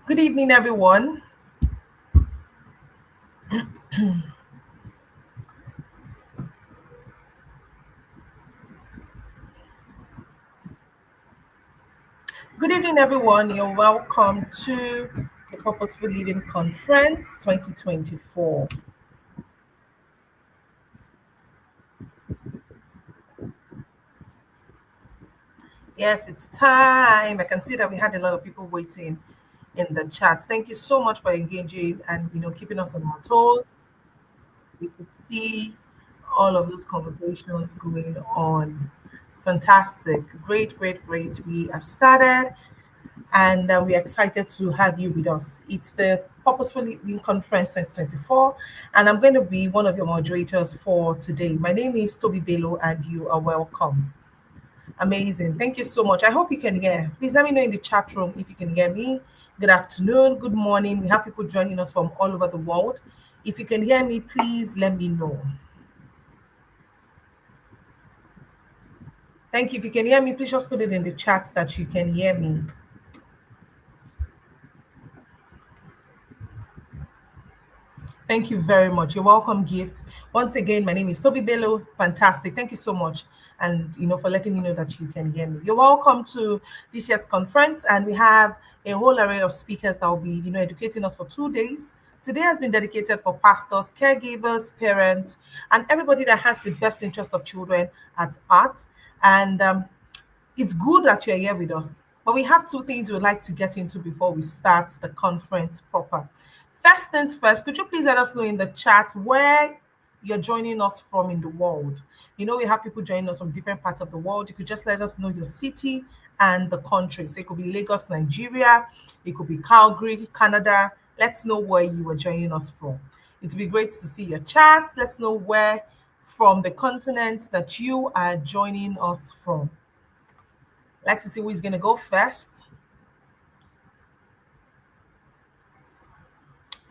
Good evening, everyone. Good evening, everyone. You're welcome to the Purposeful Living Conference 2024. Yes, it's time. I can see that we had a lot of people waiting in the chat. Thank you so much for engaging and keeping us on our toes. We could see all of those conversations going on. Fantastic. Great, great, great. We have started. And we're excited to have you with us. It's the Purposeful Living Conference 2024, and I'm going to be one of your moderators for today. My name is Toby Bello, and you are welcome. Amazing. Thank you so much. I hope you can hear. Please let me know in the chat room if you can hear me. Good afternoon, good morning. We have people joining us from all over the world. If you can hear me, please let me know. Thank you. If you can hear me, please just put it in the chat that you can hear me. Thank you very much. You're welcome, Gift. Once again, my name is Toby Bello. Fantastic. Thank you so much. And for letting me know that you can hear me. You're welcome to this year's conference, and we have a whole array of speakers that will be, educating us for 2 days. Today has been dedicated for pastors, caregivers, parents, and everybody that has the best interest of children at heart. And it's good that you're here with us. But we have two things we'd like to get into before we start the conference proper. First things first, could you please let us know in the chat where you're joining us from in the world? We have people joining us from different parts of the world. You could just let us know your city and the country. So it could be Lagos, Nigeria. It could be Calgary, Canada. Let's know where you are joining us from. It'd be great to see your chat. Let's know where from the continent that you are joining us from. Like to see who is going to go first.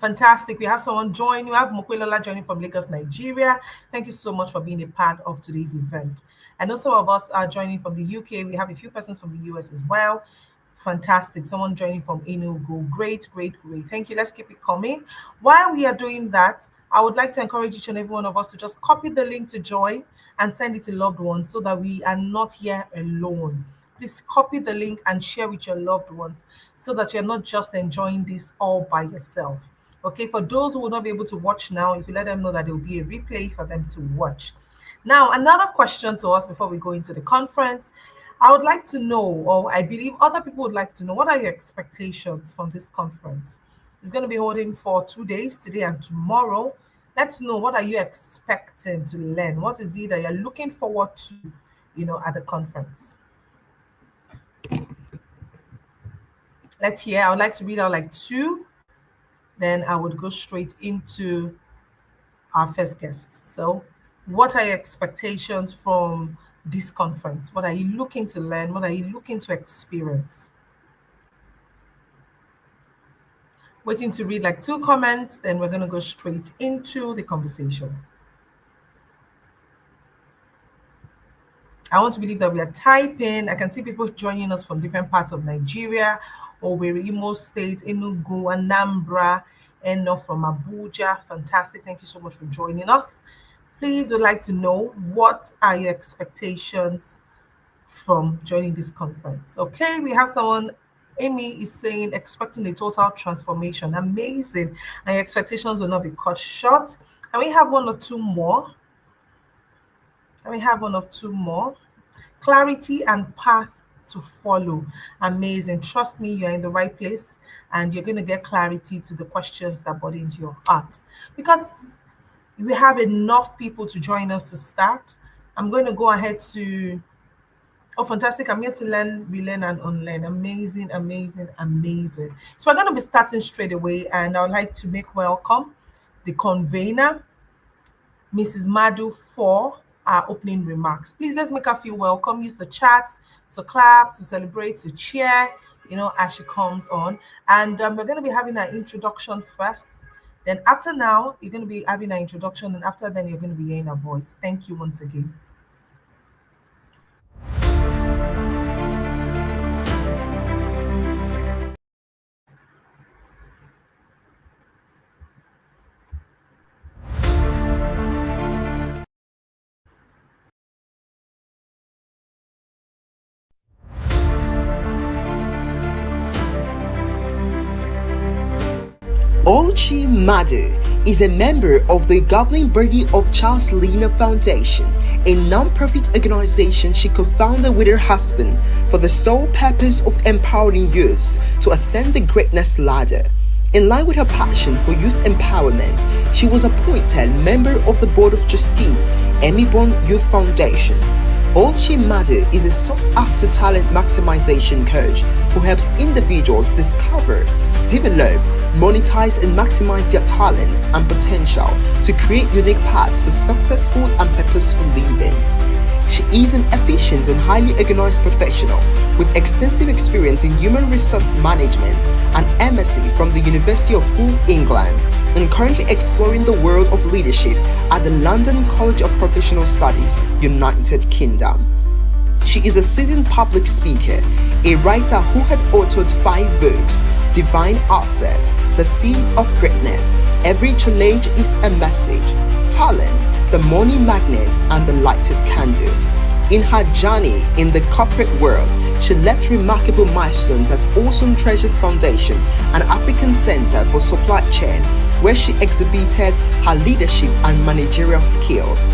Fantastic. We have someone join. We have Mokwelola joining from Lagos, Nigeria. Thank you so much for being a part of today's event. I know some of us are joining from the UK. We have a few persons from the US as well. Fantastic. Someone joining from Enugu. Great, great, great. Thank you. Let's keep it coming. While we are doing that, I would like to encourage each and every one of us to just copy the link to join and send it to loved ones so that we are not here alone. Please copy the link and share with your loved ones so that you're not just enjoying this all by yourself. Okay, for those who will not be able to watch now, if you let them know that there will be a replay for them to watch. Now, another question to us before we go into the conference. I would like to know, or I believe other people would like to know, what are your expectations from this conference? It's going to be holding for 2 days, today and tomorrow. Let's know, what are you expecting to learn? What is it that you're looking forward to, at the conference? Let's hear. I would like to read out like two, then I would go straight into our first guest. So, what are your expectations from this conference? What are you looking to learn? What are you looking to experience? Waiting to read like two comments, then we're going to go straight into the conversation. I want to believe that we are typing. I can see people joining us from different parts of Nigeria, Owerri, Imo State, Enugu, Anambra, and from Abuja. Fantastic. Thank you so much for joining us. Please would like to know, what are your expectations from joining this conference? Okay, we have someone. Amy is saying expecting a total transformation. Amazing. And your expectations will not be cut short. And we have one or two more. Clarity and path to follow. Amazing. Trust me, you're in the right place and you're going to get clarity to the questions that burdens your heart. Because we have enough people to join us to start. I'm going to go ahead to. Oh, fantastic. I'm here to learn, relearn, and unlearn. Amazing, amazing, amazing. So we're going to be starting straight away, and I would like to make welcome the convener, Mrs. Madu, for our opening remarks. Please, let's make her feel welcome. Use the chat to clap, to celebrate, to cheer, as she comes on. And we're going to be having an introduction first. Then after now, you're going to be having an introduction, and after then, you're going to be hearing her voice. Thank you once again. Oluchi Madu is a member of the governing body of Charles Lina Foundation, a non-profit organization she co-founded with her husband for the sole purpose of empowering youths to ascend the greatness ladder. In line with her passion for youth empowerment, she was appointed member of the Board of Trustees, Emibon Youth Foundation. Oluchi Madu is a sought-after talent maximization coach who helps individuals discover, develop, monetize and maximize their talents and potential to create unique paths for successful and purposeful living. She is an efficient and highly organized professional with extensive experience in human resource management and MSc from the University of Hull, England, and currently exploring the world of leadership at the London College of Professional Studies, United Kingdom. She is a seasoned public speaker, a writer who had authored 5 books: Divine Asset, The Seed of Greatness, Every Challenge is a Message, Talent, The Money Magnet, and The Lighted Candle. In her journey in the corporate world, she left remarkable milestones at Awesome Treasures Foundation, an African center for supply chain, where she exhibited her leadership and managerial skills.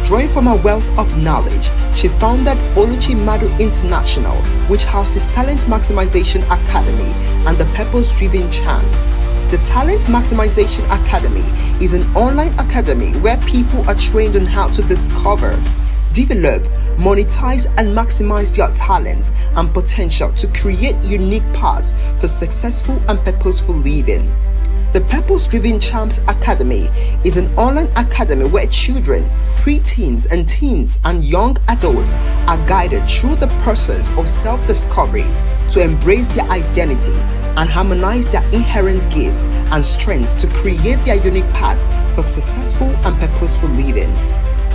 Drawing from her wealth of knowledge, she founded Oluchi Madu International, which houses Talent Maximization Academy and the Purpose-Driven Champs. The Talent Maximization Academy is an online academy where people are trained on how to discover, develop, monetize, and maximize their talents and potential to create unique paths for successful and purposeful living. The Purpose-Driven Champs Academy is an online academy where children, preteens and teens and young adults are guided through the process of self-discovery to embrace their identity and harmonize their inherent gifts and strengths to create their unique paths for successful and purposeful living.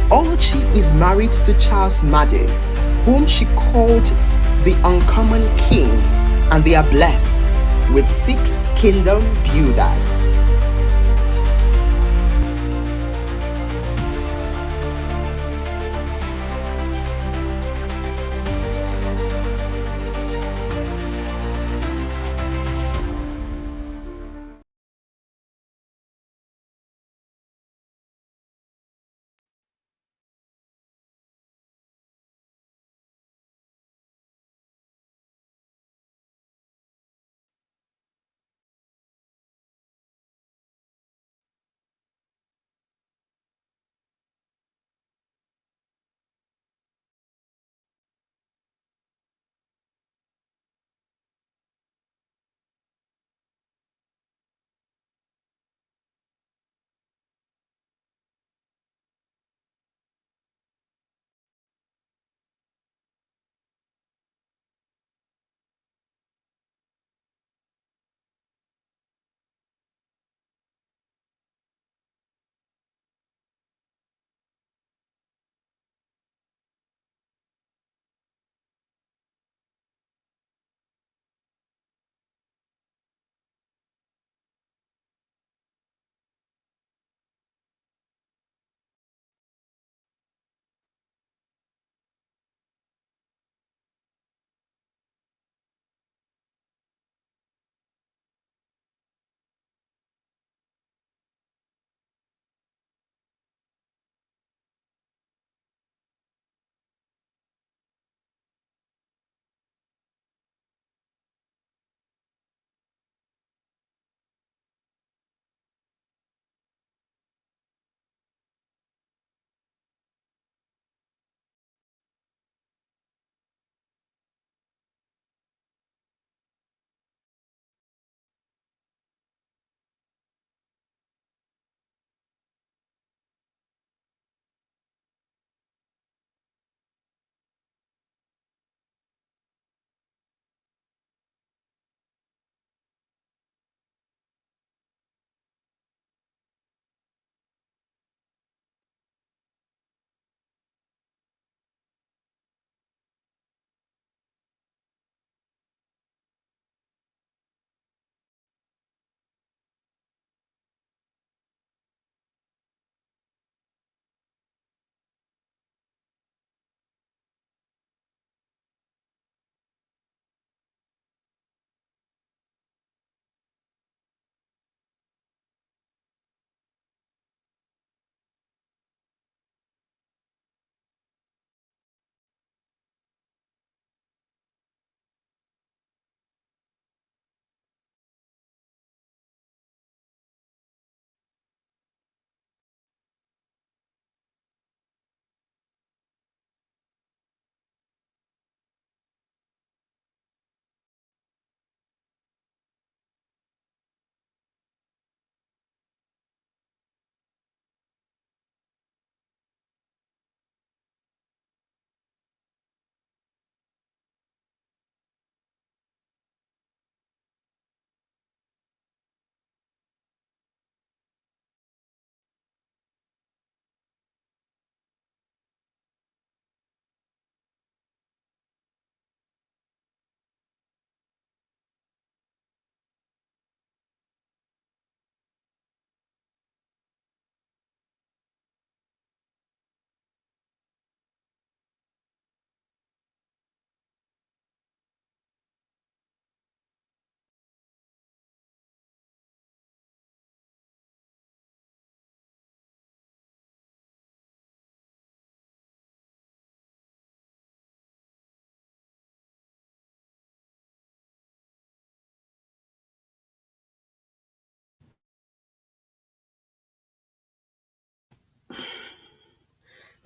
Oluchi is married to Charles Madu, whom she called the Uncommon King, and they are blessed with 6 kingdom builders.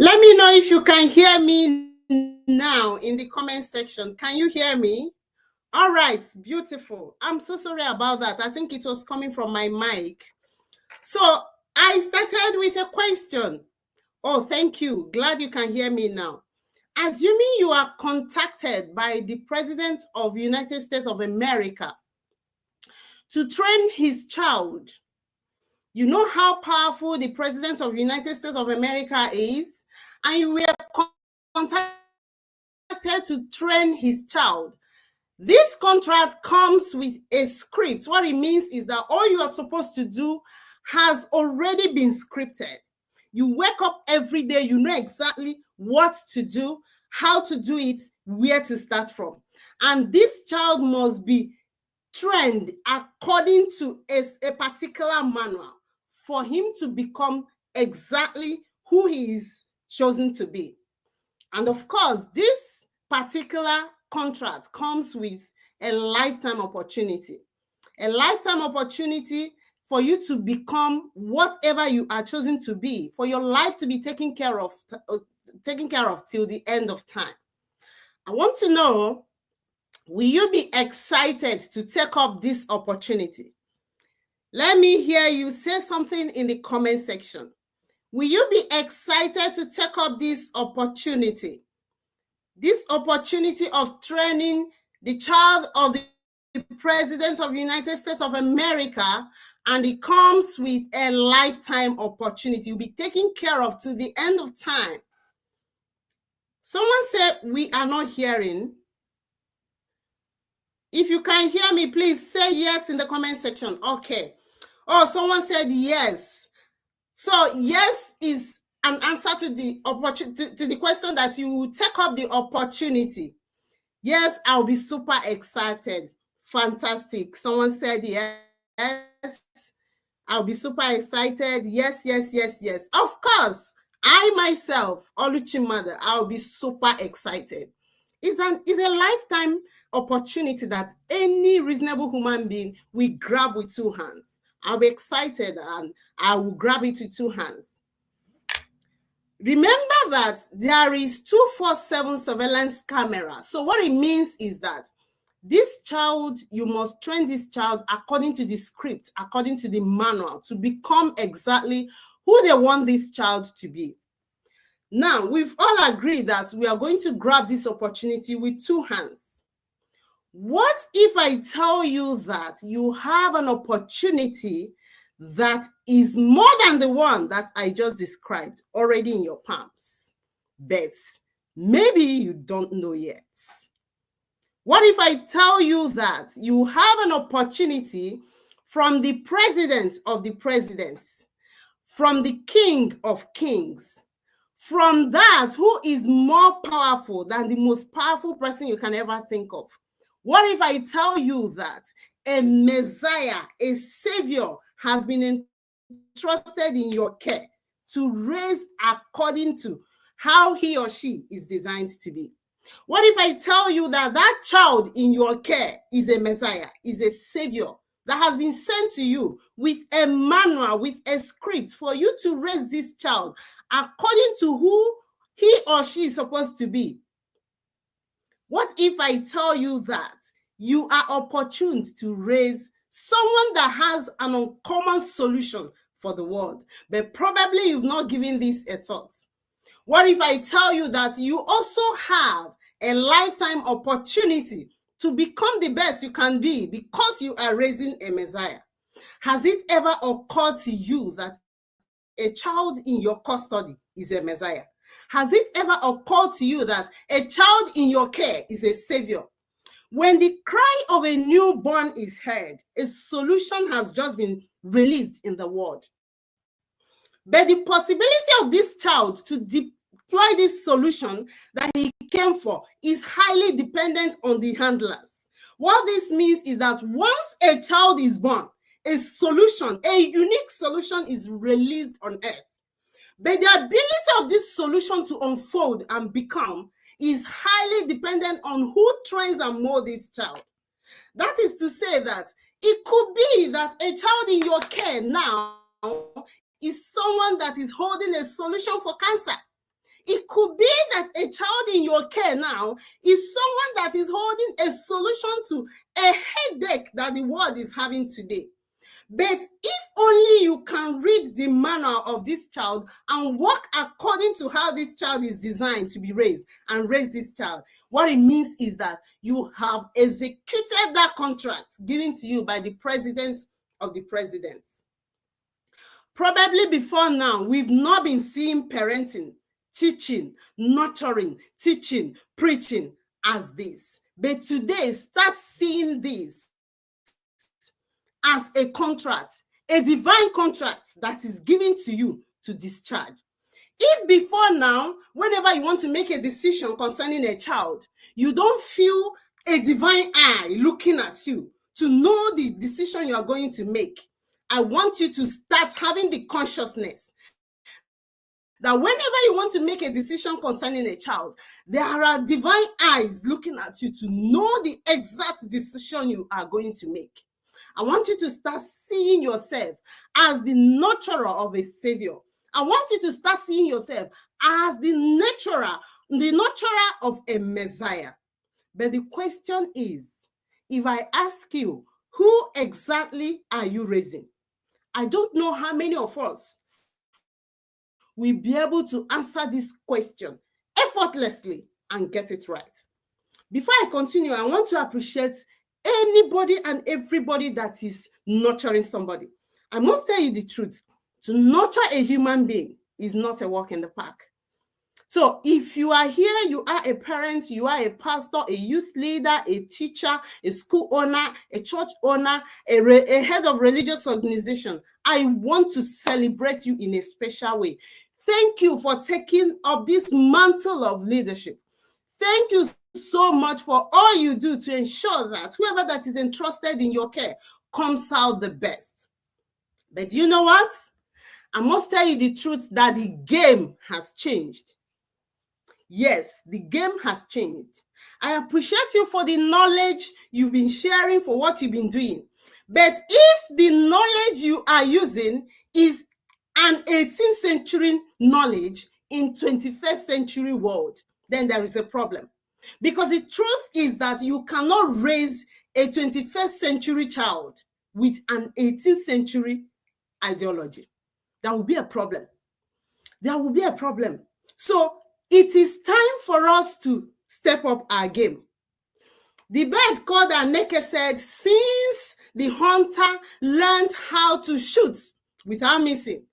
Let me know if you can hear me now in the comment section. Can you hear me? All right, beautiful. I'm so sorry about that. I think it was coming from my mic. So I started with a question. Oh, thank you. Glad you can hear me now. Assuming you are contacted by the President of the United States of America to train his child, you know how powerful the President of the United States of America is, and you were contacted to train his child. This contract comes with a script. What it means is that all you are supposed to do has already been scripted. You wake up every day, you know exactly what to do, how to do it, where to start from. And this child must be trained according to a particular manual for him to become exactly who he is chosen to be. And of course, this particular contract comes with a lifetime opportunity. A lifetime opportunity for you to become whatever you are chosen to be, for your life to be taken care of till the end of time. I want to know, will you be excited to take up this opportunity? Let me hear you say something in the comment section. Will you be excited to take up this opportunity? This opportunity of training the child of the President of the United States of America, and it comes with a lifetime opportunity. You'll be taken care of to the end of time. Someone said we are not hearing. If you can hear me, please say yes in the comment section. Okay. Oh, someone said yes. So yes is an answer to the question that you take up the opportunity. Yes, I'll be super excited. Fantastic. Someone said yes. I'll be super excited. Yes, yes, yes, yes. Of course, I myself, Oluchi mother, I'll be super excited. It's a lifetime opportunity that any reasonable human being will grab with two hands. I'll be excited and I will grab it with two hands. Remember that there is 247 surveillance camera. So what it means is that this child, you must train this child according to the script, according to the manual, to become exactly who they want this child to be. Now, we've all agreed that we are going to grab this opportunity with two hands. What if I tell you that you have an opportunity that is more than the one that I just described already in your palms, but maybe you don't know yet? What if I tell you that you have an opportunity from the President of the presidents, from the King of kings, from that who is more powerful than the most powerful person you can ever think of? What if I tell you that a Messiah, a Savior, has been entrusted in your care to raise according to how he or she is designed to be? What if I tell you that that child in your care is a Messiah, is a Savior that has been sent to you with a manual, with a script for you to raise this child according to who he or she is supposed to be? What if I tell you that you are opportune to raise someone that has an uncommon solution for the world, but probably you've not given this a thought? What if I tell you that you also have a lifetime opportunity to become the best you can be because you are raising a Messiah? Has it ever occurred to you that a child in your custody is a Messiah? Has it ever occurred to you that a child in your care is a Savior? When the cry of a newborn is heard, a solution has just been released in the world. But the possibility of this child to deploy this solution that he came for is highly dependent on the handlers. What this means is that once a child is born, a solution, a unique solution is released on earth. But the ability of this solution to unfold and become is highly dependent on who trains and molds this child. That is to say that it could be that a child in your care now is someone that is holding a solution for cancer. It could be that a child in your care now is someone that is holding a solution to a headache that the world is having today. But if only you can read the manual of this child and work according to how this child is designed to be raised and raise this child, what it means is that you have executed that contract given to you by the president of the presidents. Probably before now, we've not been seeing parenting, teaching, nurturing, teaching, preaching as this. But today, start seeing this as a contract, a divine contract that is given to you to discharge. If before now, whenever you want to make a decision concerning a child, you don't feel a divine eye looking at you to know the decision you are going to make, I want you to start having the consciousness that whenever you want to make a decision concerning a child, there are divine eyes looking at you to know the exact decision you are going to make. I want you to start seeing yourself as the nurturer of a savior. I want you to start seeing yourself as the nurturer of a Messiah. But the question is, if I ask you, who exactly are you raising? I don't know how many of us will be able to answer this question effortlessly and get it right. Before I continue, I want to appreciate anybody and everybody that is nurturing somebody. I must tell you the truth. To nurture a human being is not a walk in the park. So if you are here, you are a parent, you are a pastor, a youth leader, a teacher, a school owner, a church owner, a head of religious organization, I want to celebrate you in a special way. Thank you for taking up this mantle of leadership. Thank you so much for all you do to ensure that whoever that is entrusted in your care comes out the best. But you know what? I must tell you the truth that the game has changed. Yes, the game has changed. I appreciate you for the knowledge you've been sharing, for what you've been doing. But if the knowledge you are using is an 18th century knowledge in 21st century world, then there is a problem. Because the truth is that you cannot raise a 21st century child with an 18th century ideology. There will be a problem. There will be a problem. So it is time for us to step up our game. The bird called Aneke said, since the hunter learned how to shoot without missing,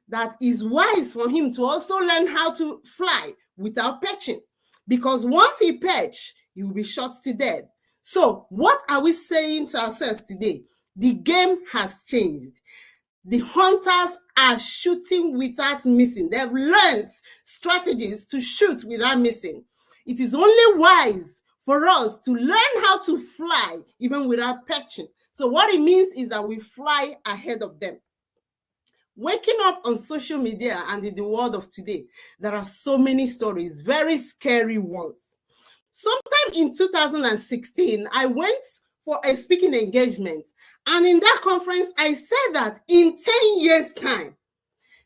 that is wise for him to also learn how to fly without perching. Because once he perch, he will be shot to death. So what are we saying to ourselves today? The game has changed. The hunters are shooting without missing. They've learned strategies to shoot without missing. It is only wise for us to learn how to fly even without perching. So what it means is that we fly ahead of them. Waking up on social media and in the world of today, there are so many stories, very scary ones. Sometime in 2016, I went for a speaking engagement. And in that conference, I said that in 10 years' time,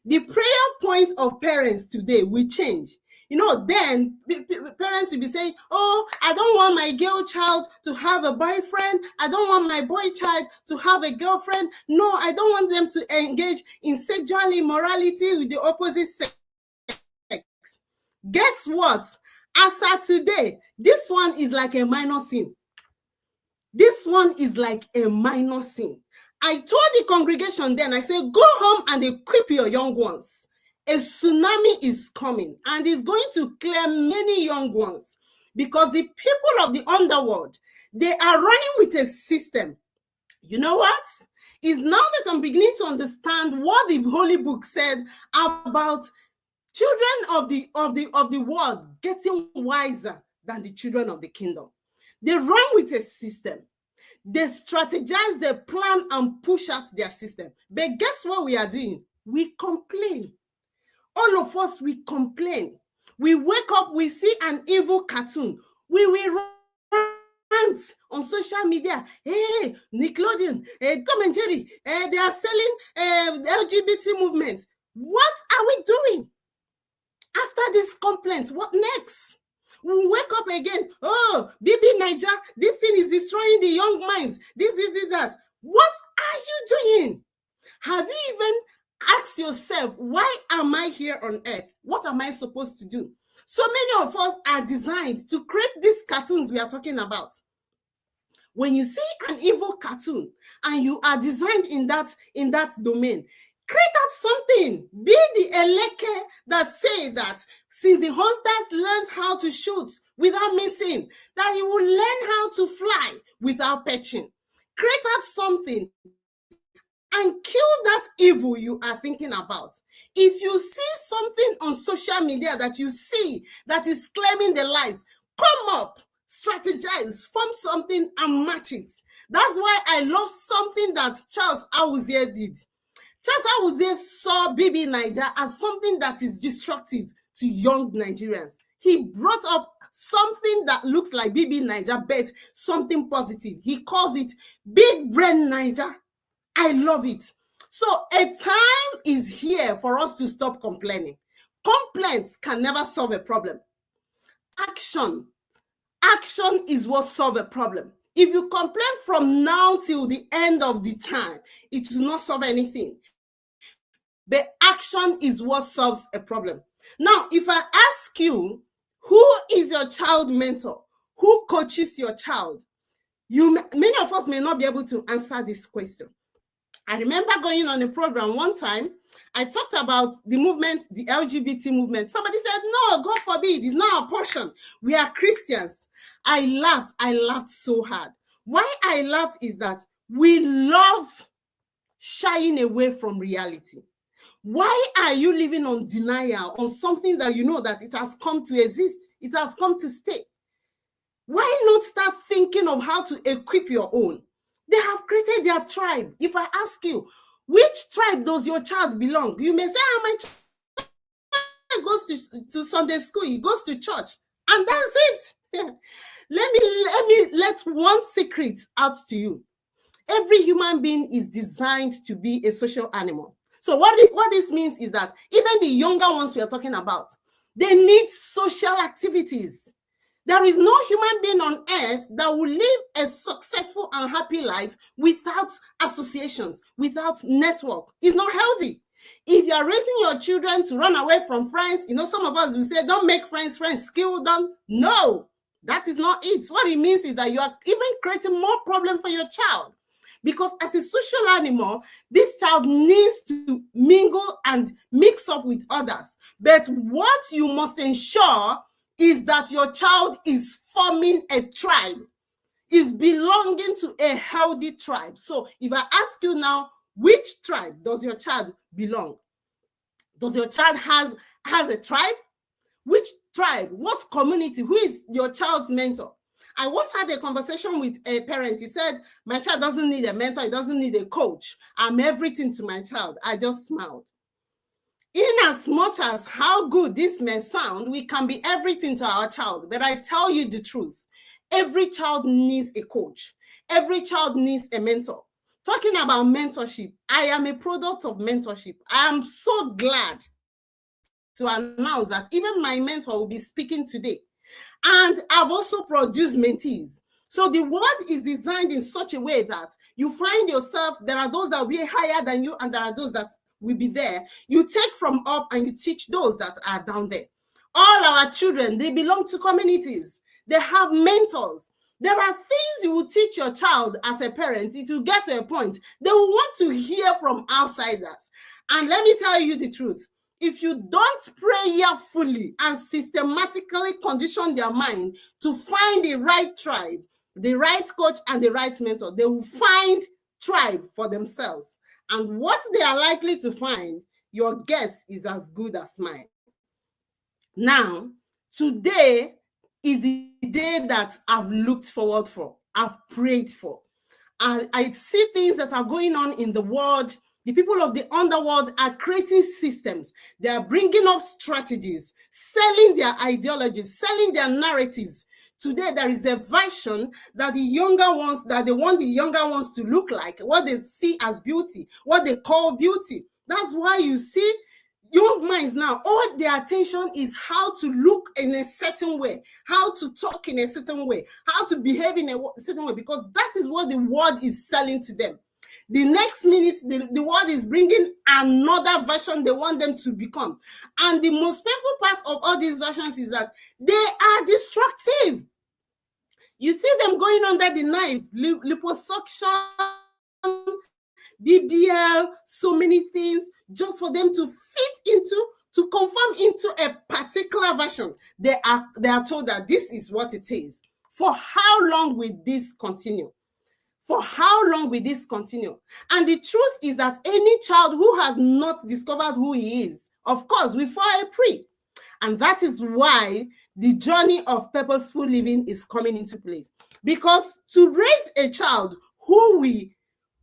the prayer point of parents today will change. You know, then parents will be saying, oh, I don't want my girl child to have a boyfriend. I don't want my boy child to have a girlfriend. No, I don't want them to engage in sexual immorality with the opposite sex. Guess what? As of today, this one is like a minor sin. This one is like a minor sin. I told the congregation then, I said, go home and equip your young ones. A tsunami is coming and it's going to clear many young ones because the people of the underworld, they are running with a system. You know what? It's now that I'm beginning to understand what the Holy Book said about children of the world getting wiser than the children of the kingdom. They run with a system. They strategize, they plan and push out their system. But guess what we are doing? We complain. All of us, we complain. We wake up, we see an evil cartoon. We will rant on social media. Hey, Nickelodeon, Tom and Jerry, they are selling LGBT movement. What are we doing? After this complaint, what next? We'll wake up again. Oh, baby Niger, this thing is destroying the young minds. This, that. What are you doing? Have you even asked yourself, why am I here on earth? What am I supposed to do? So many of us are designed to create these cartoons we are talking about. When you see an evil cartoon and you are designed in that domain, create out something. Be the eleke that say that since the hunters learned how to shoot without missing, that you will learn how to fly without perching. Create out something and kill that evil you are thinking about. If you see something on social media that you see that is claiming the lives, come up, strategize, form something and match it. That's why I love something that Charles Awuzie did. Charles Awuzie saw Bibi Niger as something that is destructive to young Nigerians. He brought up something that looks like Bibi Niger, but something positive. He calls it Big Brain Niger. I love it. So a time is here for us to stop complaining. Complaints can never solve a problem. Action is what solves a problem. If you complain from now till the end of the time, it will not solve anything. But action is what solves a problem. Now, if I ask you, who is your child mentor? Who coaches your child? Many of us may not be able to answer this question. I remember going on a program one time. I talked about the movement, the LGBT movement. Somebody said, no, God forbid, it's not our portion. We are Christians. I laughed so hard. Why I laughed is that we love shying away from reality. Why are you living on denial on something that you know that it has come to exist? It has come to stay. Why not start thinking of how to equip your own? They have created their tribe. If I ask you, which tribe does your child belong? You may say, my child goes to Sunday school, he goes to church, and that's it. Let one secret out to you. Every human being is designed to be a social animal. So what this means is that even the younger ones we are talking about, they need social activities. There is no human being on earth that will live a successful and happy life without associations, without network. It's not healthy. If you are raising your children to run away from friends, some of us will say, don't make friends, skill them. No, that is not it. What it means is that you are even creating more problem for your child. Because as a social animal, this child needs to mingle and mix up with others. But what you must ensure is that your child is forming a tribe, is belonging to a healthy tribe. So if I ask you now, which tribe does your child belong? Does your child has a tribe? Which tribe? What community? Who is your child's mentor? I once had a conversation with a parent. He said, my child doesn't need a mentor. He doesn't need a coach. I'm everything to my child. I just smiled. In as much as how good this may sound, we can be everything to our child. But I tell you the truth, every child needs a coach. Every child needs a mentor. Talking about mentorship, I am a product of mentorship. I am so glad to announce that even my mentor will be speaking today. And I've also produced mentees. So the word is designed in such a way that you find yourself, there are those that will be higher than you, and there are those that will be there. You take from up and you teach those that are down there. All our children, they belong to communities. They have mentors. There are things you will teach your child as a parent. It will get to a point. They will want to hear from outsiders. And let me tell you the truth. If you don't prayerfully and systematically condition their mind to find the right tribe, the right coach, and the right mentor, they will find tribe for themselves. And what they are likely to find, your guess is as good as mine. Now, today is the day that I've looked forward for, I've prayed for. And I see things that are going on in the world. The people of the underworld are creating systems. They are bringing up strategies, selling their ideologies, selling their narratives. Today, there is a version that the younger ones, that they want the younger ones to look like, what they see as beauty, what they call beauty. That's why you see young minds now, all their attention is how to look in a certain way, how to talk in a certain way, how to behave in a certain way, because that is what the world is selling to them. The next minute, the world is bringing another version they want them to become. And the most painful part of all these versions is that they are destructive. You see them going under the knife, liposuction, BBL, so many things, just for them to fit into, to conform into a particular version. They are told that this is what it is. For how long will this continue? For how long will this continue? And the truth is that any child who has not discovered who he is, of course, will fall a prey. And that is why the journey of purposeful living is coming into place. Because to raise a child who will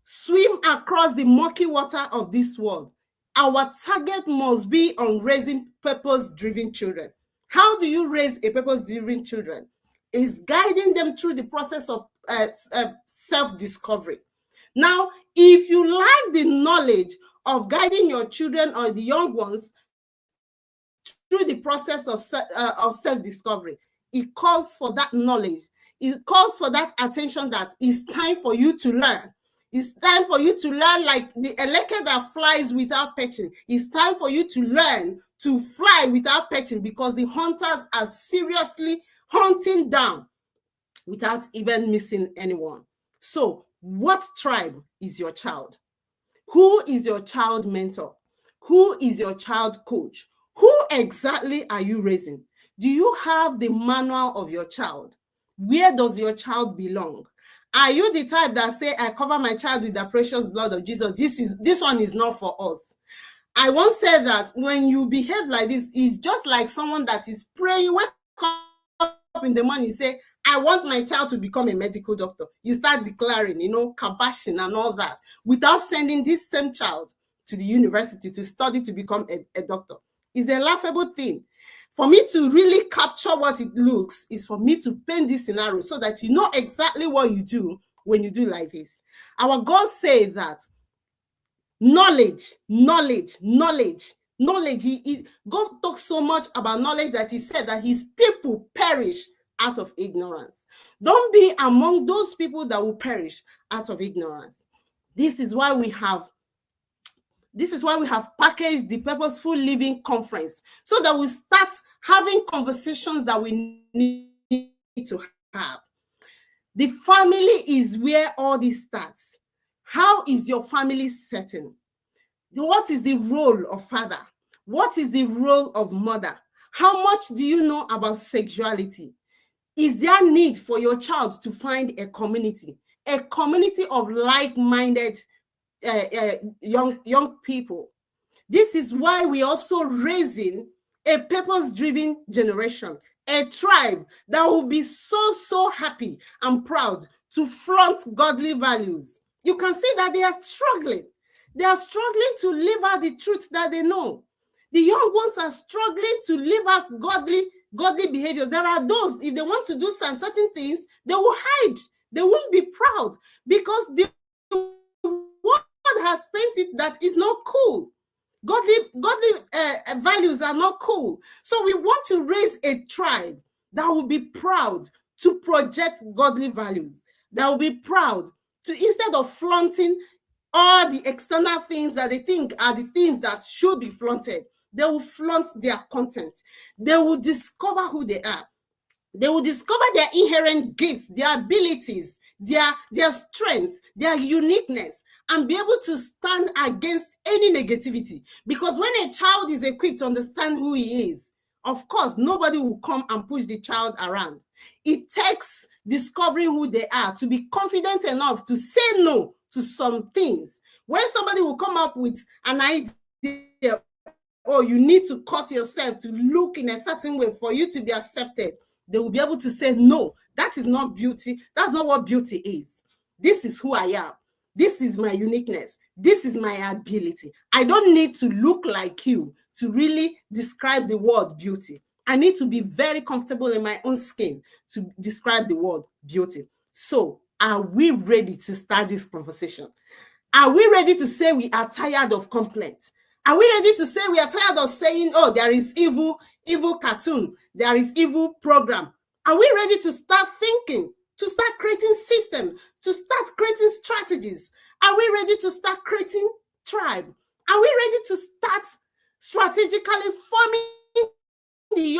swim across the murky water of this world, our target must be on raising purpose-driven children. How do you raise a purpose-driven children? Is guiding them through the process of self-discovery. Now, if you lack the knowledge of guiding your children or the young ones through the process of self-discovery, it calls for that knowledge. It calls for that attention that it's time for you to learn. It's time for you to learn like the eleke that flies without perching. It's time for you to learn to fly without perching, because the hunters are seriously hunting down without even missing anyone. So, what tribe is your child? Who is your child mentor? Who is your child coach? Who exactly are you raising? Do you have the manual of your child? Where does your child belong? Are you the type that say, I cover my child with the precious blood of Jesus? This one is not for us. I once said that when you behave like this, it's just like someone that is praying, wake up in the morning, you say, I want my child to become a medical doctor. You start declaring, kabashing and all that, without sending this same child to the university to study to become a doctor. It's a laughable thing. For me to really capture what it looks is for me to paint this scenario so that you know exactly what you do when you do like this. Our God says that knowledge. God talks so much about knowledge that he said that his people perish out of ignorance. Don't be among those people that will perish out of ignorance. This is why we have packaged the Purposeful Living Conference, so that we start having conversations that we need to have. The family is where all this starts. How is your family setting? What is the role of father? What is the role of mother? How much do you know about sexuality? Is there need for your child to find a community of like-minded young people? This is why we're also raising a purpose-driven generation, a tribe that will be so happy and proud to flaunt godly values. You can see that they are struggling. They are struggling to live out the truth that they know. The young ones are struggling to live out godly behavior. There are those, if they want to do some certain things, they will hide. They won't be proud because the world has painted that is not cool. Godly values are not cool. So we want to raise a tribe that will be proud to project godly values, that will be proud to, instead of flaunting all the external things that they think are the things that should be flaunted, they will flaunt their content. They will discover who they are. They will discover their inherent gifts, their abilities, their strengths, their uniqueness, and be able to stand against any negativity. Because when a child is equipped to understand who he is, of course, nobody will come and push the child around. It takes discovering who they are to be confident enough to say no to some things. When somebody will come up with an idea, or you need to cut yourself to look in a certain way for you to be accepted, they will be able to say, no, that is not beauty. That's not what beauty is. This is who I am. This is my uniqueness. This is my ability. I don't need to look like you to really describe the word beauty. I need to be very comfortable in my own skin to describe the word beauty. So, are we ready to start this conversation? Are we ready to say we are tired of complaints? Are we ready to say we are tired of saying, oh, there is evil cartoon, there is evil program? Are we ready to start thinking, to start creating systems, to start creating strategies? Are we ready to start creating tribe? Are we ready to start strategically forming the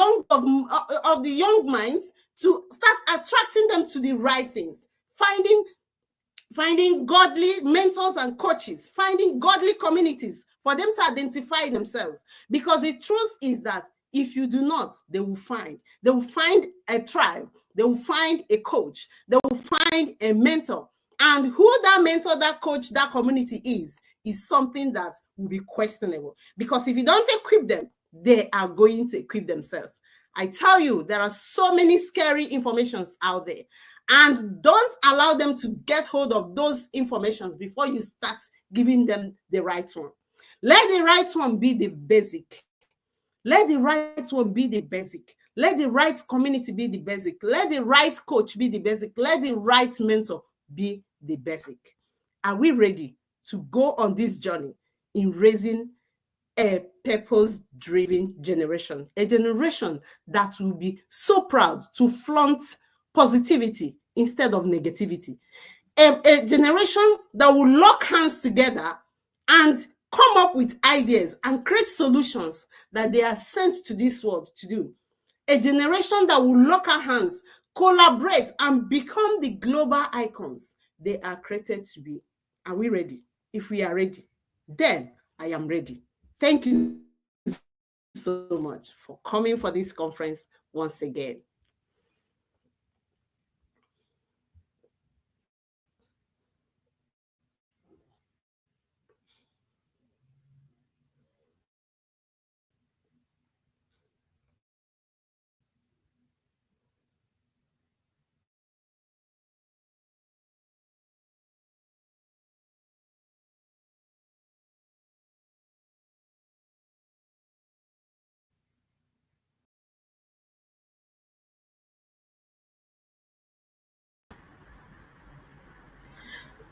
of the young minds to start attracting them to the right things, finding godly mentors and coaches, finding godly communities for them to identify themselves? Because the truth is that if you do not, they will find a tribe, they will find a coach, they will find a mentor. And who that mentor, that coach, that community is something that will be questionable. Because if you don't equip them, they are going to equip themselves. I tell you, there are so many scary informations out there. And don't allow them to get hold of those informations before you start giving them the right one. Let the right one be the basic. Let the right one be the basic. Let the right community be the basic. Let the right coach be the basic. Let the right mentor be the basic. Are we ready to go on this journey in raising a purpose-driven generation, a generation that will be so proud to flaunt positivity instead of negativity, a generation that will lock hands together and come up with ideas and create solutions that they are sent to this world to do, a generation that will lock our hands, collaborate, and become the global icons they are created to be. Are we ready? If we are ready, then I am ready. Thank you so much for coming for this conference once again.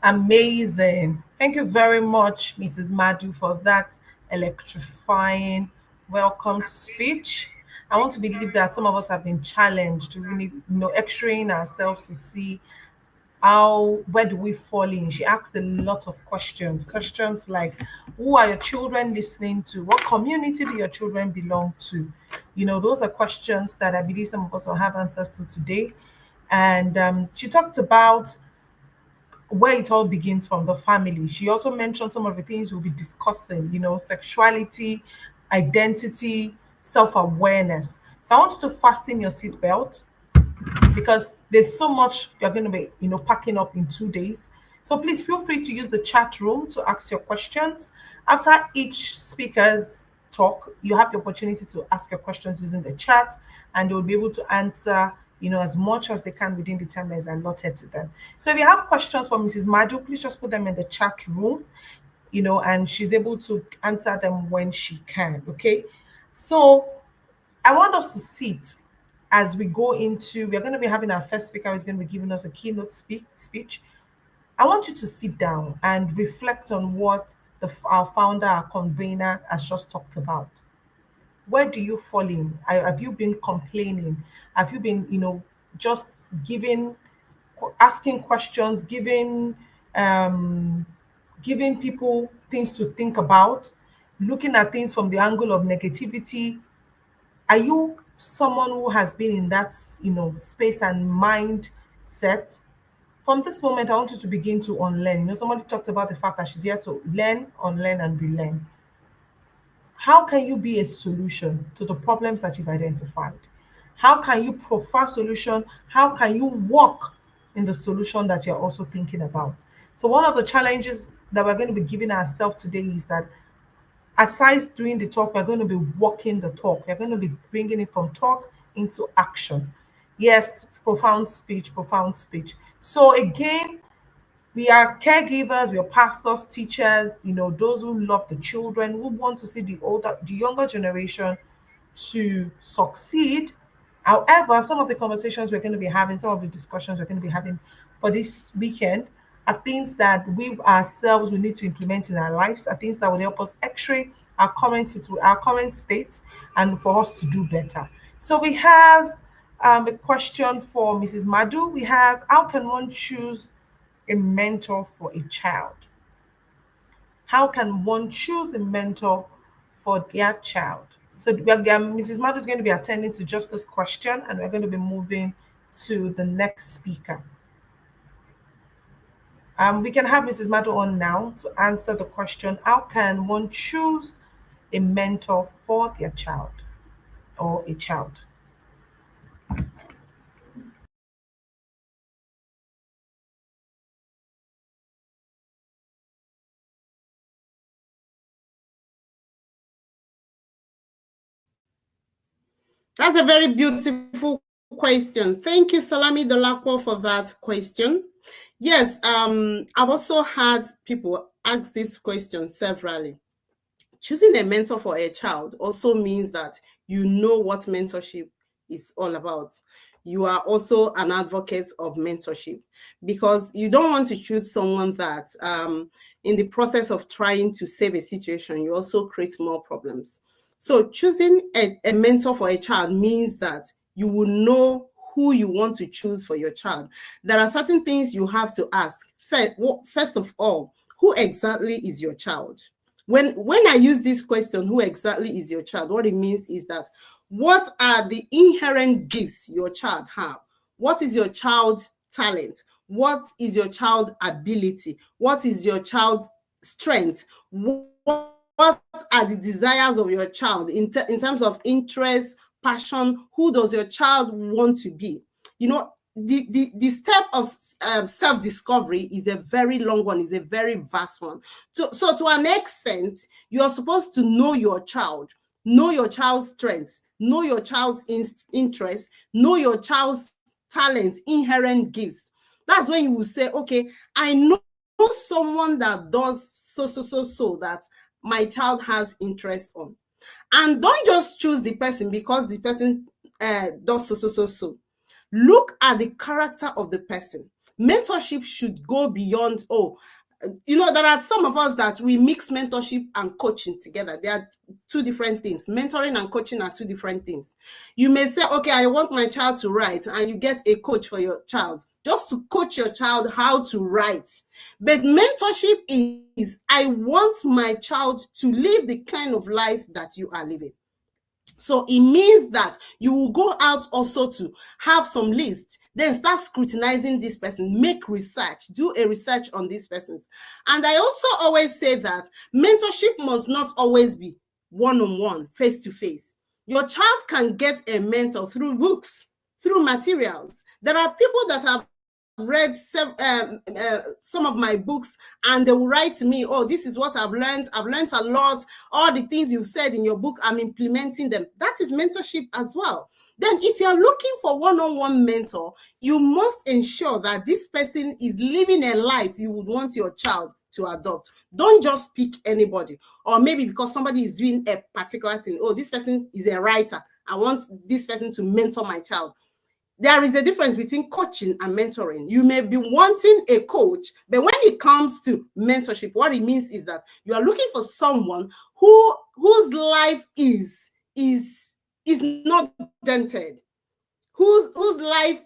Amazing. Thank you very much, Mrs. Madu, for that electrifying welcome speech. I want to believe that some of us have been challenged to really, x-raying ourselves to see how where do we fall in. She asked a lot of questions like, who are your children listening to? What community do your children belong to? Those are questions that I believe some of us will have answers to today. And she talked about where it all begins from the family. She also mentioned some of the things we'll be discussing, sexuality, identity, self awareness. So I want you to fasten your seatbelt because there's so much you're going to be, packing up in 2 days. So please feel free to use the chat room to ask your questions. After each speaker's talk, you have the opportunity to ask your questions using the chat, and they will be able to answer, as much as they can within the time that is allotted to them. So if you have questions for Mrs. Madu, please just put them in the chat room, and she's able to answer them when she can. Okay. So I want us to sit as we go into, we're going to be having our first speaker who's going to be giving us a keynote speech. I want you to sit down and reflect on what our founder, our convener, has just talked about. Where do you fall in? Have you been complaining? Have you been, just asking questions, um, giving people things to think about, looking at things from the angle of negativity? Are you someone who has been in that, space and mind set? From this moment, I want you to begin to unlearn. Somebody talked about the fact that she's here to learn, unlearn, and relearn. How can you be a solution to the problems that you've identified? How can you provide solution? How can you work in the solution that you're also thinking about? So one of the challenges that we're going to be giving ourselves today is that aside doing the talk, we're going to be walking the talk. We're going to be bringing it from talk into action. Yes, profound speech, profound speech. So again, we are caregivers, we are pastors, teachers, those who love the children, who want to see the younger generation to succeed. However, some of the conversations we're going to be having, some of the discussions we're going to be having for this weekend are things that we ourselves will need to implement in our lives, are things that will help us x-ray our current state, and for us to do better. So we have a question for Mrs. Madu. We have, how can one choose a mentor for a child? How can one choose a mentor for their child? So Mrs. Madu is going to be attending to just this question, and we're going to be moving to the next speaker. We can have Mrs. Madu on now to answer the question, how can one choose a mentor for their child or a child? That's a very beautiful question. Thank you, Salami Dolapo, for that question. Yes, I've also had people ask this question severally. Choosing a mentor for a child also means that you know what mentorship is all about. You are also an advocate of mentorship, because you don't want to choose someone that, in the process of trying to save a situation, you also create more problems. So choosing a mentor for a child means that you will know who you want to choose for your child. There are certain things you have to ask. First of all, who exactly is your child? When I use this question, who exactly is your child, what it means is that, what are the inherent gifts your child have? What is your child talent? What is your child ability? What is your child's strength? What are the desires of your child in terms of interest, passion? Who does your child want to be? You know, the step of self-discovery is a very long one, is a very vast one. So to an extent, you're supposed to know your child, know your child's strengths, know your child's interest, know your child's talent, inherent gifts. That's when you will say, okay, I know someone that does so that my child has interest on. And don't just choose the person because the person does so. Look at the character of the person. Mentorship should go beyond, there are some of us that we mix mentorship and coaching together. They are two different things. Mentoring and coaching are two different things. You may say, okay, I want my child to write, and you get a coach for your child just to coach your child how to write. But mentorship is, I want my child to live the kind of life that you are living. So it means that you will go out also to have some list, then start scrutinizing this person, make research, do a research on these persons. And I also always say that mentorship must not always be one-on-one, face-to-face. Your child can get a mentor through books, through materials. There are people that have read some of my books, and they will write to me, oh, this is what I've learned a lot, all the things you've said in your book, I'm implementing them. That is mentorship as well. Then if you're looking for one-on-one mentor, you must ensure that this person is living a life you would want your child to adopt. Don't just pick anybody, or maybe because somebody is doing a particular thing, oh, this person is a writer, I want this person to mentor my child. There is a difference between coaching and mentoring. You may be wanting a coach, but when it comes to mentorship, what it means is that you are looking for someone whose life is not dented, whose life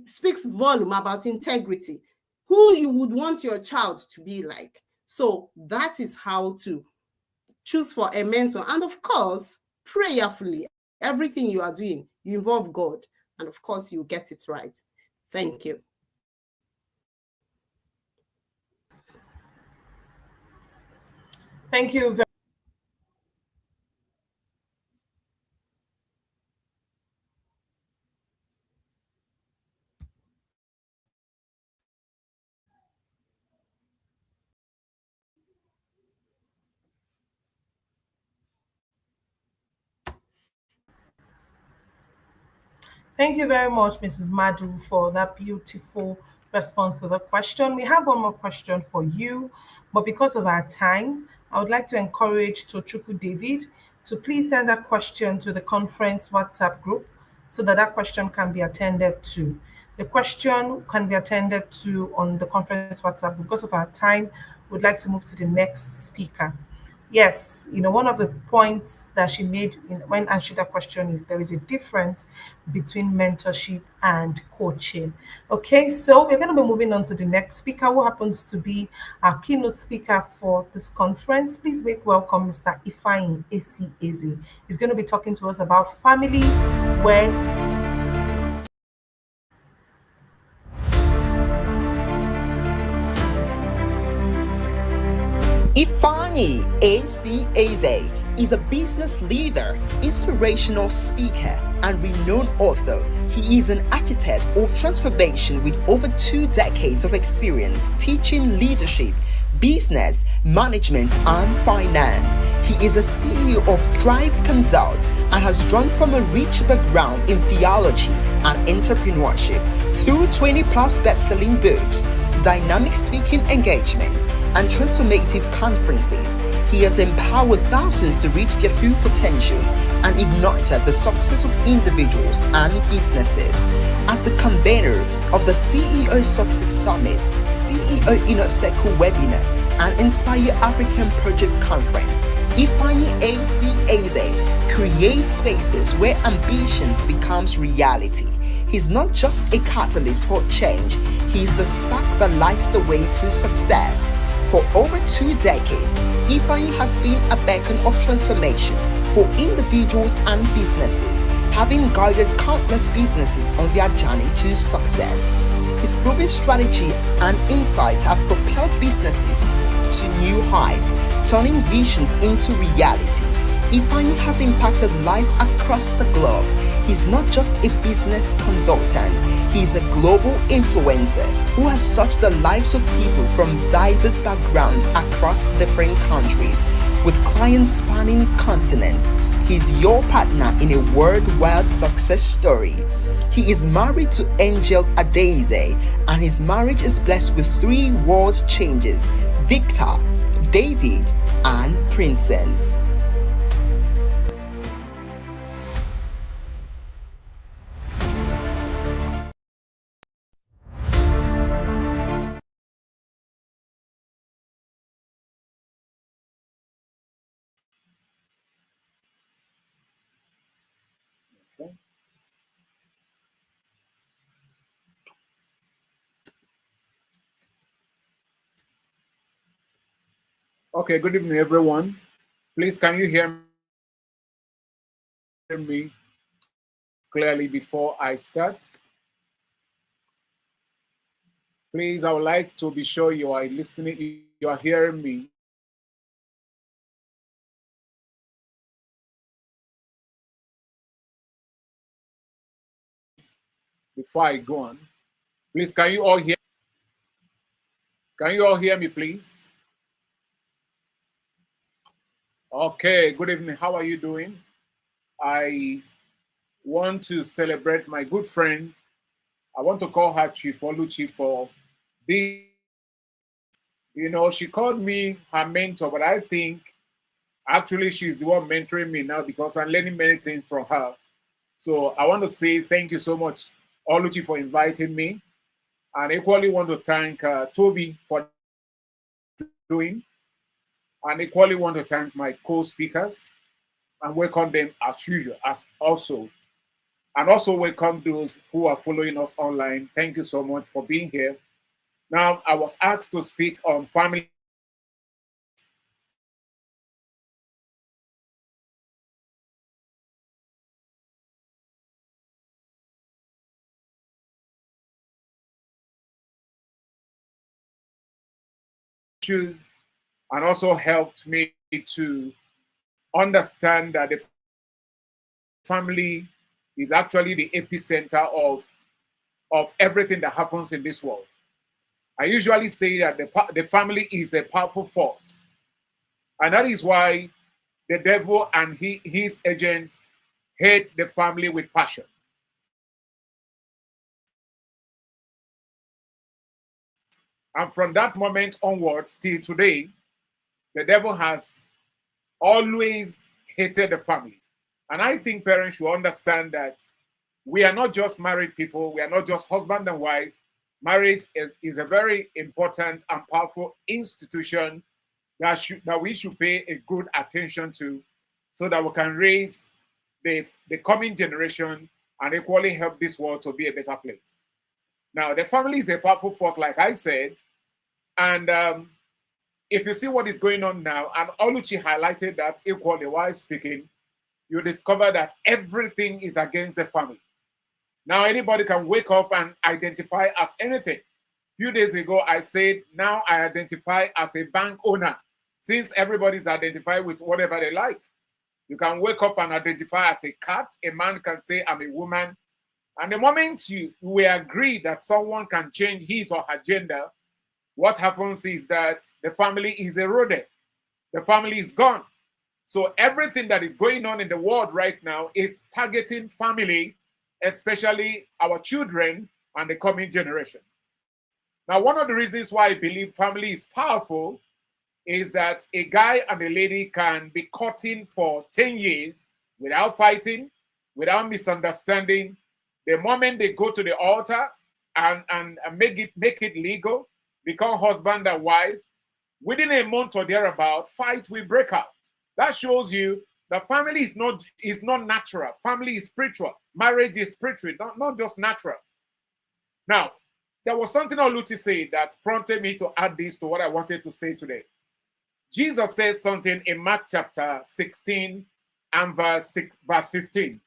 speaks volume about integrity, who you would want your child to be like. So that is how to choose for a mentor. And of course, prayerfully, everything you are doing, you involve God. And of course, you get it right. Thank you. Thank you very Thank you very much, Mrs. Madu, for that beautiful response to the question. We have one more question for you, but because of our time, I would like to encourage Tochukwu David to please send that question to the conference WhatsApp group so that that question can be attended to. The question can be attended to on the conference WhatsApp. Because of our time, we'd like to move to the next speaker. Yes, one of the points that she made when answering that question is there is a difference between mentorship and coaching. Okay, so we're going to be moving on to the next speaker, who happens to be our keynote speaker for this conference. Please make welcome Mr. Ifeanyi AC Eze. He's going to be talking to us about family, where Ifani ACAZ is a business leader, inspirational speaker, and renowned author. He is an architect of transformation with over 2 decades of experience teaching leadership, business, management, and finance. He is a CEO of Thrive Consult and has drawn from a rich background in theology and entrepreneurship through 20 plus best-selling books, dynamic speaking engagements, and transformative conferences. He has empowered thousands to reach their full potentials and ignited the success of individuals and businesses. As the convener of the CEO Success Summit, CEO Inner Circle webinar, and Inspire African Project Conference, Ifeanyi ACAZ creates spaces where ambitions becomes reality. He's not just a catalyst for change, he's the spark that lights the way to success. For over 2 decades, Ifeanyi has been a beacon of transformation for individuals and businesses, having guided countless businesses on their journey to success. His proven strategy and insights have propelled businesses to new heights, turning visions into reality. Ifeanyi has impacted life across the globe. He's not just a business consultant, he's a global influencer who has touched the lives of people from diverse backgrounds across different countries, with clients spanning continents. He's your partner in a worldwide success story. He is married to Angel Adeze, and his marriage is blessed with 3 world changes: Victor, David, and Princess. Okay, good evening, everyone. Please, can you hear me clearly before I start? Please, I would like to be sure you are listening, you are hearing me before I go on. Please, can you all hear me, please? Okay, good evening. How are you doing? I want to celebrate my good friend. I want to call her Chief Oluchi for this. She called me her mentor, but I think actually she's the one mentoring me now because I'm learning many things from her. So I want to say thank you so much, Oluchi, for inviting me. And equally want to thank Toby for doing. And equally want to thank my co-speakers and welcome them as usual, as also. And also welcome those who are following us online. Thank you so much for being here. Now, I was asked to speak on family issues and also helped me to understand that the family is actually the epicenter of everything that happens in this world. I usually say that the family is a powerful force. And that is why the devil and his agents hate the family with passion. And from that moment onwards till today, the devil has always hated the family. And I think parents should understand that we are not just married people, we are not just husband and wife. Marriage is a very important and powerful institution that we should pay a good attention to, so that we can raise the coming generation and equally help this world to be a better place. Now, the family is a powerful force, like I said, and if you see what is going on now, and Oluchi highlighted that equally while speaking, you discover that everything is against the family. Now anybody can wake up and identify as anything. A few days ago, I said, now I identify as a bank owner, since everybody's identified with whatever they like. You can wake up and identify as a cat. A man can say, I'm a woman. And the moment we agree that someone can change his or her gender, what happens is that the family is eroded. The family is gone. So everything that is going on in the world right now is targeting family, especially our children and the coming generation. Now, one of the reasons why I believe family is powerful is that a guy and a lady can be courting for 10 years without fighting, without misunderstanding. The moment they go to the altar and make it legal, become husband and wife, within a month or thereabout, fight will break out. That shows you that family is not natural. Family is spiritual. Marriage is spiritual, not just natural. Now, there was something Oluchi said that prompted me to add this to what I wanted to say today. Jesus says something in Mark chapter 16 and verse 15.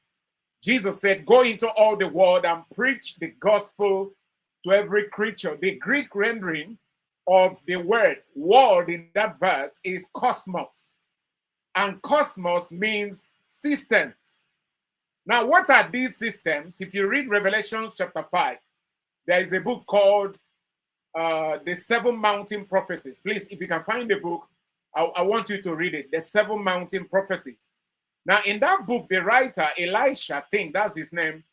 Jesus said, go into all the world and preach the gospel to every creature. The Greek rendering of the word world in that verse is cosmos. And cosmos means systems. Now, what are these systems? If you read Revelation chapter 5, there is a book called The Seven Mountain Prophecies. Please, if you can find the book, I want you to read it. The Seven Mountain Prophecies. Now, in that book, the writer, Elisha, I think that's his name,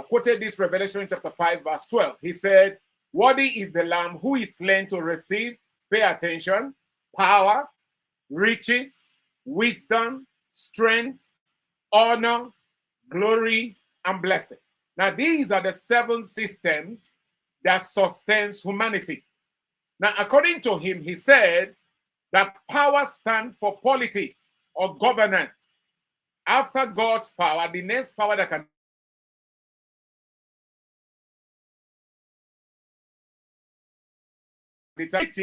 quoted this Revelation chapter 5, verse 12. He said, worthy is the Lamb who is slain to receive, pay attention, power, riches, wisdom, strength, honor, glory, and blessing. Now, these are the seven systems that sustains humanity. Now, according to him, he said that power stands for politics or governance. After God's power, the next power that can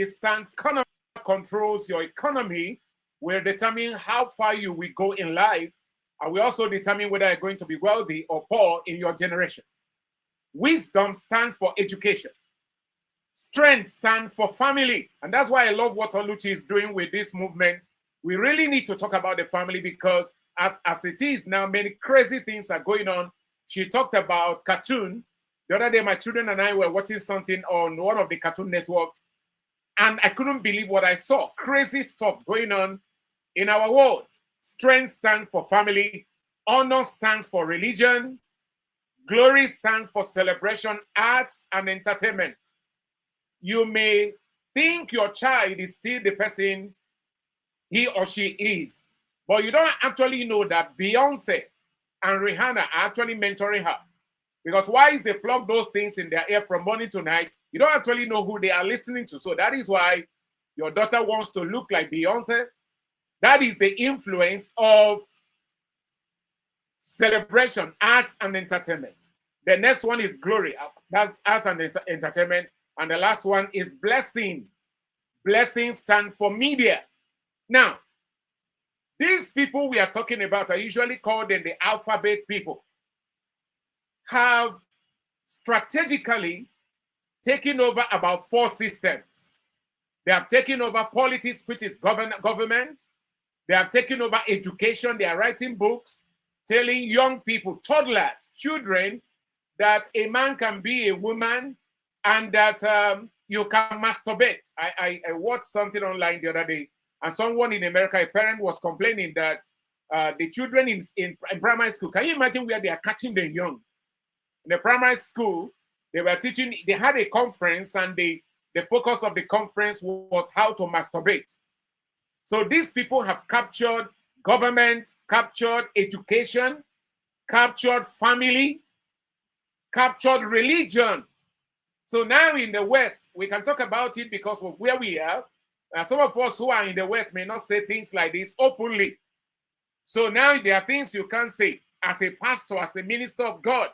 stand economy controls your economy, will determine how far you will go in life, and will also determine whether you're going to be wealthy or poor in your generation. Wisdom stands for education. Strength stands for family. And that's why I love what Oluchi is doing with this movement. We really need to talk about the family, because as it is now, many crazy things are going on. She talked about cartoon. The other day, my children and I were watching something on one of the cartoon networks, and I couldn't believe what I saw. Crazy stuff going on in our world. Strength stands for family. Honor stands for religion. Glory stands for celebration, arts, and entertainment. You may think your child is still the person he or she is, but you don't actually know that Beyonce and Rihanna are actually mentoring her. Because why they plug those things in their ear from morning to night, you don't actually know who they are listening to. So that is why your daughter wants to look like Beyonce. That is the influence of celebration, arts, and entertainment. The next one is glory. That's arts and entertainment. And the last one is blessing. Blessing stands for media. Now, these people we are talking about are usually called in the alphabet people, have strategically taken over about 4 systems. They have taken over politics, which is government. They have taken over education. They are writing books telling young people, toddlers, children, that a man can be a woman and that you can masturbate. I watched something online the other day, and someone in America, a parent was complaining that the children in primary school, can you imagine where they are catching them young? In the primary school, they were teaching, they had a conference, and the focus of the conference was how to masturbate. So these people have captured government, captured education, captured family, captured religion. So now in the West, we can talk about it because of where we are. Some of us who are in the West may not say things like this openly. So now there are things you can't say as a pastor, as a minister of God.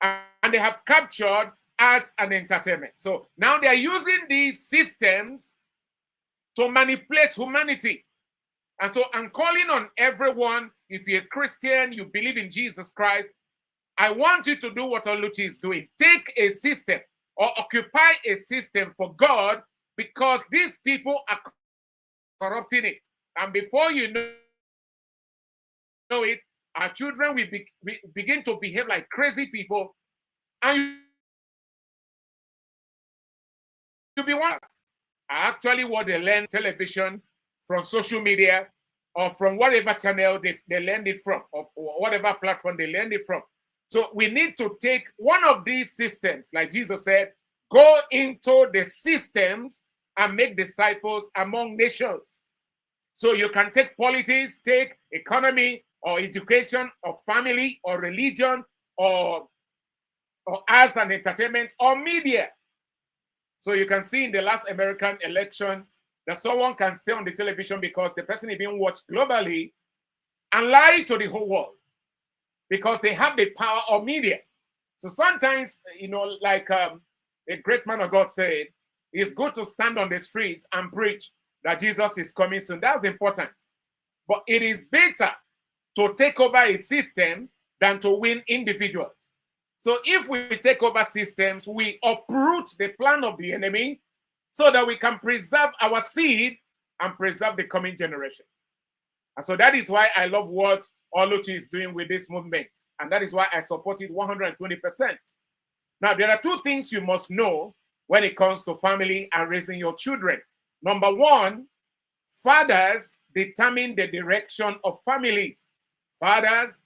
And they have captured arts and entertainment. So now they are using these systems to manipulate humanity. And so I'm calling on everyone, if you're a Christian, you believe in Jesus Christ, I want you to do what Oluchi is doing. Take a system or occupy a system for God, because these people are corrupting it. And before you know it, our children will begin to behave like crazy people, and you'll be one. Actually, what they learn television, from social media, or from whatever channel they learned it from, or whatever platform they learned it from. So we need to take one of these systems, like Jesus said, go into the systems and make disciples among nations. So you can take politics, take economy, or education, or family, or religion, or arts and entertainment, or media. So you can see in the last American election that someone can stay on the television because the person is being watched globally and lie to the whole world because they have the power of media. So sometimes, like a great man of God said, it's good to stand on the street and preach that Jesus is coming soon. That's important. But it is better to take over a system than to win individuals. So if we take over systems, we uproot the plan of the enemy so that we can preserve our seed and preserve the coming generation. And so that is why I love what Oluchi is doing with this movement. And that is why I support it 120%. Now, there are two things you must know when it comes to family and raising your children. Number one, fathers determine the direction of families. Fathers,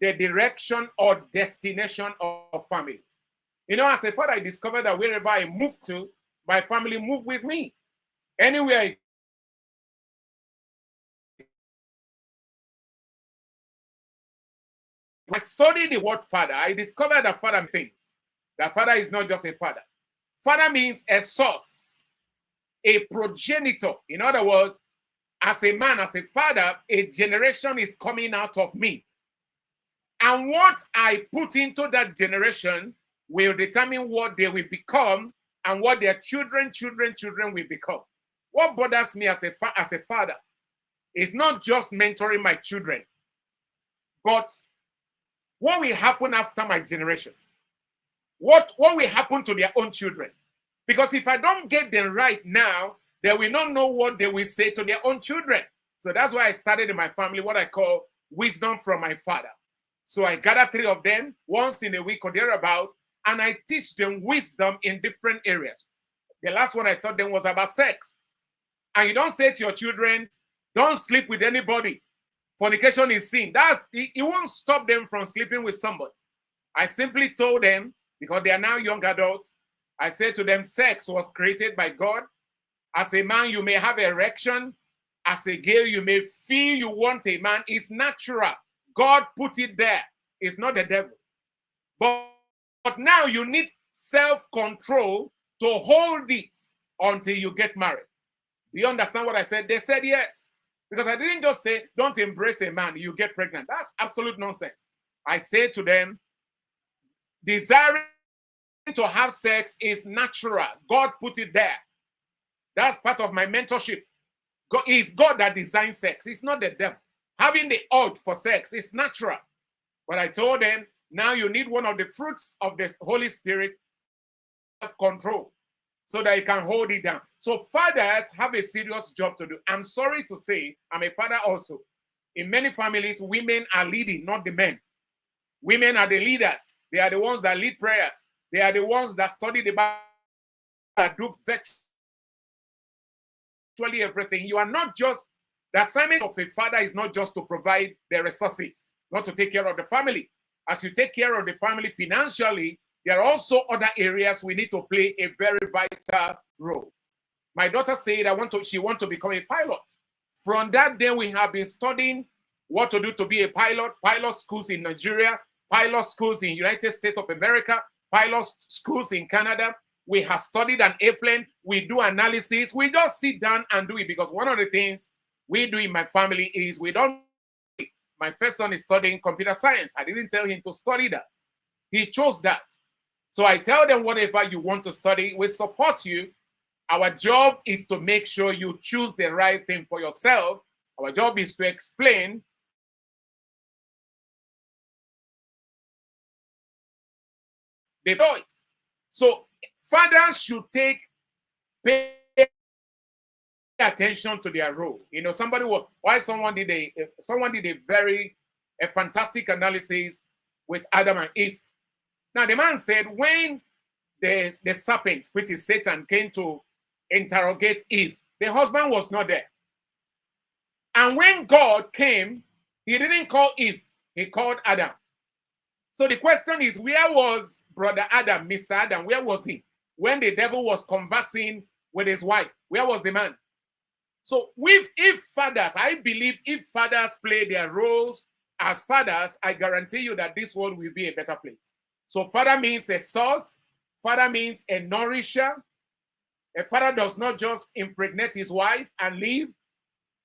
the direction or destination of families. As a father, I discovered that wherever I move to, my family move with me. Anywhere I studied the word father, I discovered that father means that father is not just a father. Father means a source, a progenitor. In other words, as a man, as a father, a generation is coming out of me. And what I put into that generation will determine what they will become and what their children will become. What bothers me as a father is not just mentoring my children, but what will happen after my generation? What will happen to their own children? Because if I don't get them right now, they will not know what they will say to their own children. So that's why I started in my family what I call wisdom from my father. So I gather 3 of them once in a week or thereabout, and I teach them wisdom in different areas. The last one I taught them was about sex. And you don't say to your children, don't sleep with anybody. Fornication is sin. It won't stop them from sleeping with somebody. I simply told them, because they are now young adults, I said to them, sex was created by God. As a man, you may have erection. As a girl, you may feel you want a man. It's natural. God put it there. It's not the devil. But now you need self-control to hold it until you get married. Do you understand what I said? They said yes. Because I didn't just say, don't embrace a man, you get pregnant. That's absolute nonsense. I say to them, desiring to have sex is natural. God put it there. That's part of my mentorship. It's God that designed sex. It's not the devil. Having the urge for sex is natural. But I told them, now you need one of the fruits of the Holy Spirit, self-control, so that you can hold it down. So fathers have a serious job to do. I'm sorry to say, I'm a father also. In many families, women are leading, not the men. Women are the leaders. They are the ones that lead prayers. They are the ones that study the Bible, that do virtually everything. You are not just, the assignment of a father is not just to provide the resources, not to take care of the family. As you take care of the family financially, there are also other areas we need to play a very vital role. My daughter said she wants to become a pilot. From that day, we have been studying what to do to be a pilot schools in Nigeria, pilot schools in United States of America, pilot schools in Canada. we have studied an airplane, we do analysis, we just sit down and do it. Because one of the things we do in my family is we don't. My first son is studying computer science. I didn't tell him to study that. He chose that. So I tell them, whatever you want to study, we support you. Our job is to make sure you choose the right thing for yourself. Our job is to explain the choice. So fathers should pay attention to their role. You know, someone did a very fantastic analysis with Adam and Eve. Now the man said, when the serpent, which is Satan, came to interrogate Eve, the husband was not there. And when God came, he didn't call Eve, he called Adam. So the question is, where was brother Adam, Mr. Adam? Where was he? When the devil was conversing with his wife, where was the man? So if fathers, I believe if fathers play their roles as fathers, I guarantee you that this world will be a better place. So father means a source. Father means a nourisher. A father does not just impregnate his wife and leave.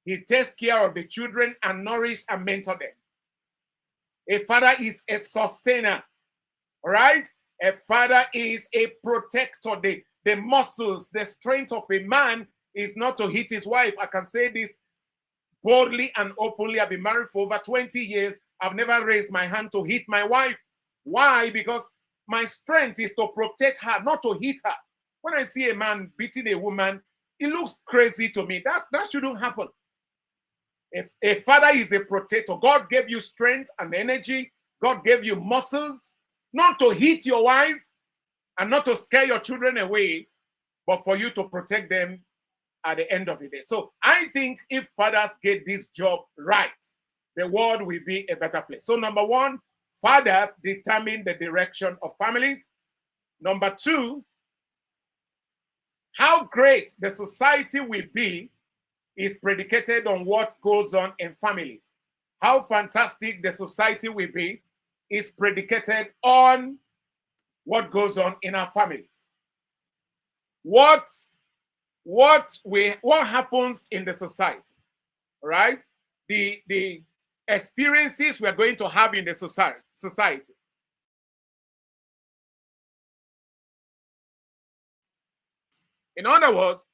He takes care of the children and nourish and mentor them. A father is a sustainer, all right? A father is a protector. The muscles, the strength of a man is not to hit his wife. I can say this boldly and openly. I've been married for over 20 years. I've never raised my hand to hit my wife. Why? Because my strength is to protect her, not to hit her. When I see a man beating a woman, it looks crazy to me. That shouldn't happen. If a father is a protector, God gave you strength and energy. God gave you muscles, not to hit your wife and not to scare your children away, but for you to protect them at the end of the day. So I think if fathers get this job right, the world will be a better place. So number one, fathers determine the direction of families. Number two, how great the society will be is predicated on what goes on in families. How fantastic the society will be is predicated on what goes on in our families. What happens in the society, right? The experiences we're going to have in the society. In other words,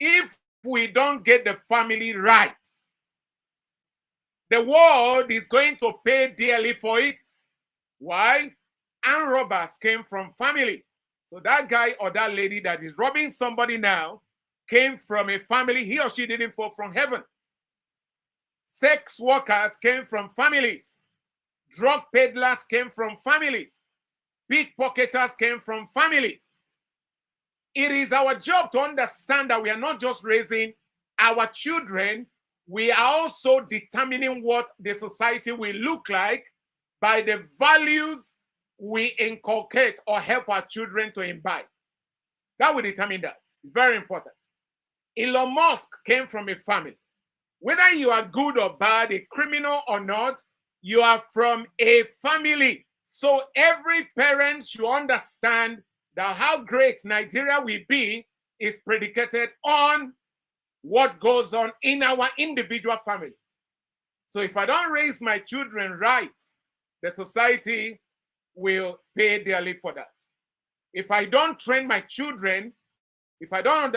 if we don't get the family right, the world is going to pay dearly for it. Why? Armed robbers came from family. So that guy or that lady that is robbing somebody now came from a family. He or she didn't fall from heaven. Sex workers came from families. Drug peddlers came from families. Pickpocketers came from families. It is our job to understand that we are not just raising our children, we are also determining what the society will look like by the values we inculcate or help our children to imbibe. That will determine that. Very important. Elon Musk came from a family. Whether you are good or bad, a criminal or not, you are from a family. So every parent should understand that how great Nigeria will be is predicated on what goes on in our individual families. So if I don't raise my children right, the society will pay dearly for that. If I don't train my children, if I don't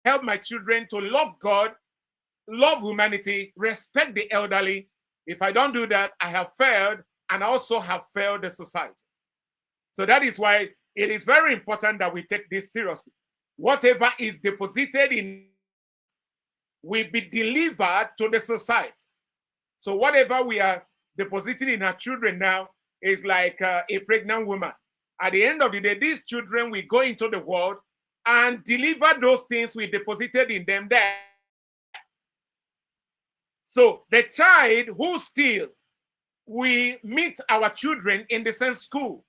help my children to love God, love humanity, respect the elderly, if I don't do that, I have failed, and also have failed the society. So that is why it is very important that we take this seriously. Whatever is deposited in will be delivered to the society. So whatever we are depositing in our children now is like a pregnant woman. At the end of the day, these children will go into the world and deliver those things we deposited in them there. So the child who steals, we meet our children in the same school.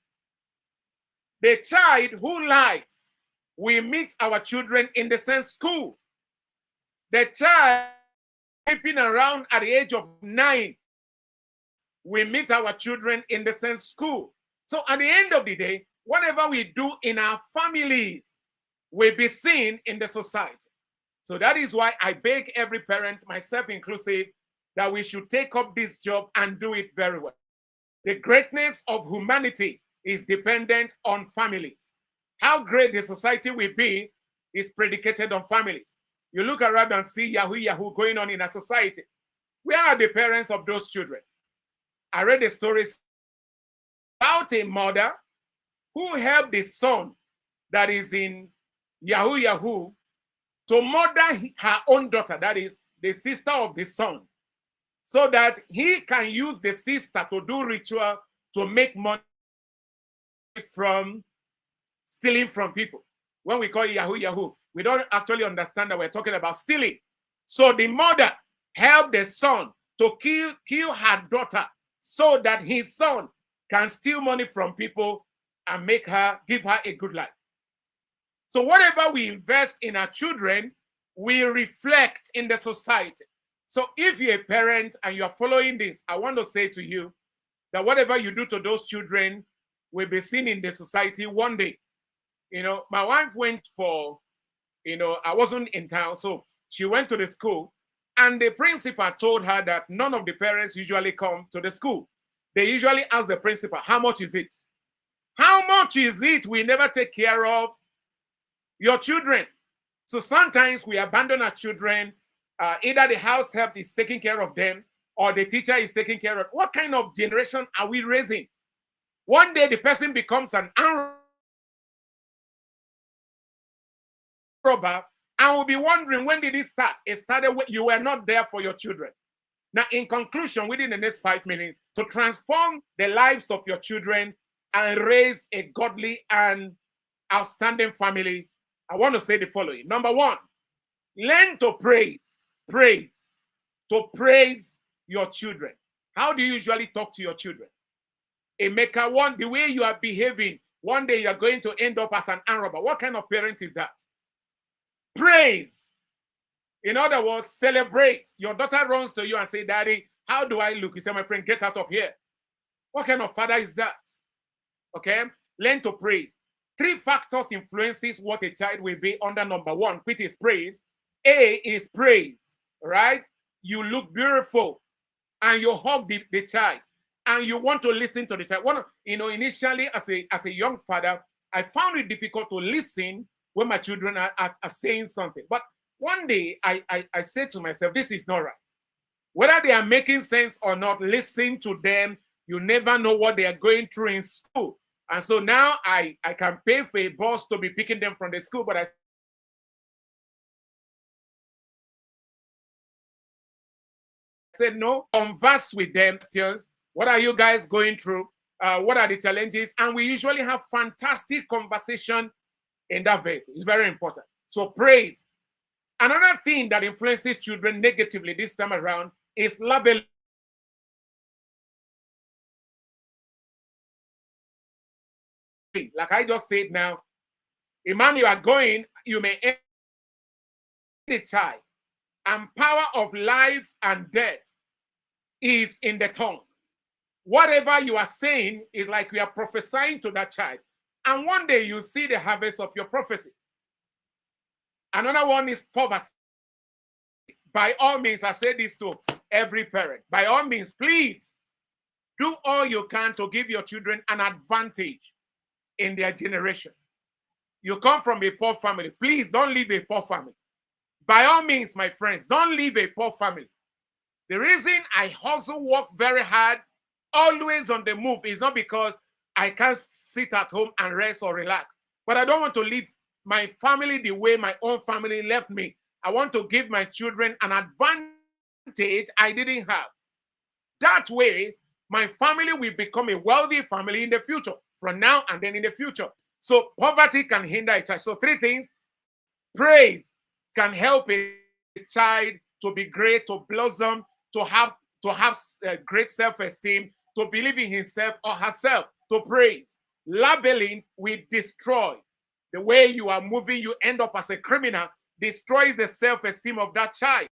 The child who lies, we meet our children in the same school. The child sleeping around at the age of 9, we meet our children in the same school. So at the end of the day, whatever we do in our families will be seen in the society. So that is why I beg every parent, myself inclusive, that we should take up this job and do it very well. The greatness of humanity is dependent on families. How great the society will be is predicated on families. You look around and see Yahoo going on in a society. Where are the parents of those children? I read a story about a mother who helped the son that is in Yahoo to murder her own daughter, that is the sister of the son, so that he can use the sister to do ritual to make money from stealing from people. When we call it Yahoo, we don't actually understand that we're talking about stealing. So the mother helped the son to kill her daughter so that his son can steal money from people and give her a good life. So whatever we invest in our children will reflect in the society. So if you're a parent and you're following this, I want to say to you that whatever you do to those children will be seen in the society one day. You know, my wife went for, I wasn't in town, so she went to the school, and the principal told her that none of the parents usually come to the school. They usually ask the principal, how much is it? How much is it? We never take care of your children. So sometimes we abandon our children. Either the house help is taking care of them or the teacher is taking care of. What kind of generation are we raising? One day the person becomes an arm robber and will be wondering, when did it start? It started when you were not there for your children. Now, in conclusion, within the next 5 minutes, to transform the lives of your children and raise a godly and outstanding family, I want to say the following. Number one, learn to praise. To praise your children. How do you usually talk to your children? Emeka, the way you are behaving, one day you are going to end up as an arm robber. What kind of parent is that? Praise. In other words, celebrate. Your daughter runs to you and say, Daddy, how do I look? You say, my friend, get out of here. What kind of father is that? Okay? Learn to praise. 3 factors influences what a child will be under number 1, which is praise. A is praise, right? You look beautiful and you hug the child and you want to listen to the child. Initially as a young father, I found it difficult to listen when my children are saying something. But one day I said to myself, this is not right. Whether they are making sense or not, listen to them. You never know what they are going through in school. And so now I can pay for a bus to be picking them from the school, but I said, no, converse with them. What are you guys going through? What are the challenges? And we usually have fantastic conversation in that vehicle. It's very important. So praise. Another thing that influences children negatively this time around is labeling. Like I just said now, Emmanuel, you are going, you may end the child. And power of life and death is in the tongue. Whatever you are saying is like you are prophesying to that child. And one day you see the harvest of your prophecy. Another one is poverty. By all means, I say this to every parent. By all means, please do all you can to give your children an advantage in their generation. You come from a poor family. Please don't leave a poor family. By all means, my friends, don't leave a poor family. The reason I hustle, work very hard, always on the move is not because I can't sit at home and rest or relax. But I don't want to leave my family the way my own family left me. I want to give my children an advantage I didn't have. That way, my family will become a wealthy family in the future, from now and then in the future. So poverty can hinder a child. So 3 things. Praise can help a child to be great, to blossom, to have great self-esteem, to believe in himself or herself, to praise. Labeling will destroy. The way you are moving, you end up as a criminal, destroys the self-esteem of that child.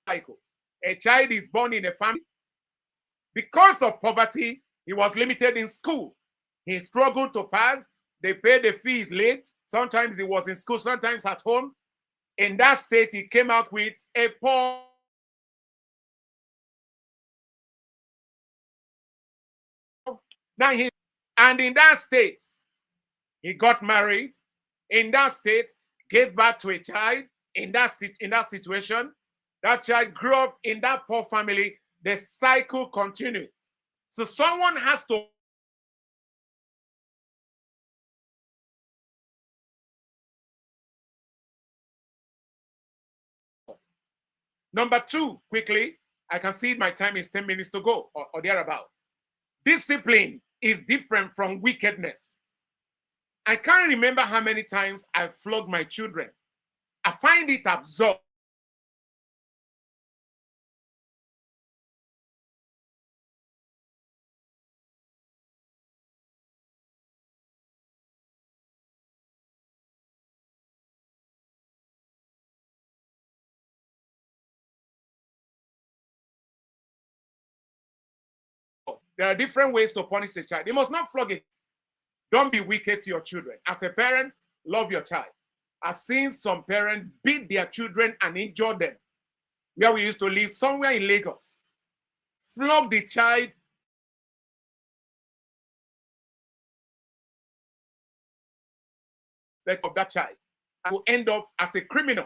Cycle. a child is born in a family. Because of poverty, he was limited in school. He struggled to pass. They paid the fees late. Sometimes he was in school, sometimes at home. In that state, he came out with a poor. Now and in that state, he got married. In that state, gave birth to a child. In that situation, that child grew up in that poor family. The cycle continued. So someone has to Number two, quickly, I can see my time is 10 minutes to go or thereabout. Discipline is different from wickedness. I can't remember how many times I flogged my children. I find it absurd. There are different ways to punish a child. You must not flog it. Don't be wicked to your children. As a parent, love your child. I've seen some parents beat their children and injure them. Where we used to live, somewhere in Lagos. Flog the child. Of that child will end up as a criminal.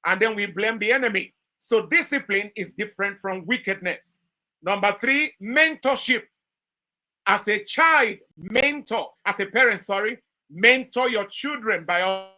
And then we blame the enemy. So discipline is different from wickedness. Number three, mentorship. As a child, mentor. As a parent, sorry, mentor your children by all.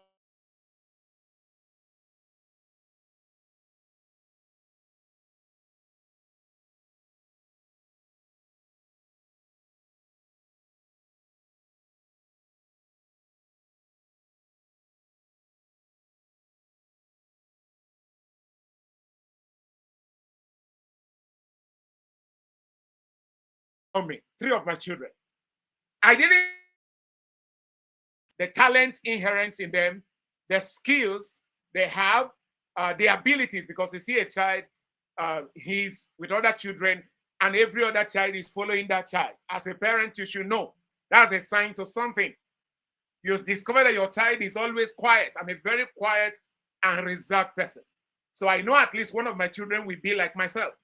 Me, three of my children. I didn't the talent inherent in them, the skills they have, the abilities, because you see a child, he's with other children, and every other child is following that child. As a parent, you should know that's a sign to something. You discover that your child is always quiet. I'm a very quiet and reserved person. So I know at least one of my children will be like myself.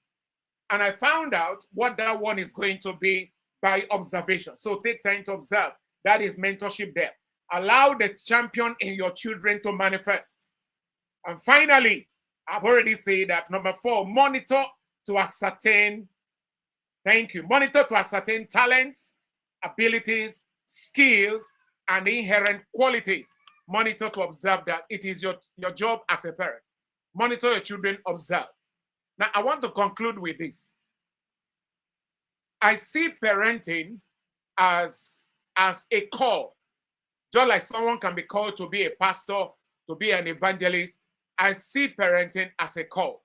And I found out what that one is going to be by observation. So take time to observe. That is mentorship there. Allow the champion in your children to manifest. And finally, I've already said that number four, monitor to ascertain, thank you, monitor to ascertain talents, abilities, skills, and inherent qualities. Monitor to observe that. It is your job as a parent. Monitor your children, observe. Now, I want to conclude with this. I see parenting as a call. Just like someone can be called to be a pastor, to be an evangelist, I see parenting as a call.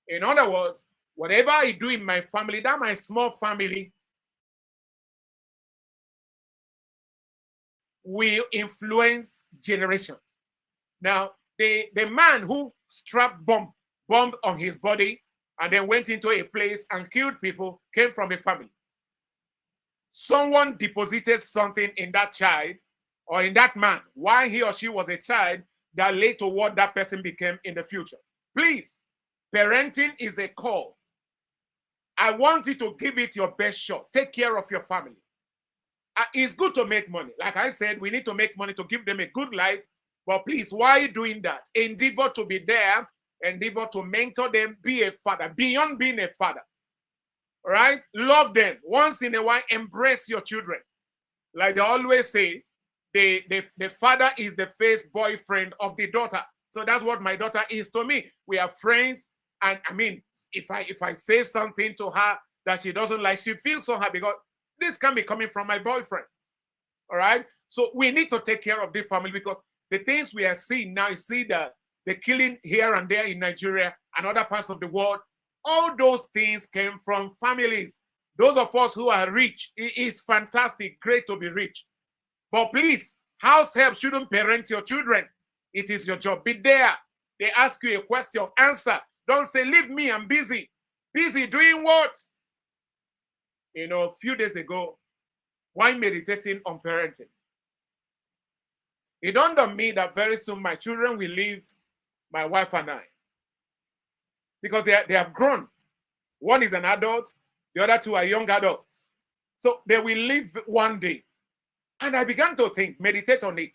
In other words, whatever I do in my family, that my small family, will influence generations. Now, the man who strapped bomb on his body and then went into a place and killed people came from a family. Someone deposited something in that child or in that man while he or she was a child that led to what that person became in the future. Please, parenting is a call. I want you to give it your best shot. Take care of your family. It's good to make money. Like I said, we need to make money to give them a good life. But please, why doing that? Endeavor to be there. Endeavor to mentor them. Be a father. Beyond being a father. All right? Love them. Once in a while, embrace your children. Like they always say, the father is the first boyfriend of the daughter. So that's what my daughter is to me. We are friends. And I mean, if I say something to her that she doesn't like, she feels so happy because this can be coming from my boyfriend. All right? So we need to take care of the family because the things we are seeing now, you see the killing here and there in Nigeria and other parts of the world, all those things came from families. Those of us who are rich, it is fantastic, great to be rich. But please, house help shouldn't parent your children. It is your job. Be there. They ask you a question, answer. Don't say, leave me, I'm busy. busy doing what? A few days ago, while meditating on parenting, it dawned on me that very soon my children will leave my wife and I because they have grown. One is an adult, the other two are young adults. So they will leave one day. And I began to think, meditate on it.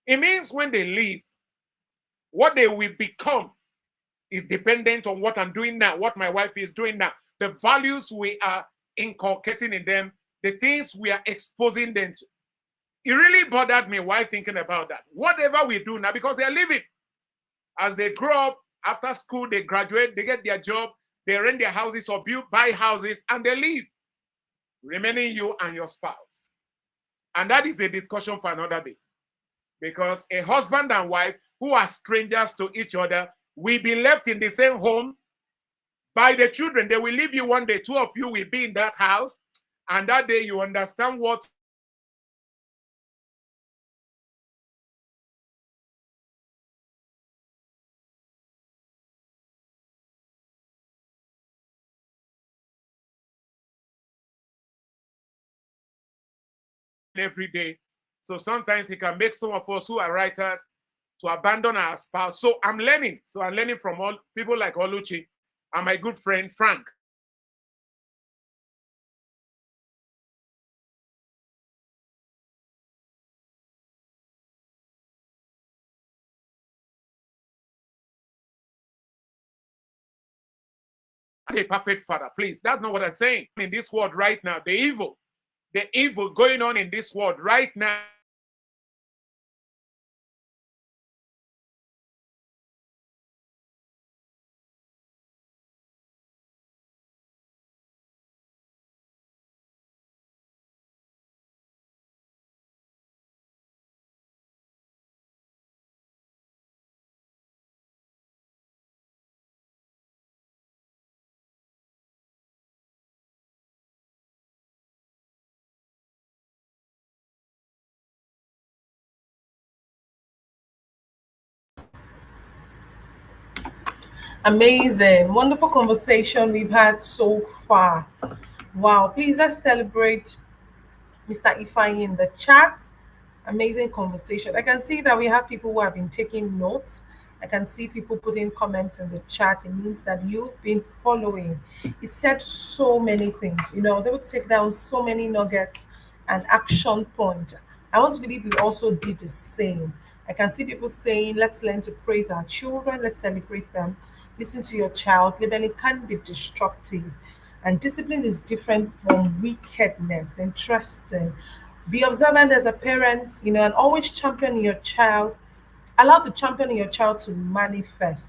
It means when they leave, what they will become is dependent on what I'm doing now, what my wife is doing now, the values we are inculcating in them, the things we are exposing them to. It really bothered me while thinking about that. Whatever we do now, because they're living. As they grow up, after school, they graduate, they get their job, they rent their houses or buy houses, and they leave, remaining you and your spouse. And that is a discussion for another day. Because a husband and wife who are strangers to each other will be left in the same home by the children. They will leave you one day. Two of you will be in that house. And that day you understand what every day. So sometimes it can make some of us who are writers to abandon our spouse. So I'm learning. So I'm learning from all people like Oluchi and my good friend Frank. A perfect father, please. That's not what I'm saying. In this world right now, the evil going on in this world right now. Amazing. Wonderful conversation we've had so far. Wow. Please let's celebrate Mr. Ifeanyi in the chat. Amazing conversation. I can see that we have people who have been taking notes. I can see people putting comments in the chat. It means that you've been following. He said so many things. I was able to take down so many nuggets and action points. I want to believe we also did the same. I can see people saying, let's learn to praise our children, let's celebrate them. Listen to your child. Labeling can be destructive. And discipline is different from wickedness. Interesting. Be observant as a parent, and always champion your child. Allow the champion in your child to manifest.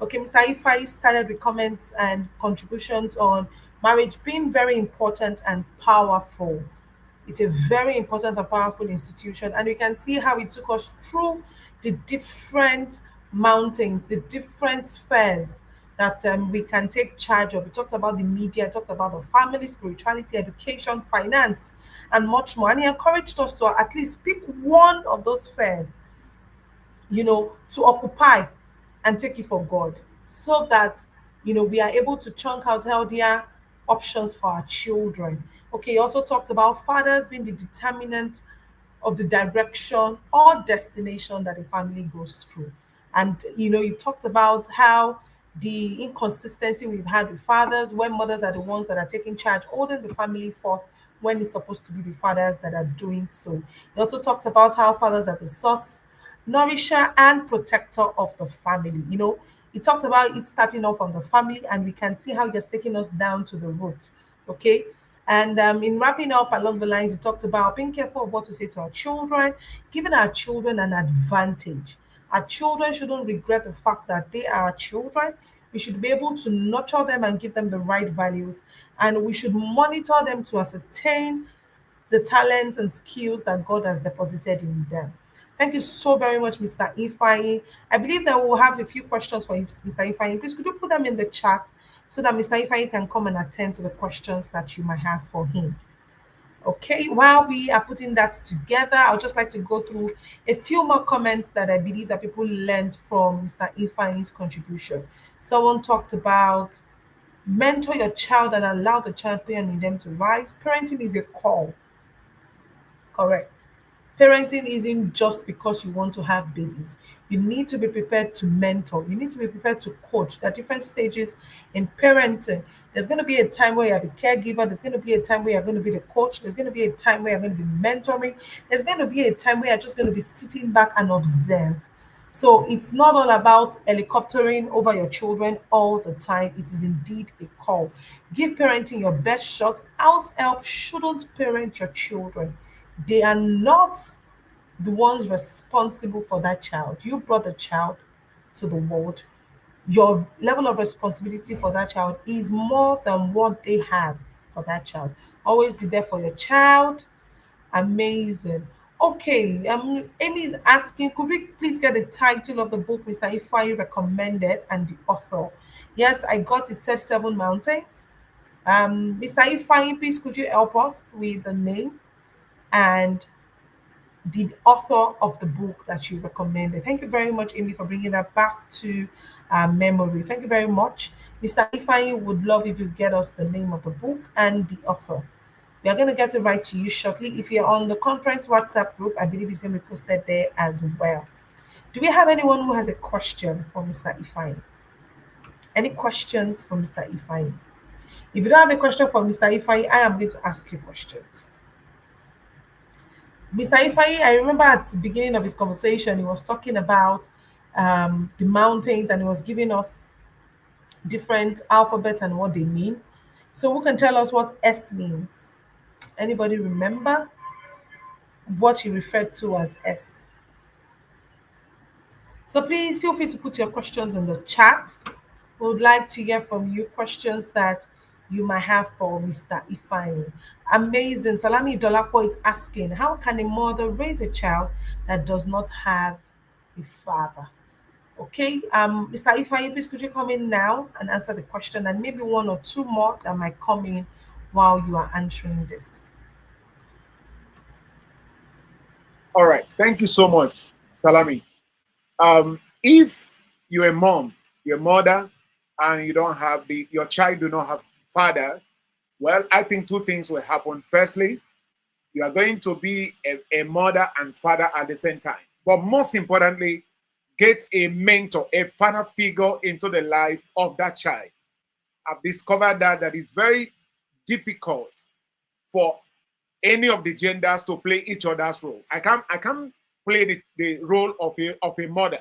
Okay, Mr. Ifai started with comments and contributions on marriage being very important and powerful. It's a very important and powerful institution, and we can see how it took us through the different mountains, the different spheres that we can take charge of. We talked about the media, talked about the family, spirituality, education, finance, and much more. And he encouraged us to at least pick one of those spheres, to occupy and take it for God, so that we are able to chunk out healthier options for our children. Okay, he also talked about fathers being the determinant of the direction or destination that a family goes through. And you talked about how the inconsistency we've had with fathers, when mothers are the ones that are taking charge, holding the family forth, when it's supposed to be the fathers that are doing so. He also talked about how fathers are the source, nourisher, and protector of the family. He talked about it starting off on the family, and we can see how he has taken us down to the root. Okay. And in wrapping up along the lines, he talked about being careful of what to say to our children, giving our children an advantage. Our children shouldn't regret the fact that they are our children. We should be able to nurture them and give them the right values. And we should monitor them to ascertain the talents and skills that God has deposited in them. Thank you so very much, Mr. Ifeanyi. I believe that we'll have a few questions for you, Mr. Ifeanyi. Please, could you put them in the chat so that Mr. Ifeanyi can come and attend to the questions that you might have for him? Okay, while we are putting that together, I would just like to go through a few more comments that I believe that people learned from Mr. Ifeanyi's contribution. Someone talked about Mentor your child and allow the champion in them to rise. Parenting is a call. Correct. Parenting isn't just because you want to have babies. You need to be prepared to mentor. You need to be prepared to coach. There are different stages in parenting. There's going to be a time where you're the caregiver. There's going to be a time where you're going to be the coach. There's going to be a time where you're going to be mentoring. There's going to be a time where you're just going to be sitting back and observe. So it's not all about helicoptering over your children all the time. It is indeed a call. Give parenting your best shot. House help shouldn't parent your children. They are not the ones responsible for that child. You brought the child to the world. Your level of responsibility for that child is more than what they have for that child. Always be there for your child. Amazing. Okay, Amy is asking, could we please get the title of the book Mr. Ifeanyi recommended and the author? Yes, I got it. Said Seven Mountains. Mr. Ifeanyi, please could you help us with the name and the author of the book that you recommended? Thank you very much, Amy, for bringing that back to memory. Thank you very much. Mr. Ifeanyi would love if you get us the name of the book and the author. We are going to get it right to you shortly. If you're on the conference WhatsApp group, I believe it's going to be posted there as well. Do we have anyone who has a question for Mr. Ifeanyi? Any questions for Mr. Ifeanyi? If you don't have a question for Mr. Ifeanyi, I am going to ask you questions. Mr. Ifeanyi, I remember at the beginning of his conversation, he was talking about the mountains and he was giving us different alphabets and what they mean. So who can tell us what S means? Anybody remember what he referred to as S? So please feel free to put your questions in the chat. We would like to hear from you questions that you might have for Mr. Ifeanyi. Amazing. Salami Dolapo is asking, how can a mother raise a child that does not have a father? Okay, Mr. Ifeanyi, please could you come in now and answer the question, and maybe one or two more that might come in while you are answering this. All right. Thank you so much, Salami. If you're a mom, your mother, and you don't have your child do not have father, well, I think two things will happen. Firstly, you are going to be a mother and father at the same time. But most importantly, get a mentor, a father figure into the life of that child. I've discovered that is very difficult for any of the genders to play each other's role. I can't play the role of a mother,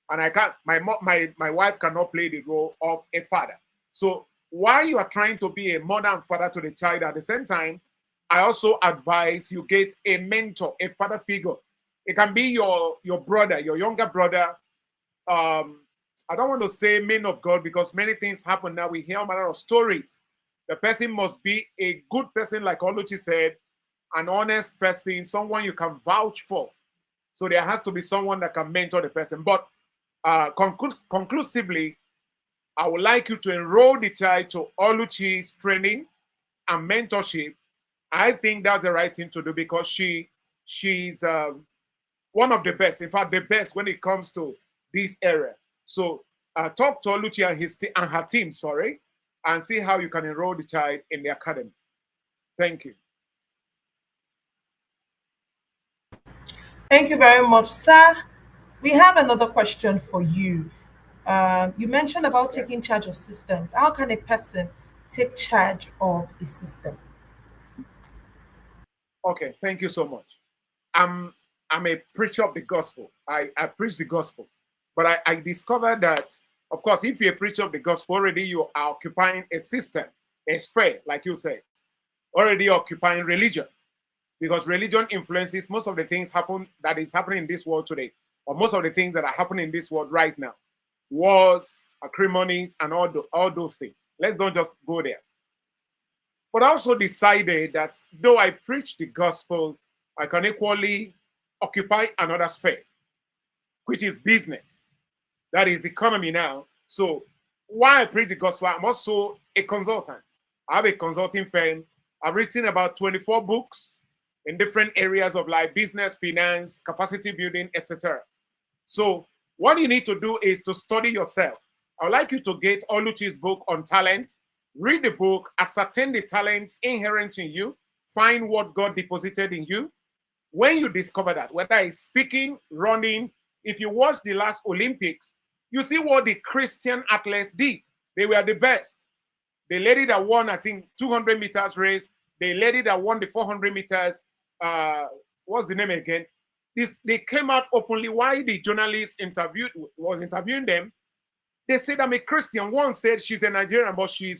and I can't. My wife cannot play the role of a father. So while you are trying to be a mother and father to the child at the same time, I also advise you get a mentor, a father figure. It can be your brother, your younger brother. I don't want to say men of God because many things happen now. We hear a matter of stories. The person must be a good person, like Oluchi said, an honest person, someone you can vouch for. So there has to be someone that can mentor the person. But conclusively, I would like you to enroll the child to Oluchi's training and mentorship. I think that's the right thing to do because she's one of the best, in fact, the best when it comes to this area. So talk to Oluchi and her team, and see how you can enroll the child in the academy. Thank you. Thank you very much, sir. We have another question for you. You mentioned about taking charge of systems. How can a person take charge of a system? Okay, thank you so much. I'm a preacher of the gospel. I preach the gospel. But I discovered that, of course, if you're a preacher of the gospel, already you are occupying a system, a sphere, like you say, already occupying religion. Because religion influences most of the things that is happening in this world today, or most of the things that are happening in this world right now. Wars, acrimonies, and all those things. Let's don't just go there. But I also decided that though I preach the gospel, I can equally occupy another sphere, which is business. That is economy now. So while I preach the gospel, I'm also a consultant. I have a consulting firm. I've written about 24 books in different areas of life, business, finance, capacity building, etc. So what you need to do is to study yourself. I would like you to get Oluchi's book on talent. Read the book, ascertain the talents inherent in you, find what God deposited in you. When you discover that, whether it's speaking, running, if you watch the last Olympics, you see what the Christian athletes did. They were the best. The lady that won, I think, 200 meters race, the lady that won the 400 meters, what's the name again? They came out openly. While the journalist was interviewing them, they said, I'm a Christian. One said she's a Nigerian, but she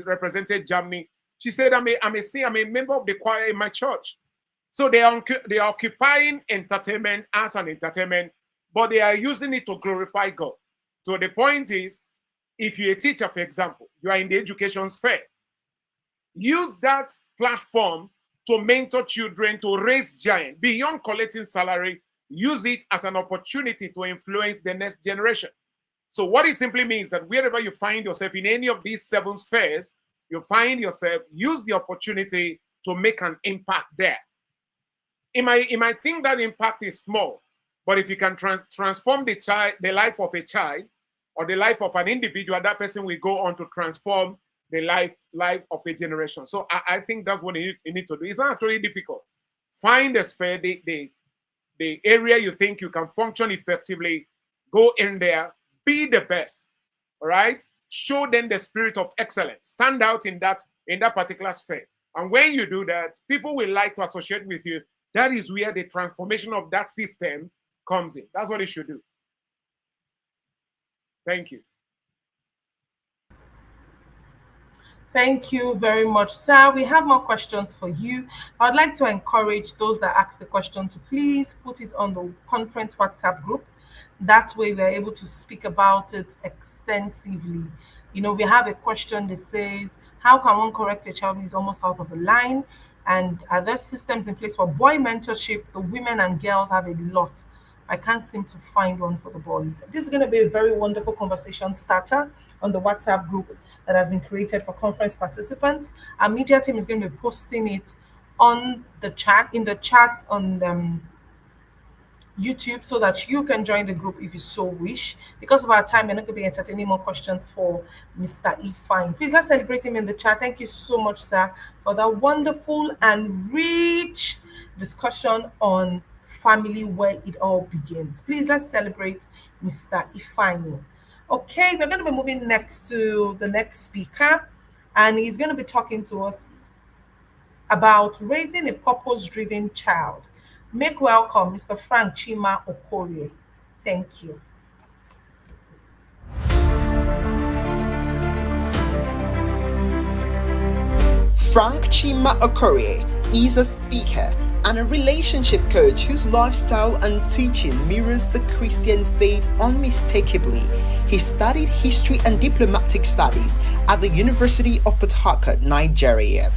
represented Germany. She said, I'm a member of the choir in my church. So they are occupying entertainment as an entertainment, but they are using it to glorify God. So the point is, if you're a teacher, for example, you are in the education sphere, use that platform to mentor children, to raise giants. Beyond collecting salary, use it as an opportunity to influence the next generation. So what it simply means that wherever you find yourself in any of these 7 spheres, you find yourself, use the opportunity to make an impact there. It might think that impact is small, but if you can transform the life of a child or the life of an individual, that person will go on to transform the life of a generation. So I think that's what you need to do. It's not actually difficult. Find the sphere, the area you think you can function effectively, go in there, be the best, all right? Show them the spirit of excellence. Stand out in that particular sphere. And when you do that, people will like to associate with you. That is where the transformation of that system comes in. That's what it should do. Thank you. Thank you very much, sir. We have more questions for you. I'd like to encourage those that ask the question to please put it on the conference WhatsApp group. That way, we're able to speak about it extensively. We have a question that says, how can one correct a child who is almost out of the line? And are there systems in place for boy mentorship? The women and girls have a lot. I can't seem to find one for the boys. This is going to be a very wonderful conversation starter on the WhatsApp group that has been created for conference participants. Our media team is going to be posting it on the chat, in the chat on YouTube, so that you can join the group if you so wish. Because of our time, we're not going to be entertaining more questions for Mr. Ifine. Please, let's celebrate him in the chat. Thank you so much, sir, for that wonderful and rich discussion on family, where it all begins. Please, let's celebrate Mr. Ifine. Okay, we're going to be moving next to the next speaker, and he's going to be talking to us about raising a purpose-driven child. Make welcome Mr. Frank Chima Okorie. Thank you. Frank Chima Okorie is a speaker and a relationship coach whose lifestyle and teaching mirrors the Christian faith unmistakably. He studied history and diplomatic studies at the University of Port Harcourt, Nigeria.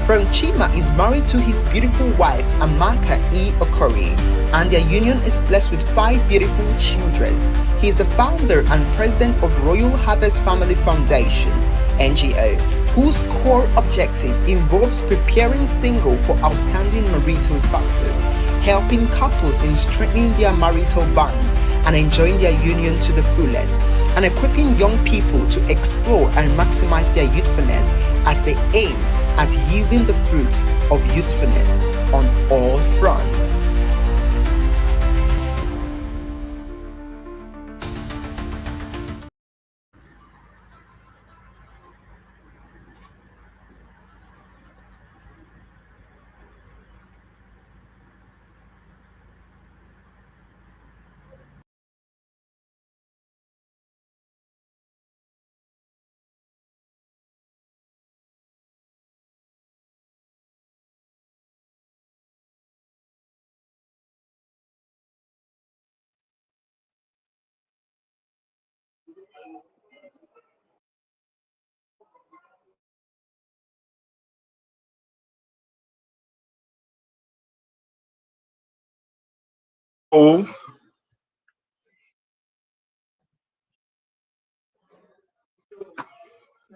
Frank Chima is married to his beautiful wife, Amaka E. Okorie, and their union is blessed with 5 beautiful children. He is the founder and president of Royal Harvest Family Foundation, NGO, whose core objective involves preparing singles for outstanding marital success, helping couples in strengthening their marital bonds and enjoying their union to the fullest, and equipping young people to explore and maximize their youthfulness as they aim at yielding the fruit of usefulness on all fronts. Oh,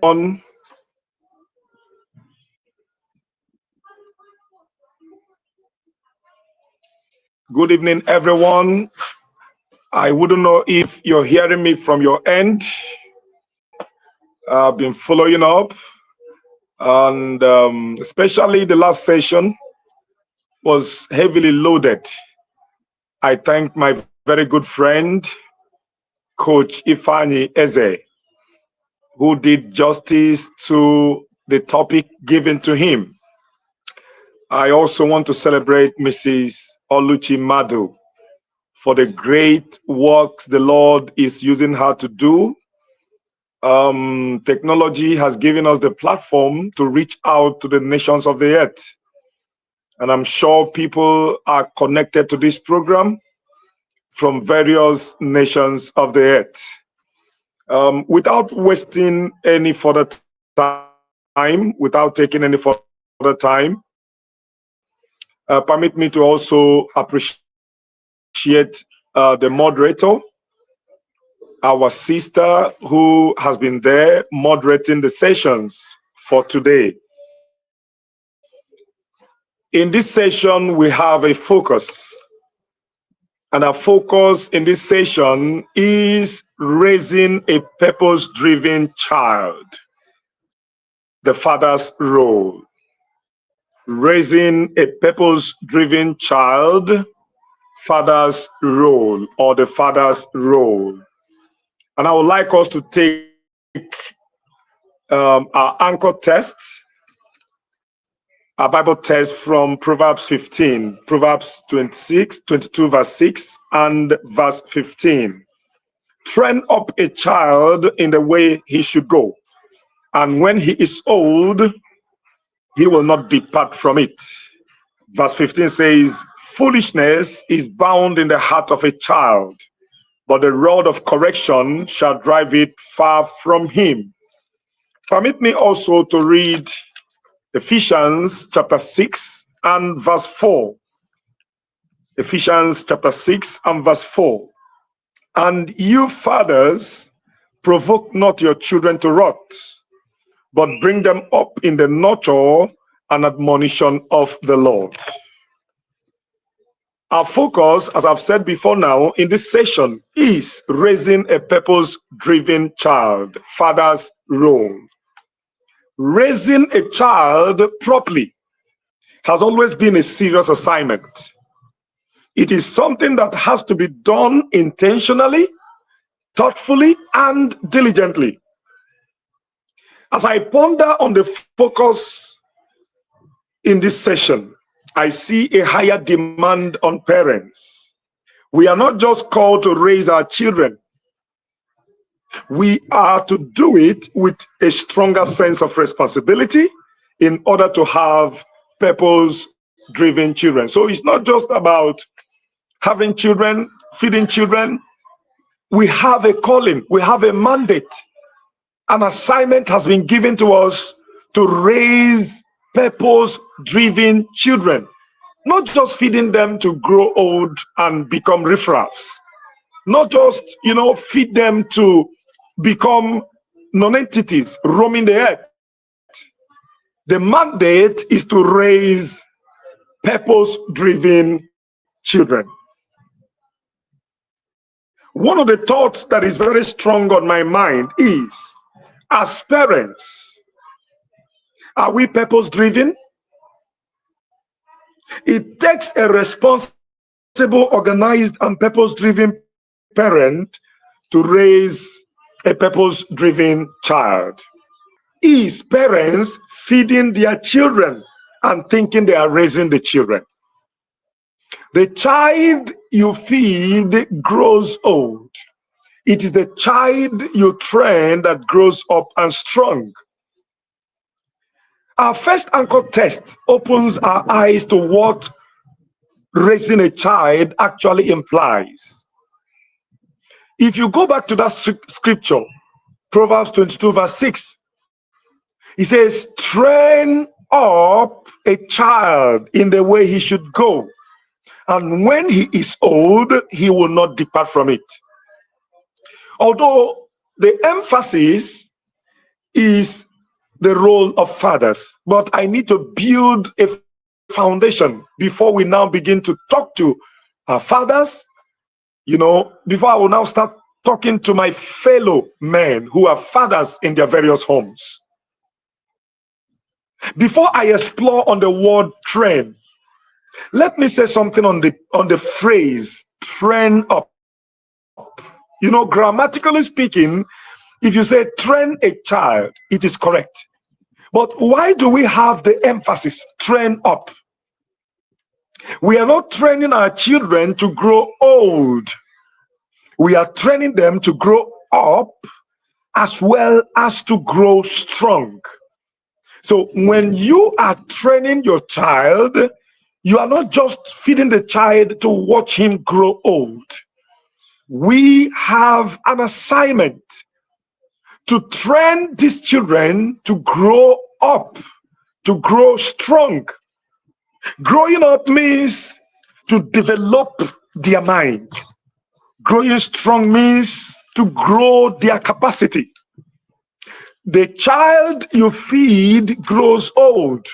on good evening, everyone. I wouldn't know if you're hearing me from your end. I've been following up. And especially the last session was heavily loaded. I thank my very good friend, Coach Ifani Eze, who did justice to the topic given to him. I also want to celebrate Mrs. Oluchi Madu for the great works the Lord is using her to do. Technology has given us the platform to reach out to the nations of the earth. And I'm sure people are connected to this program from various nations of the earth. Without wasting any further time, without taking any further time, permit me to also appreciate the moderator, our sister who has been there moderating the sessions for today. In this session, we have a focus. And our focus in this session is raising a purpose-driven child, the father's role. Raising a purpose-driven child, father's role, or the father's role. And I would like us to take our anchor text, our Bible text from Proverbs 15, Proverbs 26, 22, verse 6, and verse 15. Train up a child in the way he should go, and when he is old, he will not depart from it. Verse 15 says, foolishness is bound in the heart of a child, but the rod of correction shall drive it far from him. Permit me also to read Ephesians chapter 6 and verse 4. Ephesians chapter 6 and verse 4. And you fathers, provoke not your children to wrath, but bring them up in the nurture and admonition of the Lord. Our focus, as I've said before now, in this session is raising a purpose-driven child, father's role. Raising a child properly has always been a serious assignment. It is something that has to be done intentionally, thoughtfully, and diligently. As I ponder on the focus in this session, I see a higher demand on parents. We are not just called to raise our children. We are to do it with a stronger sense of responsibility in order to have purpose-driven children. So it's not just about having children, feeding children. We have a calling, we have a mandate. An assignment has been given to us to raise purpose-driven children, not just feeding them to grow old and become riffraffs, not just, feed them to become non-entities roaming the earth. The mandate is to raise purpose-driven children. One of the thoughts that is very strong on my mind is, as parents, are we purpose-driven? It takes a responsible, organized, and purpose-driven parent to raise a purpose-driven child. Is parents feeding their children and thinking they are raising the children? The child you feed grows old. It is the child you train that grows up and strong. Our first anchor text opens our eyes to what raising a child actually implies. If you go back to that scripture, Proverbs 22 verse 6, it says, train up a child in the way he should go, and when he is old, he will not depart from it. Although the emphasis is the role of fathers, but I need to build a foundation before we now begin to talk to our fathers, before I will now start talking to my fellow men who are fathers in their various homes. Before I explore on the word train, let me say something on the phrase train up. Grammatically speaking, if you say train a child, it is correct. But why do we have the emphasis train up? We are not training our children to grow old. We are training them to grow up as well as to grow strong. So when you are training your child, you are not just feeding the child to watch him grow old. We have an assignment to train these children to grow up, to grow strong. Growing up means to develop their minds. Growing strong means to grow their capacity. The child you feed grows old.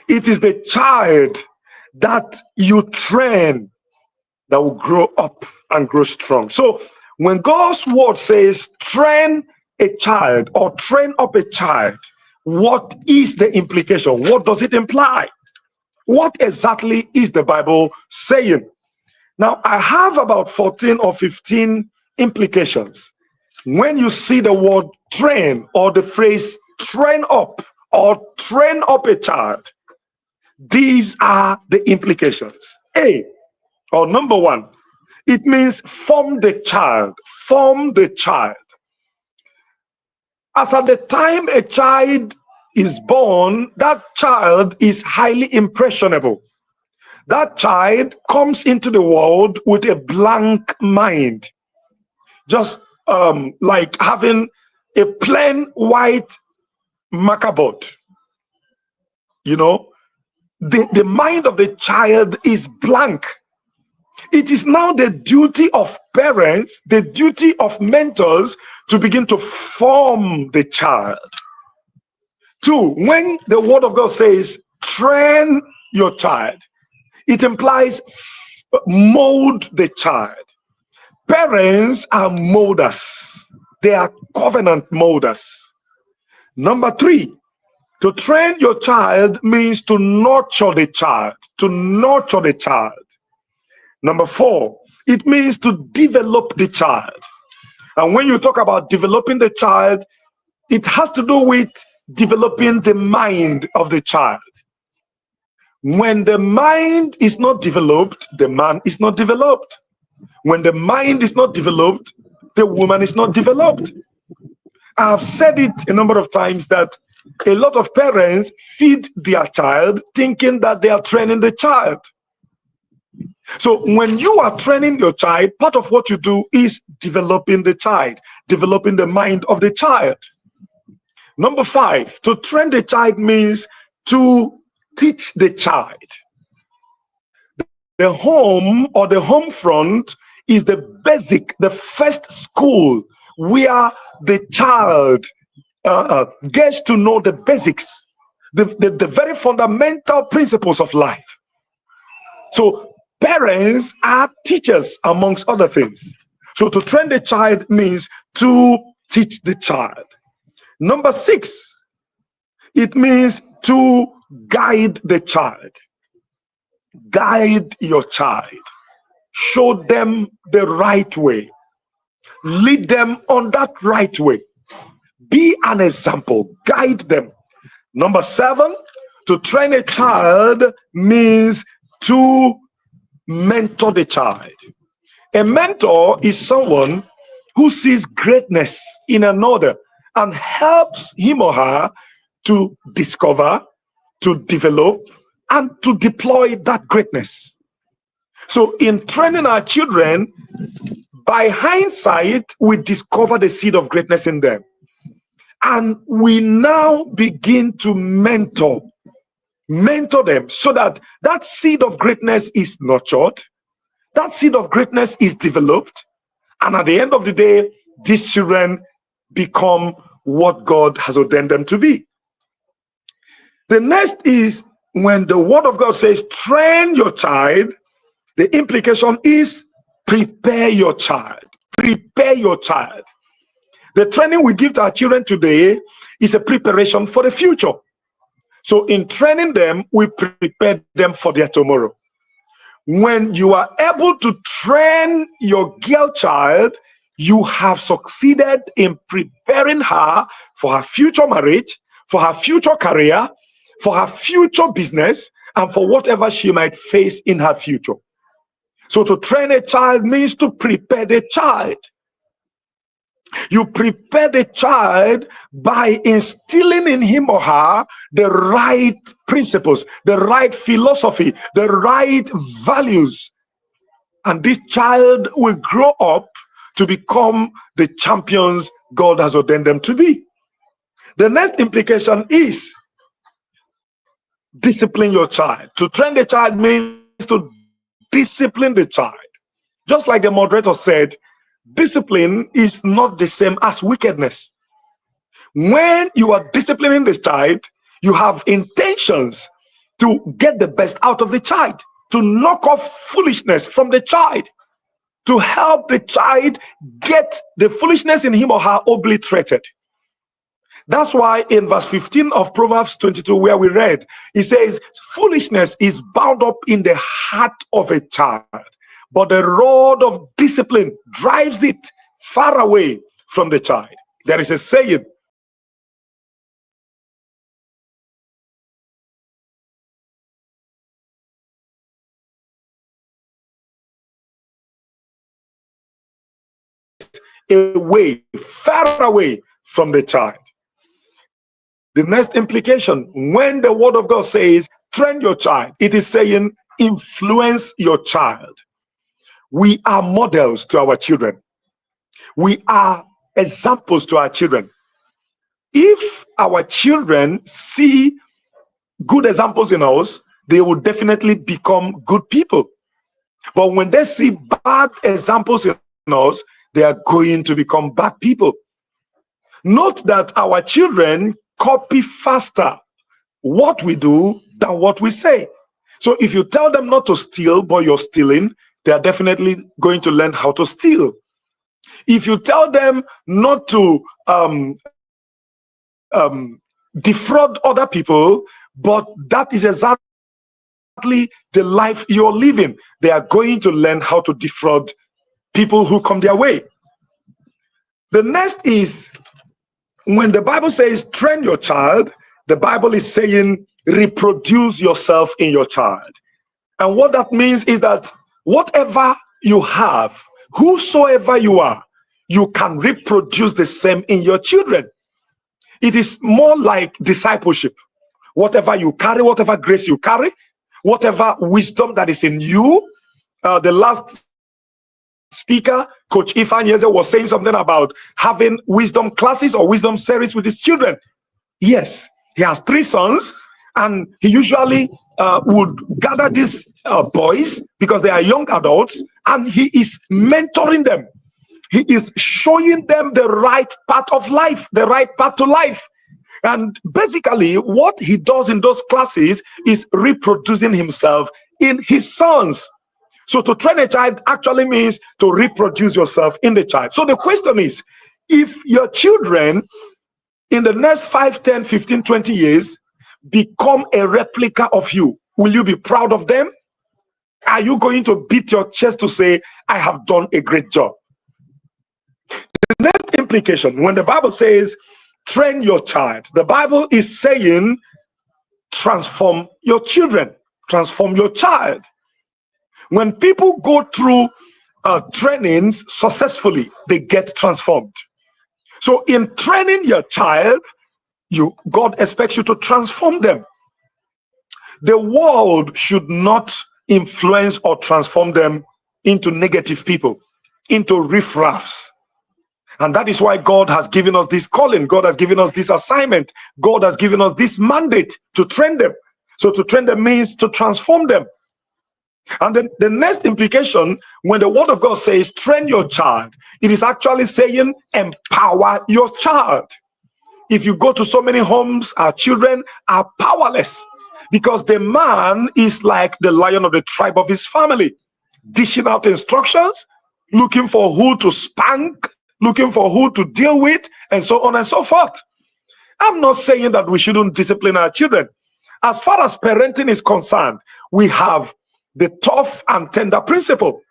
It is the child that you train that will grow up and grow strong. So when God's word says train a child or train up a child, what is the implication? What does it imply? What exactly is the Bible saying? Now, I have about 14 or 15 implications. When you see the word train or the phrase train up or train up a child, these are the implications. Number one, it means form the child. Form the child. As at the time a child is born, that child is highly impressionable. That child comes into the world with a blank mind, just like having a plain white marker board. The mind of the child is blank. It is now the duty of parents, the duty of mentors to begin to form the child. 2, when the word of God says train your child, it implies mold the child. Parents are molders. They are covenant molders. Number 3, to train your child means to nurture the child. To nurture the child. Number 4, it means to develop the child. And when you talk about developing the child, it has to do with developing the mind of the child. When the mind is not developed, the man is not developed. When the mind is not developed, the woman is not developed. I have said it a number of times that a lot of parents feed their child thinking that they are training the child. So when you are training your child, part of what you do is developing the child, developing the mind of the child. Number 5, to train the child means to teach the child. The home or the home front is the basic, the first school where the child gets to know the basics, the very fundamental principles of life. So parents are teachers, amongst other things. So to train the child means to teach the child. Number 6, it means to guide the child. Guide your child. Show them the right way. Lead them on that right way. Be an example. Guide them. Number 7, to train a child means to mentor the child. A mentor is someone who sees greatness in another and helps him or her to discover, to develop, and to deploy that greatness. So in training our children, by hindsight, we discover the seed of greatness in them. And we now begin to mentor them so that that seed of greatness is nurtured, that seed of greatness is developed, and at the end of the day, these children become what God has ordained them to be. The next is when the word of God says, train your child, the implication is prepare your child. Prepare your child. The training we give to our children today is a preparation for the future. So in training them, we prepare them for their tomorrow. When you are able to train your girl child, you have succeeded in preparing her for her future marriage, for her future career, for her future business, and for whatever she might face in her future. So to train a child means to prepare the child. You prepare the child by instilling in him or her the right principles, the right philosophy, the right values. And this child will grow up to become the champions God has ordained them to be. The next implication is discipline your child. To train the child means to discipline the child. Just like the moderator said, discipline is not the same as wickedness. When you are disciplining the child, you have intentions to get the best out of the child, to knock off foolishness from the child, to help the child get the foolishness in him or her obliterated. That's why in verse 15 of Proverbs 22, where we read, it says, foolishness is bound up in the heart of a child, but the rod of discipline drives it far away from the child. There is a saying, away, far away from the child. The next implication, when the word of God says, train your child, it is saying, influence your child. We are models to our children. We are examples to our children. If our children see good examples in us, they will definitely become good people. But when they see bad examples in us, they are going to become bad people. Note that our children copy faster what we do than what we say. So if you tell them not to steal, but you're stealing, they are definitely going to learn how to steal. If you tell them not to defraud other people, but that is exactly the life you're living, they are going to learn how to defraud people who come their way. The next is, when the Bible says train your child, the Bible is saying reproduce yourself in your child. And what that means is that whatever you have, whosoever you are, you can reproduce the same in your children. It is more like discipleship. Whatever you carry, whatever grace you carry, whatever wisdom that is in you. The last speaker, Coach Ifan Yeze, was saying something about having wisdom classes or wisdom series with his children. Yes, he has 3 sons, and he usually would gather these boys because they are young adults, and he is mentoring them. He is showing them the right path of life, the right path to life. And basically, what he does in those classes is reproducing himself in his sons. So to train a child actually means to reproduce yourself in the child. So the question is, if your children in the next 5, 10, 15, 20 years become a replica of you, will you be proud of them? Are you going to beat your chest to say, I have done a great job? The next implication, when the Bible says, train your child, the Bible is saying, transform your children, transform your child. When people go through trainings successfully, they get transformed. So in training your child, God expects you to transform them. The world should not influence or transform them into negative people, into riffraffs. And that is why God has given us this calling. God has given us this assignment. God has given us this mandate to train them. So to train them means to transform them. And then the next implication, when the word of God says train your child, it is actually saying empower your child. If you go to so many homes, our children are powerless because the man is like the lion of the tribe of his family, dishing out instructions, looking for who to spank, looking for who to deal with, and so on and so forth. I'm not saying that we shouldn't discipline our children. as far as parenting is concerned, we have the tough and tender principle.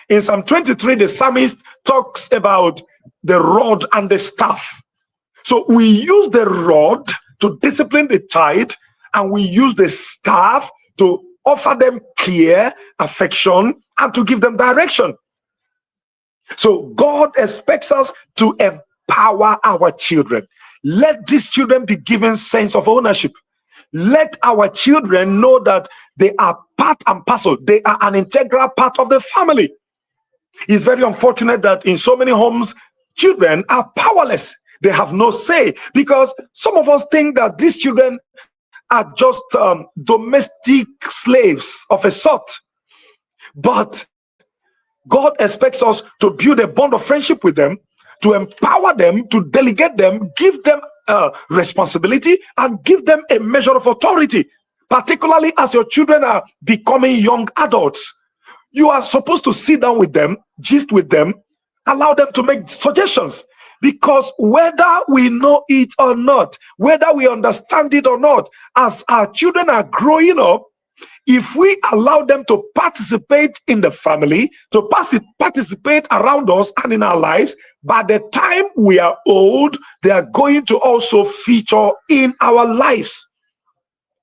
In Psalm 23, the psalmist talks about the rod and the staff. So we use the rod to discipline the child, and we use the staff to offer them care, affection, and to give them direction. So God expects us to empower our children. Let these children be given sense of ownership. Let our children know that they are part and parcel. They are an integral part of the family. It's very unfortunate that in so many homes, children are powerless. They have no say, because some of us think that these children are just domestic slaves of a sort. But God expects us to build a bond of friendship with them, to empower them, to delegate them, give them responsibility, and give them a measure of authority, particularly as your children are becoming young adults. You are supposed to sit down with them, gist with them, allow them to make suggestions. Because whether we know it or not, whether we understand it or not, as our children are growing up, if we allow them to participate in the family, to participate around us and in our lives, by the time we are old, they are going to also feature in our lives.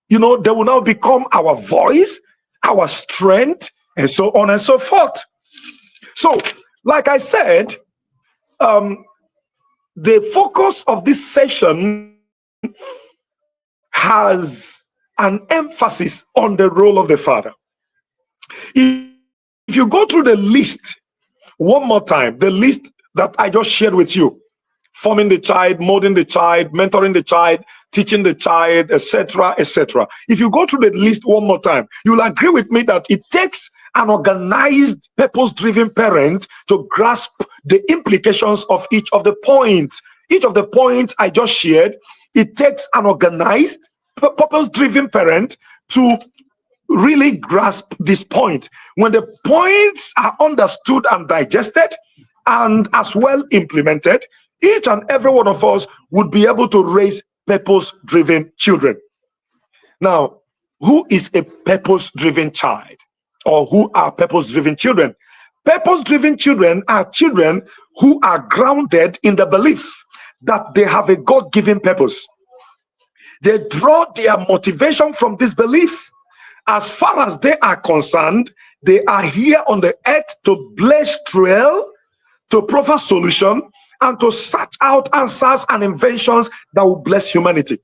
They will now become our voice, our strength, and so on and so forth. So, like I said, the focus of this session has an emphasis on the role of the father. If you go through the list one more time, the list that I just shared with you, forming the child, molding the child, mentoring the child, teaching the child, etc., etc. If you go through the list one more time, you'll agree with me that it takes an organized, purpose-driven parent to grasp the implications of each of the points. Each of the points I just shared, it takes an organized, purpose-driven parent to really grasp this point. When the points are understood and digested and as well implemented, each and every one of us would be able to raise purpose-driven children. Now, who is a purpose-driven child? Or who are purpose-driven children? Purpose-driven children are children who are grounded in the belief that they have a God-given purpose. They draw their motivation from this belief. As far as they are concerned, they are here on the earth to blaze trail, to provide solution, and to search out answers and inventions that will bless humanity.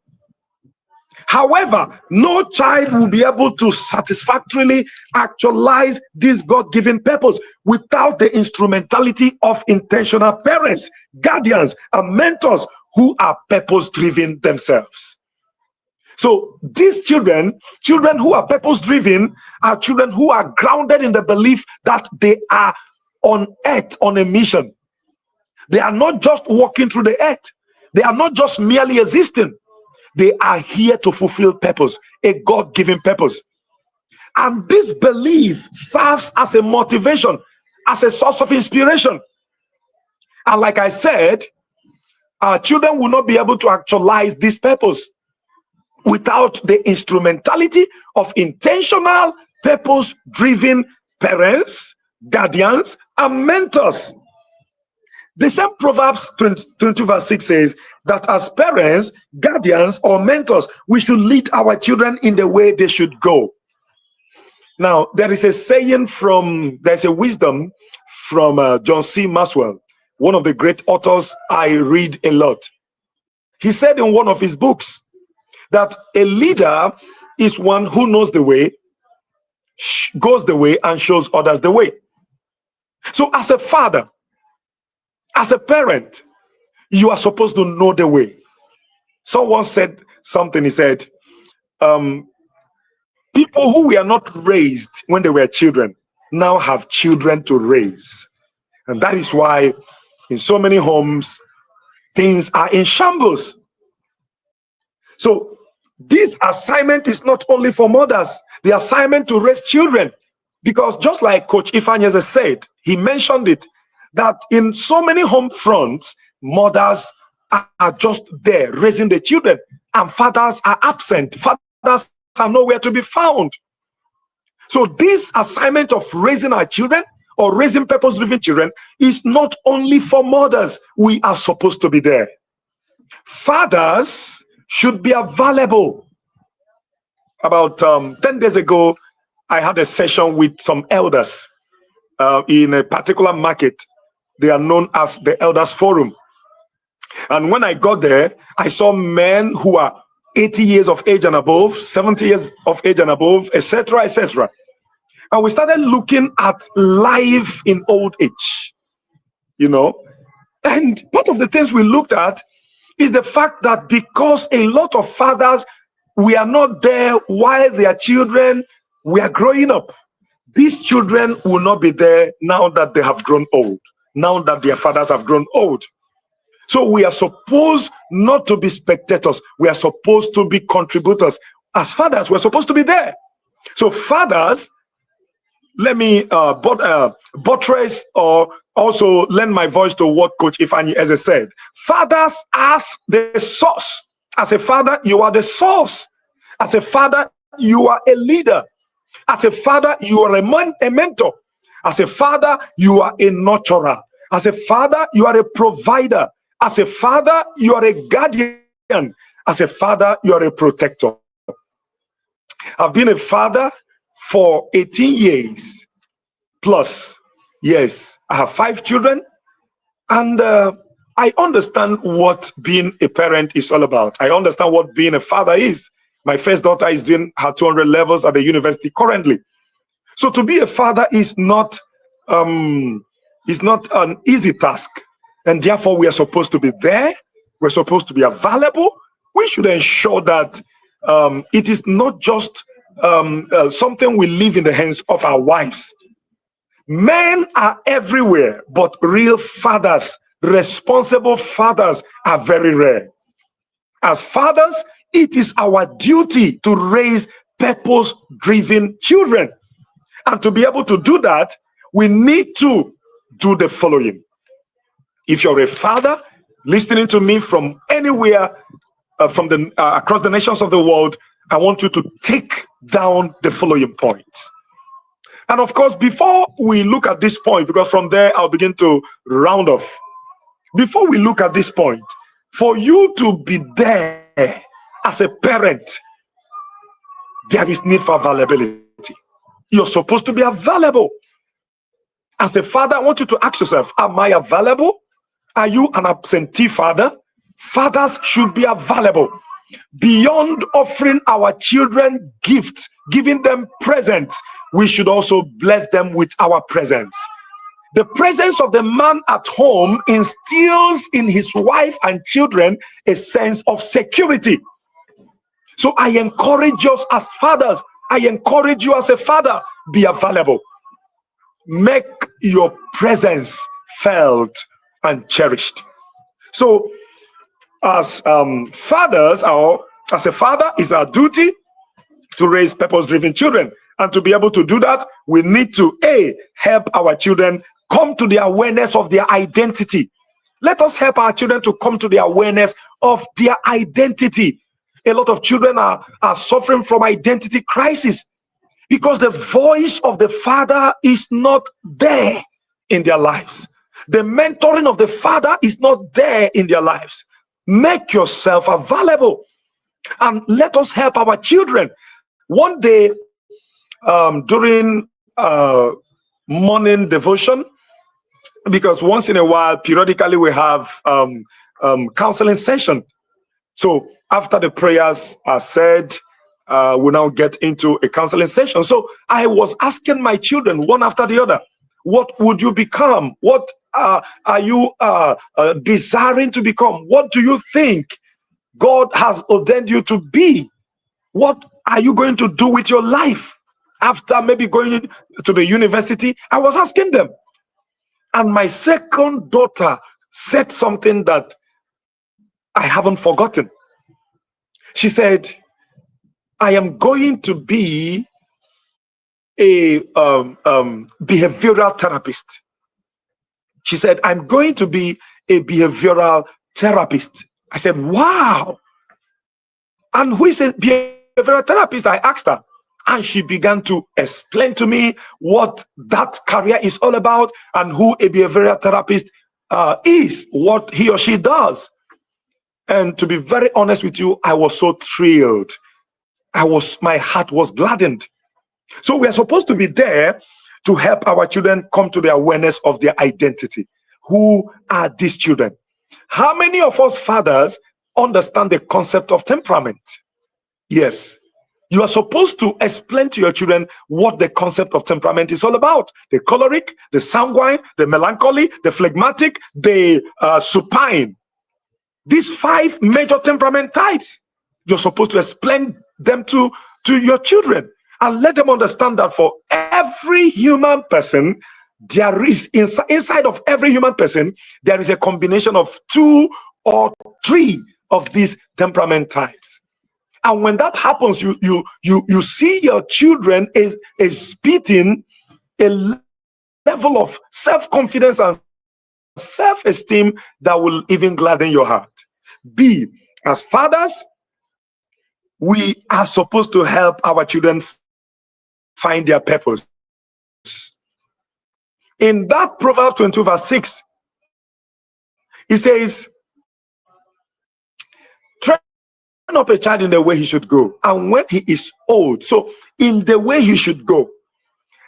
However, no child will be able to satisfactorily actualize this God-given purpose without the instrumentality of intentional parents, guardians, and mentors who are purpose-driven themselves. So these children who are purpose-driven, are children who are grounded in the belief that they are on earth on a mission. They are not just walking through the earth. They are not just merely existing. They are here to fulfill purpose, a God-given purpose. And this belief serves as a motivation, as a source of inspiration. And like I said, our children will not be able to actualize this purpose without the instrumentality of intentional, purpose-driven parents, guardians, and mentors. The same Proverbs 22 verse 6 says that as parents, guardians, or mentors, we should lead our children in the way they should go. Now, there is a saying there's a wisdom from John C. Maxwell, one of the great authors I read a lot. He said in one of his books that a leader is one who knows the way, goes the way, and shows others the way. So as a father, as a parent, you are supposed to know the way. Someone said something, he said, people who were not raised when they were children now have children to raise. And that is why in so many homes, things are in shambles. So this assignment is not only for mothers, the assignment to raise children. Because just like Coach Ifanyeze said, he mentioned it, that in so many home fronts, mothers are just there raising the children, and fathers are absent. Fathers are nowhere to be found. So this assignment of raising our children or raising purpose-driven children is not only for mothers. We are supposed to be there. Fathers should be available. About 10 days ago, I had a session with some elders in a particular market. They are known as the Elders Forum. And when I got there, I saw men who are 80 years of age and above, 70 years of age and above, etc., etc. And we started looking at life in old age, you know. And part of the things we looked at is the fact that because a lot of fathers, we are not there while their children were growing up. These children will not be there now that they have grown old, now that their fathers have grown old. So we are supposed not to be spectators. We are supposed to be contributors. As fathers, we're supposed to be there. So fathers, let me buttress or also lend my voice to what Coach Ifani Eze said. Fathers as the source. As a father, you are the source. As a father, you are a leader. As a father, you are a mentor. As a father, you are a nurturer. As a father, you are a provider. As a father, you are a guardian. As a father, you are a protector. I've been a father for 18 years plus. Yes, I have 5 children, and I understand what being a parent is all about. I understand what being a father is. My first daughter is doing her 200 levels at the university currently. So to be a father is not an easy task, and therefore we are supposed to be there. We're supposed to be available. We should ensure that it is not just something we leave in the hands of our wives. Men are everywhere, but real fathers, responsible fathers, are very rare. As fathers, it is our duty to raise purpose-driven children. And to be able to do that, we need to do the following. If you're a father listening to me from anywhere, from the across the nations of the world, I want you to take down the following points. And of course, before we look at this point, because from there I'll begin to round off. Before we look at this point, for you to be there as a parent, there is need for availability. You're supposed to be available. As a father, I want you to ask yourself, am I available? Are you an absentee father? Fathers should be available. Beyond offering our children gifts, giving them presents, we should also bless them with our presence. The presence of the man at home instills in his wife and children a sense of security. So I encourage us as fathers, I encourage you as a father, be available. Make your presence felt and cherished. So as fathers, as a father, it's our duty to raise purpose-driven children. And to be able to do that, we need to help our children come to the awareness of their identity. Let us help our children to come to the awareness of their identity. A lot of children are suffering from identity crisis because the voice of the father is not there in their lives. The mentoring of the father is not there in their lives. Make yourself available and let us help our children. One day during morning devotion, because once in a while, periodically, we have counseling session. So after the prayers are said, we now get into a counseling session. So I was asking my children one after the other, what would you become? What are you desiring to become? What do you think God has ordained you to be? What are you going to do with your life after maybe going to the university? I was asking them. And my second daughter said something that I haven't forgotten. She said, I am going to be a behavioral therapist. She said, I'm going to be a behavioral therapist. I said, wow. And who is a behavioral behavioral therapist, I asked her, and she began to explain to me what that career is all about and who a behavioral therapist is, what he or she does. And to be very honest with you, I was so thrilled. My heart was gladdened. So we are supposed to be there to help our children come to the awareness of their identity. Who are these children? How many of us fathers understand the concept of temperament? Yes. You are supposed to explain to your children what the concept of temperament is all about. The choleric, the sanguine, the melancholy, the phlegmatic, the supine. These 5 major temperament types. You're supposed to explain them to your children and let them understand that for every human person, there is inside of every human person, there is a combination of 2 or 3 of these temperament types. And when that happens, you see your children is exhibiting a level of self-confidence and self-esteem that will even gladden your heart. B, as fathers, we are supposed to help our children find their purpose. In that Proverbs 22 verse 6, it says, train up a child in the way he should go, and when he is old, so in the way he should go.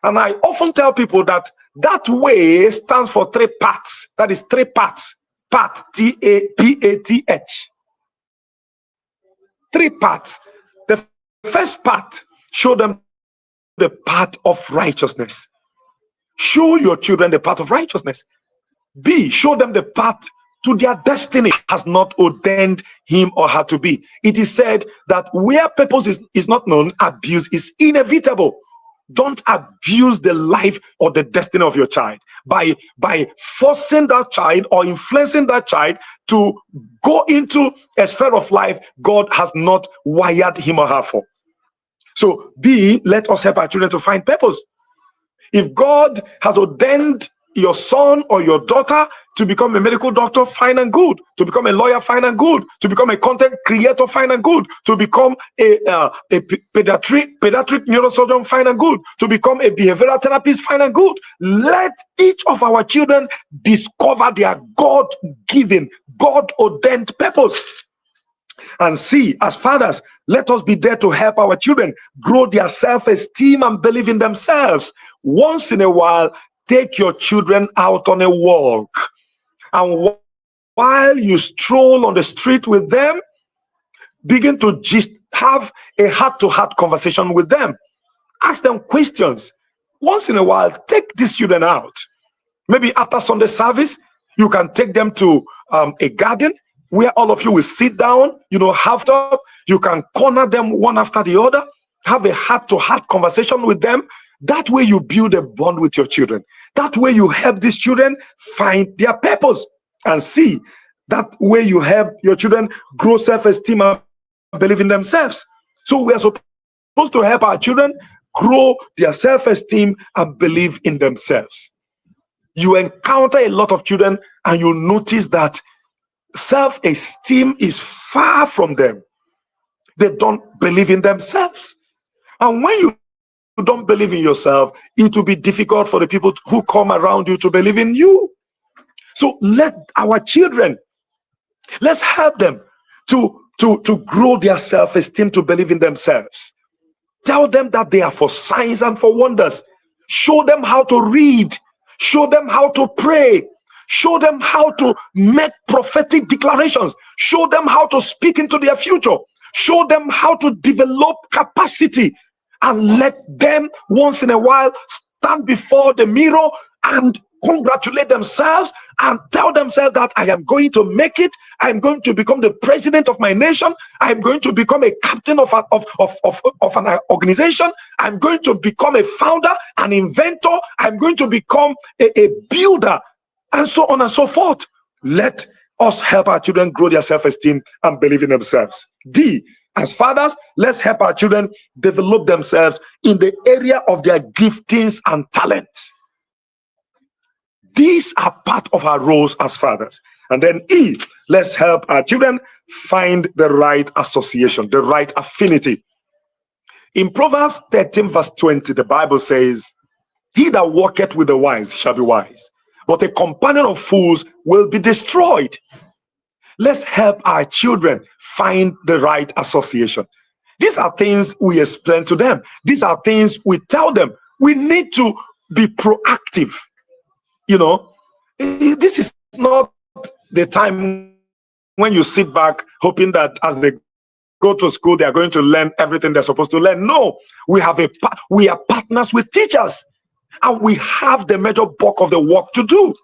And I often tell people that that way stands for 3 parts. That is 3 parts. Part, T-A-P-A-T-H. 3 parts. The first part, show them the path of righteousness. Show your children the path of righteousness. B, show them the path to their destiny has not ordained him or her to be. It is said that where purpose is not known, abuse is inevitable. Don't abuse the life or the destiny of your child by forcing that child or influencing that child to go into a sphere of life God has not wired him or her for. So B, let us help our children to find purpose. If God has ordained your son or your daughter to become a medical doctor, fine and good. To become a lawyer, fine and good. To become a content creator, fine and good. To become a pediatric neurosurgeon, fine and good. To become a behavioral therapist, fine and good. Let each of our children discover their God-given, God-ordained purpose. And see, as fathers, let us be there to help our children grow their self-esteem and believe in themselves. Once in a while, take your children out on a walk. And while you stroll on the street with them, begin to just have a heart-to-heart conversation with them. Ask them questions. Once in a while, take these children out. Maybe after Sunday service, you can take them to a garden where all of you will sit down, have up. You can corner them one after the other, have a heart-to-heart conversation with them. That way you build a bond with your children. That way you help these children find their purpose. And see, that way you help your children grow self-esteem and believe in themselves. So we are supposed to help our children grow their self-esteem and believe in themselves. You encounter a lot of children and you notice that self-esteem is far from them. They don't believe in themselves. And when you don't believe in yourself, it will be difficult for the people who come around you to believe in you. So let our children, let's help them to grow their self-esteem, to believe in themselves. Tell them that they are for signs and for wonders. Show them how to read. Show them how to pray. Show them how to make prophetic declarations. Show them how to speak into their future. Show them how to develop capacity. And let them once in a while stand before the mirror and congratulate themselves and tell themselves that I am going to make it. I am going to become the president of my nation. I am going to become a captain of an organization. I'm going to become a founder, an inventor. I'm going to become a builder, and so on and so forth. Let us help our children grow their self-esteem and believe in themselves. D, as fathers, let's help our children develop themselves in the area of their giftings and talents. These are part of our roles as fathers. And then E, let's help our children find the right association, the right affinity. In Proverbs 13, verse 20, the Bible says, he that walketh with the wise shall be wise, but a companion of fools will be destroyed. Let's help our children find the right association. These are things we explain to them. These are things we tell them. We need to be proactive. You know, this is not the time when you sit back hoping that as they go to school, they are going to learn everything they're supposed to learn. No, we are partners with teachers, and we have the major bulk of the work to do.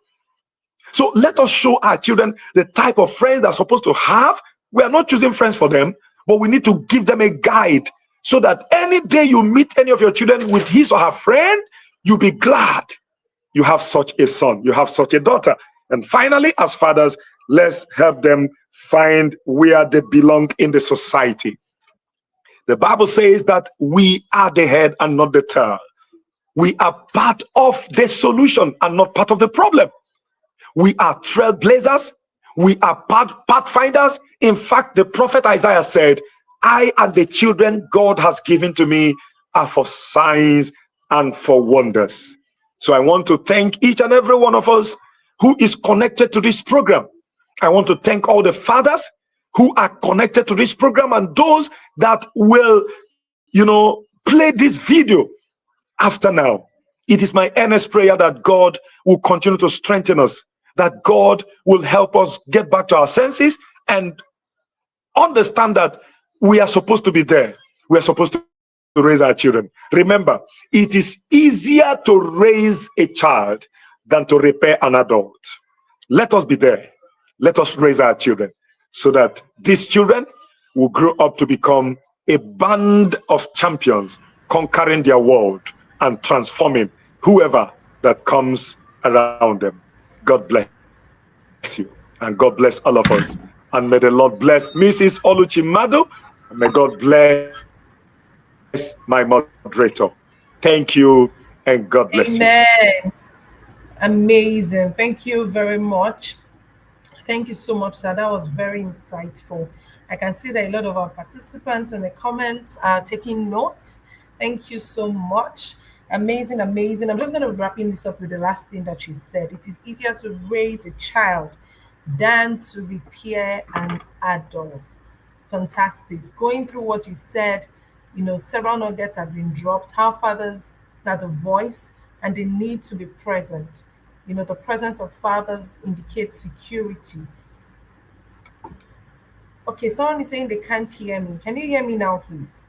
So let us show our children the type of friends they're supposed to have. We are not choosing friends for them, but we need to give them a guide so that any day you meet any of your children with his or her friend, you'll be glad you have such a son, you have such a daughter. And finally, as fathers, let's help them find where they belong in the society. The Bible says that we are the head and not the tail. We are part of the solution and not part of the problem. We are trailblazers. We are pathfinders. In fact, the prophet Isaiah said, I and the children God has given to me are for signs and for wonders. So I want to thank each and every one of us who is connected to this program. I want to thank all the fathers who are connected to this program and those that will, play this video after now. It is my earnest prayer that God will continue to strengthen us, that God will help us get back to our senses and understand that we are supposed to be there. We are supposed to raise our children. Remember, it is easier to raise a child than to repair an adult. Let us be there. Let us raise our children so that these children will grow up to become a band of champions, conquering their world and transforming whoever that comes around them. God bless you, and God bless all of us. And may the Lord bless Mrs. Oluchimado, and may God bless my moderator. Thank you, and God bless you. Amen. Amazing. Thank you very much. Thank you so much, sir. That was very insightful. I can see that a lot of our participants in the comments are taking notes. Thank you so much. Amazing, amazing. I'm just going to wrapping this up with the last thing that she said. It is easier to raise a child than to repair an adult. Fantastic. Going through what you said, several nuggets have been dropped. How fathers are the voice and they need to be present. The presence of fathers indicates security. Okay, someone is saying they can't hear me. Can you hear me now, please?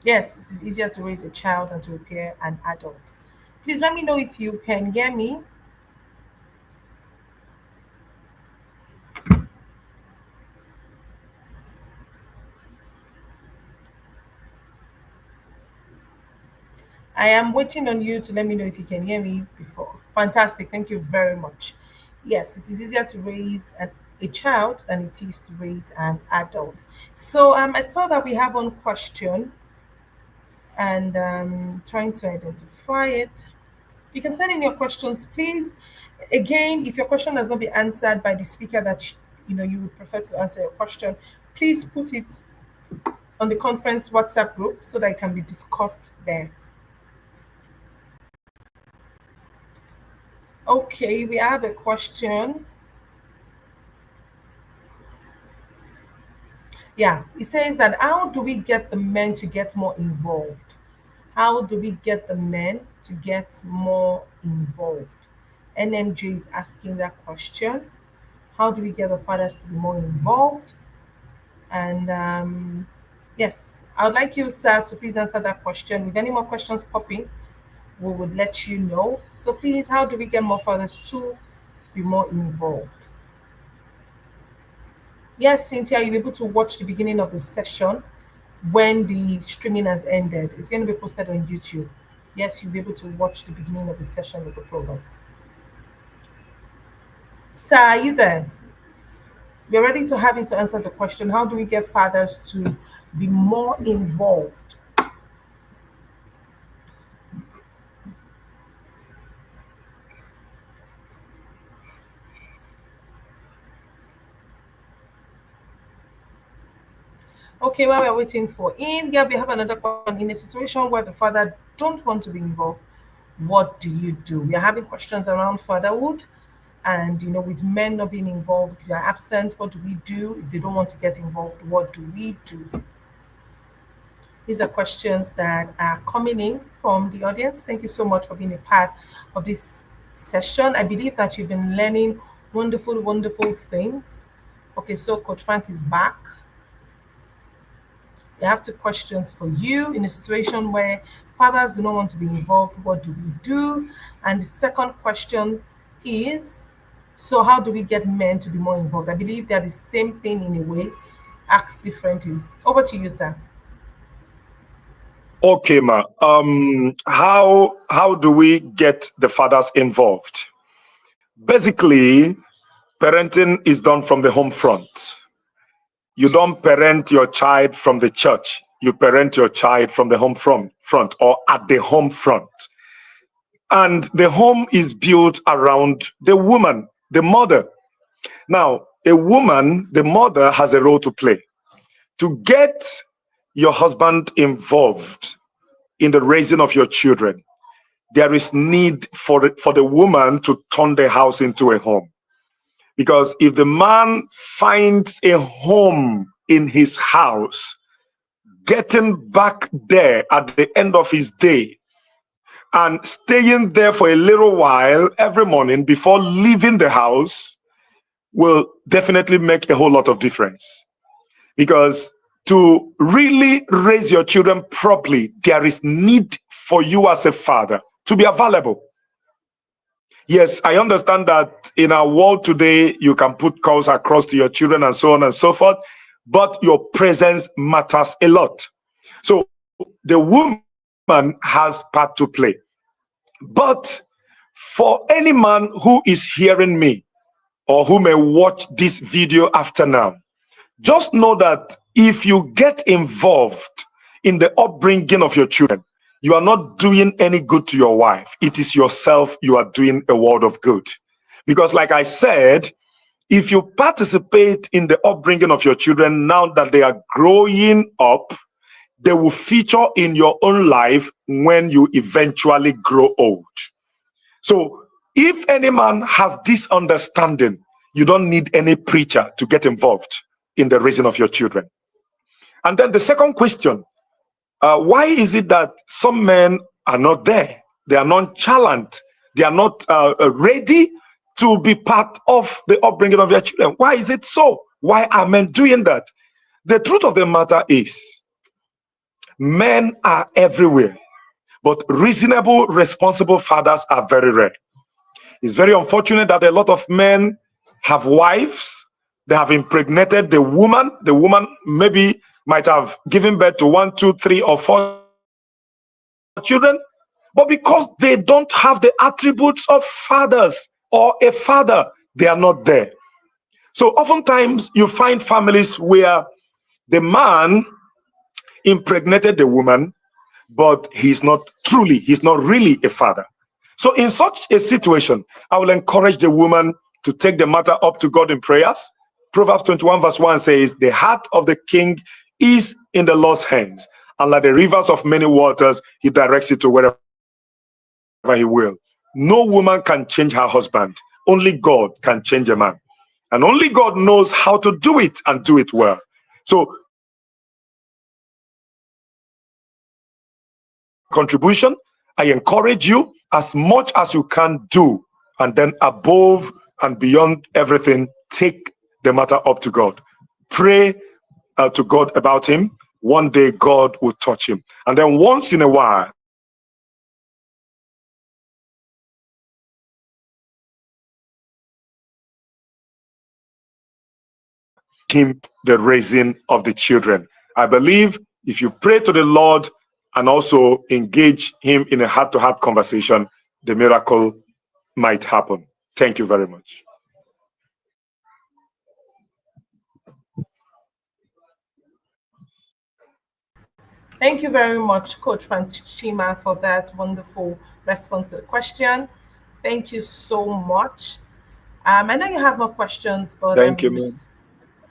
Yes, it is easier to raise a child than to repair an adult. Please let me know if you can hear me. I am waiting on you to let me know if you can hear me before. Fantastic. Thank you very much. Yes, it is easier to raise a child than it is to raise an adult. So I saw that we have one question and trying to identify it. You can send in your questions, please. Again, if your question has not been answered by the speaker that you would prefer to answer your question, please put it on the conference WhatsApp group so that it can be discussed there. Okay, we have a question. Yeah, it says that how do we get the men to get more involved? How do we get the men to get more involved? NMJ is asking that question. How do we get the fathers to be more involved? And yes, I would like you, sir, to please answer that question. If any more questions pop in, we would let you know. So please, how do we get more fathers to be more involved? Yes, Cynthia, you'll be able to watch the beginning of the session when the streaming has ended. It's going to be posted on YouTube. Yes, you'll be able to watch the beginning of the session of the program. Sir, are you there? We're ready to have you to answer the question. How do we get fathers to be more involved? Okay, while we're waiting for him, yeah, we have another question. In a situation where the father don't want to be involved, what do you do? We are having questions around fatherhood, and with men not being involved, if they are absent, what do we do? If they don't want to get involved, what do we do? These are questions that are coming in from the audience. Thank you so much for being a part of this session. I believe that you've been learning wonderful, wonderful things. Okay, so Coach Frank is back. I have two questions for you. In a situation where fathers do not want to be involved, what do we do? And the second question is, so how do we get men to be more involved? I believe they're the same thing in a way, asked differently. Over to you, sir. Okay, ma. How do we get the fathers involved? Basically, parenting is done from the home front. You don't parent your child from the church. You parent your child from the home front or at the home front. And the home is built around the woman, the mother. Now, a woman, the mother, has a role to play. To get your husband involved in the raising of your children, there is need for the woman to turn the house into a home. Because if the man finds a home in his house, getting back there at the end of his day and staying there for a little while every morning before leaving the house will definitely make a whole lot of difference. Because to really raise your children properly, there is need for you as a father to be available. Yes, I understand that in our world today, you can put calls across to your children and so on and so forth, but your presence matters a lot. So the woman has part to play. But for any man who is hearing me or who may watch this video after now, just know that if you get involved in the upbringing of your children, you are not doing any good to your wife. It is yourself you are doing a world of good. Because, like I said, if you participate in the upbringing of your children now that they are growing up, they will feature in your own life when you eventually grow old. So, if any man has this understanding, you don't need any preacher to get involved in the raising of your children. And then the second question, why is it that some men are not there? They are nonchalant. They are not ready to be part of the upbringing of their children. Why is it so? Why are men doing that? The truth of the matter is, men are everywhere, but reasonable, responsible fathers are very rare. It's very unfortunate that a lot of men have wives, they have impregnated the woman. The woman maybe might have given birth to 1, 2, 3, or 4 children, but because they don't have the attributes of fathers or a father, they are not there. So oftentimes you find families where the man impregnated the woman, but he's not really a father. So in such a situation, I will encourage the woman to take the matter up to God in prayers. Proverbs 21 verse 1 says, the heart of the king is in the Lord's hands, and like the rivers of many waters, he directs it to wherever he will. No woman can change her husband. Only God can change a man. And only God knows how to do it and do it well. So contribution, I encourage you as much as you can do, and then above and beyond everything, take the matter up to God. Pray to God about him. One day God will touch him, and then once in a while, him the raising of the children. I believe if you pray to the Lord and also engage him in a heart-to-heart conversation, the miracle might happen. Thank you very much. Thank you very much, Coach Franchima, for that wonderful response to the question. Thank you so much. I know you have more questions, but Thank you, man.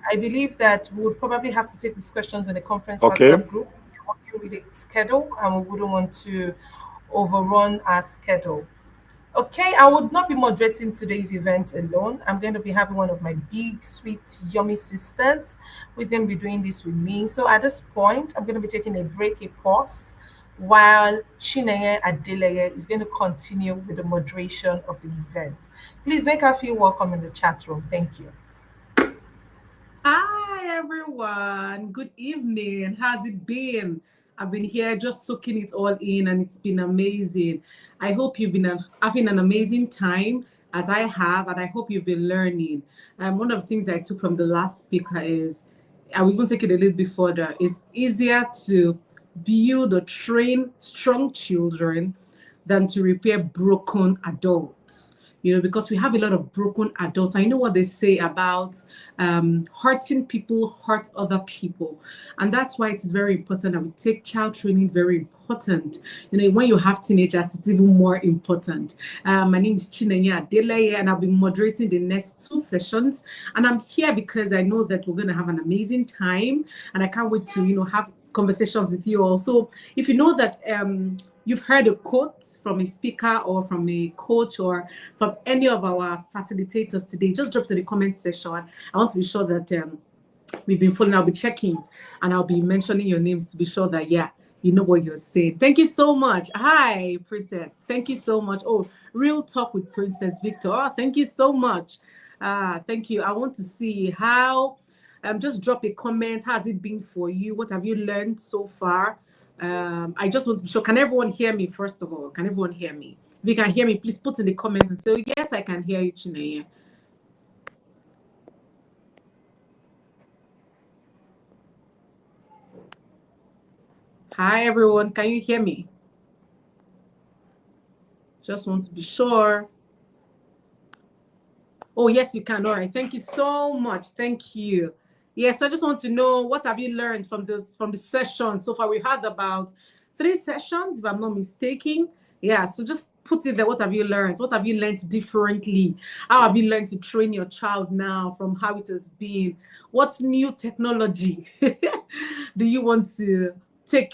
I believe that we would probably have to take these questions in the conference Okay. WhatsApp group. We're working with a schedule, and we wouldn't want to overrun our schedule. Okay, I would not be moderating today's event alone. I'm going to be having one of my big, sweet, yummy sisters who's going to be doing this with me. So at this point, I'm going to be taking a break, a pause, while Chineye Adeleye is going to continue with the moderation of the event. Please make her feel welcome in the chat room. Thank you. Hi everyone. Good evening. How's it been? I've been here just soaking it all in and it's been amazing. I hope you've been having an amazing time as I have, and I hope you've been learning. One of the things I took from the last speaker is, I will even take it a little bit further, it's easier to build or train strong children than to repair broken adults. Because we have a lot of broken adults. I know what they say about hurting people hurt other people. And that's why it is very important that we take child training very important. When you have teenagers, it's even more important. My name is Chineye Adeleye, and I'll be moderating the next 2 sessions. And I'm here because I know that we're going to have an amazing time. And I can't wait to, have conversations with you all. So if you know that you've heard a quote from a speaker or from a coach or from any of our facilitators today, just drop to the comment section. I want to be sure that we've been following. I'll be checking and I'll be mentioning your names to be sure that, yeah, you know what you're saying. Thank you so much. Hi, Princess. Thank you so much. Oh, Real Talk with Princess Victor. Oh, thank you so much. Thank you. I want to see how, just drop a comment. How has it been for you? What have you learned so far? I just want to be sure. Can everyone hear me, first of all? Can everyone hear me? If you can hear me, please put in the comments and say, yes, I can hear you, Chineye. Hi, everyone. Can you hear me? Just want to be sure. Oh, yes, you can. All right. Thank you so much. Thank you. Yes, I just want to know, what have you learned from the session so far? We had about 3 sessions, if I'm not mistaken. Yeah, so just put it there. What have you learned? What have you learned differently? How have you learned to train your child now from how it has been? What new technology do you want to take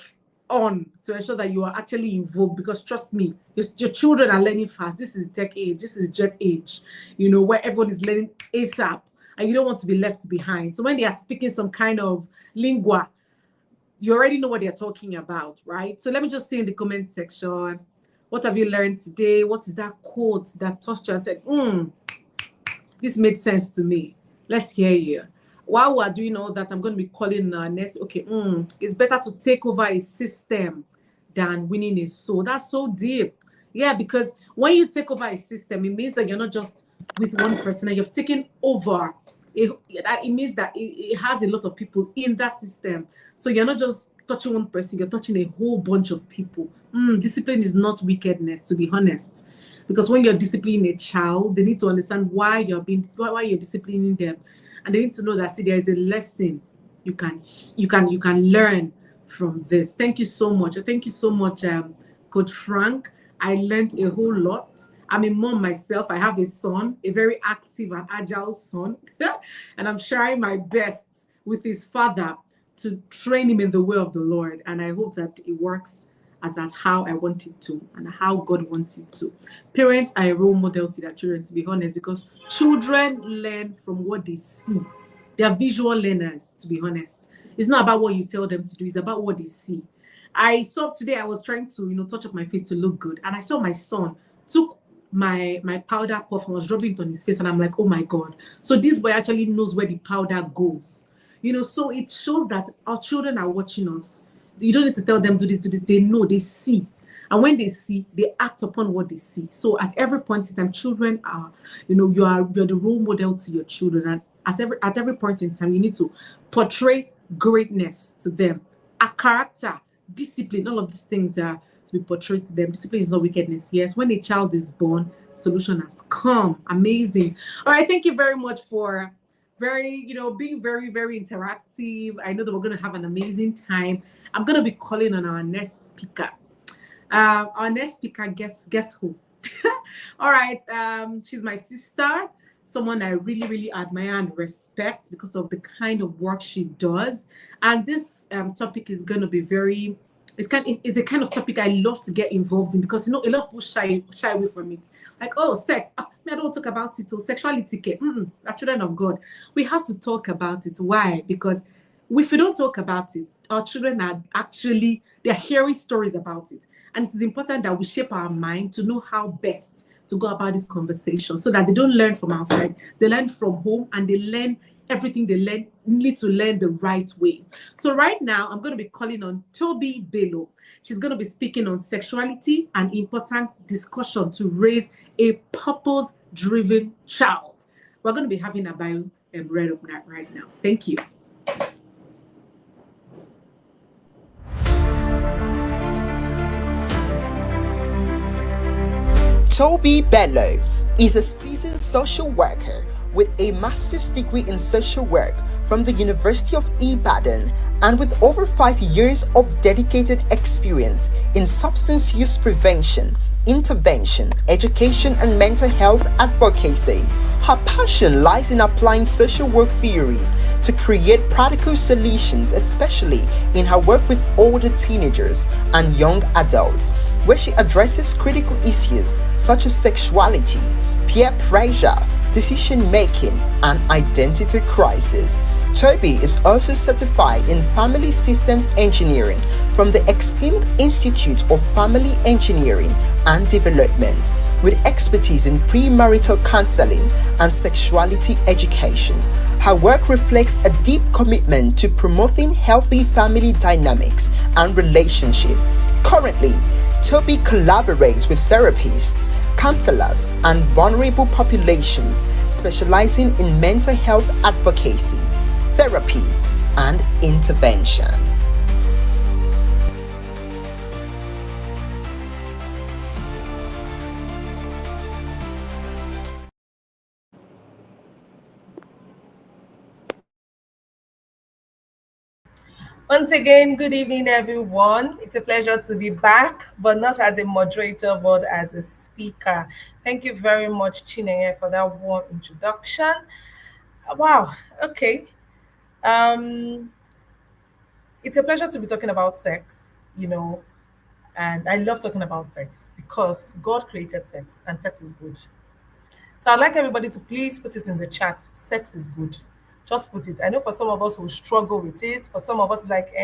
on to ensure that you are actually involved? Because trust me, your children are learning fast. This is tech age. This is jet age, where everyone is learning ASAP. And you don't want to be left behind. So when they are speaking some kind of lingua, you already know what they're talking about, right? So let me just say in the comment section, what have you learned today? What is that quote that touched you and said, this made sense to me? Let's hear you. While we're doing all that, I'm going to be calling next. Okay, it's better to take over a system than winning a soul. That's so deep. Yeah, because when you take over a system, it means that you're not just with one person and you've taken over. It means that it has a lot of people in that system. So you're not just touching one person, you're touching a whole bunch of people. Discipline is not wickedness, to be honest. Because when you're disciplining a child, they need to understand why you're disciplining them. And they need to know that, see, there is a lesson you can learn from this. Thank you so much. Thank you so much, Coach Frank. I learned a whole lot. I'm a mom myself. I have a son, a very active and agile son, and I'm trying my best with his father to train him in the way of the Lord. And I hope that it works as at how I want it to and how God wants it to. Parents are a role model to their children, to be honest, because children learn from what they see. They are visual learners, to be honest. It's not about what you tell them to do. It's about what they see. I saw today, I was trying to, touch up my face to look good. And I saw my son took my powder puff and was rubbing it on his face. And I'm like, oh my God. So this boy actually knows where the powder goes. So it shows that our children are watching us. You don't need to tell them do this. They know, they see. And when they see, they act upon what they see. So at every point in time, children are, you're the role model to your children. And at every point in time, you need to portray greatness to them. A character, discipline, all of these things are to be portrayed to them. Discipline is not wickedness. Yes, when a child is born, solution has come. Amazing. All right, thank you very much for being very, very interactive. I know that we're going to have an amazing time. I'm going to be calling on our next speaker. Our next speaker, guess who? All right, she's my sister. someone I really, really admire and respect because of the kind of work she does. And this topic is going to be very, it's a kind of topic I love to get involved in because, a lot of people shy away from it. Like, oh, sex, me, I don't talk about it. Oh, sexuality, our children of God. We have to talk about it. Why? Because if we don't talk about it, our children are actually, they're hearing stories about it. And it is important that we shape our mind to know how best to go about this conversation so that they don't learn from outside. They learn from home and they learn everything they learn, need to learn the right way. So right now, I'm going to be calling on Toby Bello. She's going to be speaking on sexuality and important discussion to raise a purpose-driven child. We're going to be having a bio read up right now. Thank you. Toby Bello is a seasoned social worker with a master's degree in social work from the University of Ibadan and with over 5 years of dedicated experience in substance use prevention, intervention, education, and mental health advocacy. Her passion lies in applying social work theories to create practical solutions, especially in her work with older teenagers and young adults, where she addresses critical issues such as sexuality, peer pressure, decision making, and identity crisis. Toby is also certified in Family Systems Engineering from the esteemed Institute of Family Engineering and Development, with expertise in premarital counseling and sexuality education. Her work reflects a deep commitment to promoting healthy family dynamics and relationship. Currently, Toby collaborates with therapists, counselors, and vulnerable populations, specializing in mental health advocacy, therapy, and intervention. Once again, good evening, everyone. It's a pleasure to be back, but not as a moderator, but as a speaker. Thank you very much, Chineye, for that warm introduction. Wow. Okay. Um, it's a pleasure to be talking about sex, and I love talking about sex because God created sex, and sex is good. So I'd like everybody to please put this in the chat. Sex is good. Just put it. I know for some of us who struggle with it, for some of us like,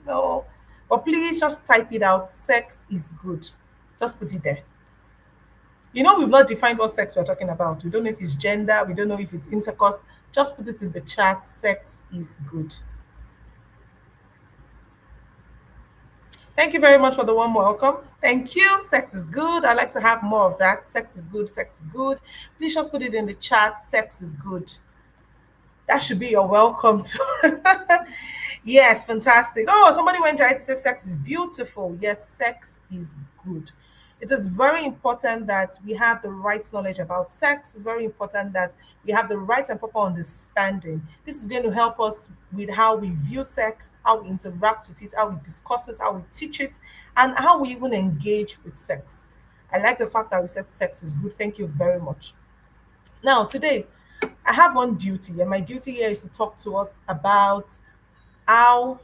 no. But please just type it out. Sex is good. Just put it there. We've not defined what sex we're talking about. We don't know if it's gender. We don't know if it's intercourse. Just put it in the chat. Sex is good. Thank you very much for the warm welcome. Thank you. Sex is good. I like to have more of that. Sex is good. Sex is good. Please just put it in the chat. Sex is good. That should be your welcome to. Yes, fantastic. Oh, somebody went right to say sex is beautiful. Yes, sex is good. It is very important that we have the right knowledge about sex. It's very important that we have the right and proper understanding. This is going to help us with how we view sex, how we interact with it, how we discuss it, how we teach it, and how we even engage with sex. I like the fact that we said sex is good. Thank you very much. Now, today, I have one duty, and my duty here is to talk to us about how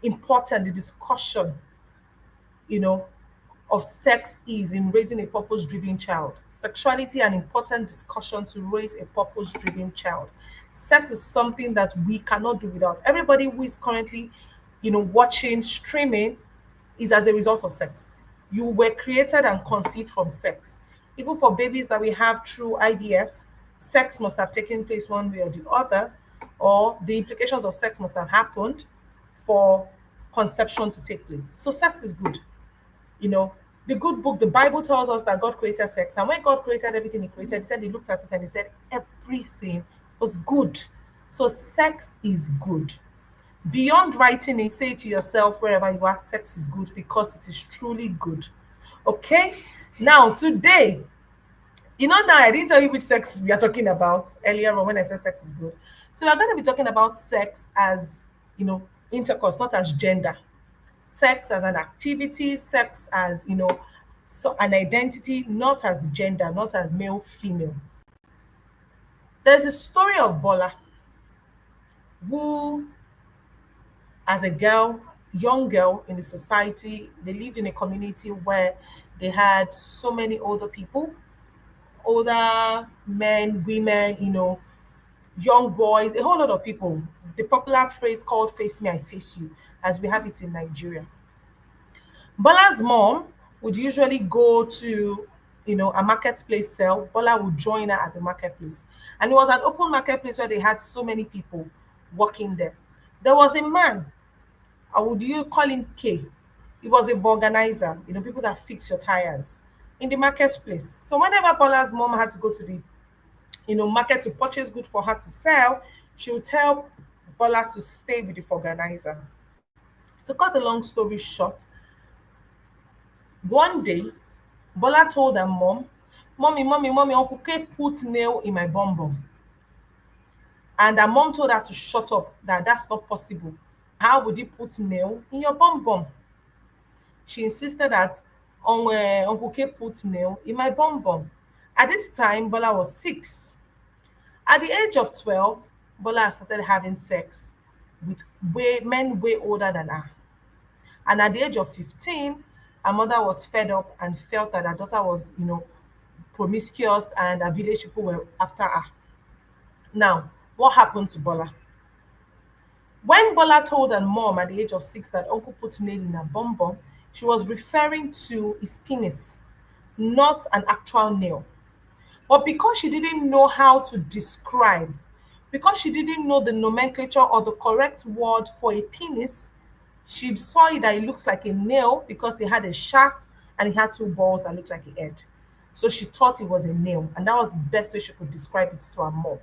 important the discussion, of sex is in raising a purpose-driven child. Sexuality, an important discussion to raise a purpose-driven child. Sex is something that we cannot do without. Everybody who is currently, watching, streaming, is as a result of sex. You were created and conceived from sex. Even for babies that we have through IVF, sex must have taken place one way or the other, or the implications of sex must have happened for conception to take place. So sex is good. The good book, the Bible tells us that God created sex. And when God created everything he created, he said he looked at it and he said everything was good. So sex is good. Beyond writing it, say to yourself wherever you are, sex is good because it is truly good. Okay? Now, today, now I didn't tell you which sex we are talking about earlier on when I said sex is good. So we're going to be talking about sex as, intercourse, not as gender. Sex as an activity, sex as, so an identity, not as the gender, not as male, female. There's a story of Bola, who, as a girl, young girl in the society, they lived in a community where they had so many older people, older men, women, young boys, a whole lot of people. The popular phrase called "face me, I face you," as we have it in Nigeria. Bola's mom would usually go to, a marketplace sell. Bola would join her at the marketplace. And it was an open marketplace where they had so many people working there. There was a man, I would you call him K. He was a organizer, people that fix your tires in the marketplace. So whenever Bola's mom had to go to the, market to purchase good for her to sell, she would tell Bola to stay with the organizer. To cut the long story short, one day Bola told her mom, Mommy, Uncle K put nail in my bum bum. And her mom told her to shut up, that that's not possible. How would you put nail in your bum bum? She insisted that Uncle K put nail in my bum bum. At this time, Bola was 6. At the age of 12, Bola started having sex with men way older than her. And at the age of 15, her mother was fed up and felt that her daughter was, promiscuous and her village people were after her. Now, what happened to Bola? When Bola told her mom at the age of 6 that uncle put nail in her bum bum, she was referring to his penis, not an actual nail. But because she didn't know how to describe, because she didn't know the nomenclature or the correct word for a penis, she saw it that it looks like a nail because it had a shaft and it had two balls that looked like a head. So she thought it was a nail, and that was the best way she could describe it to her mom.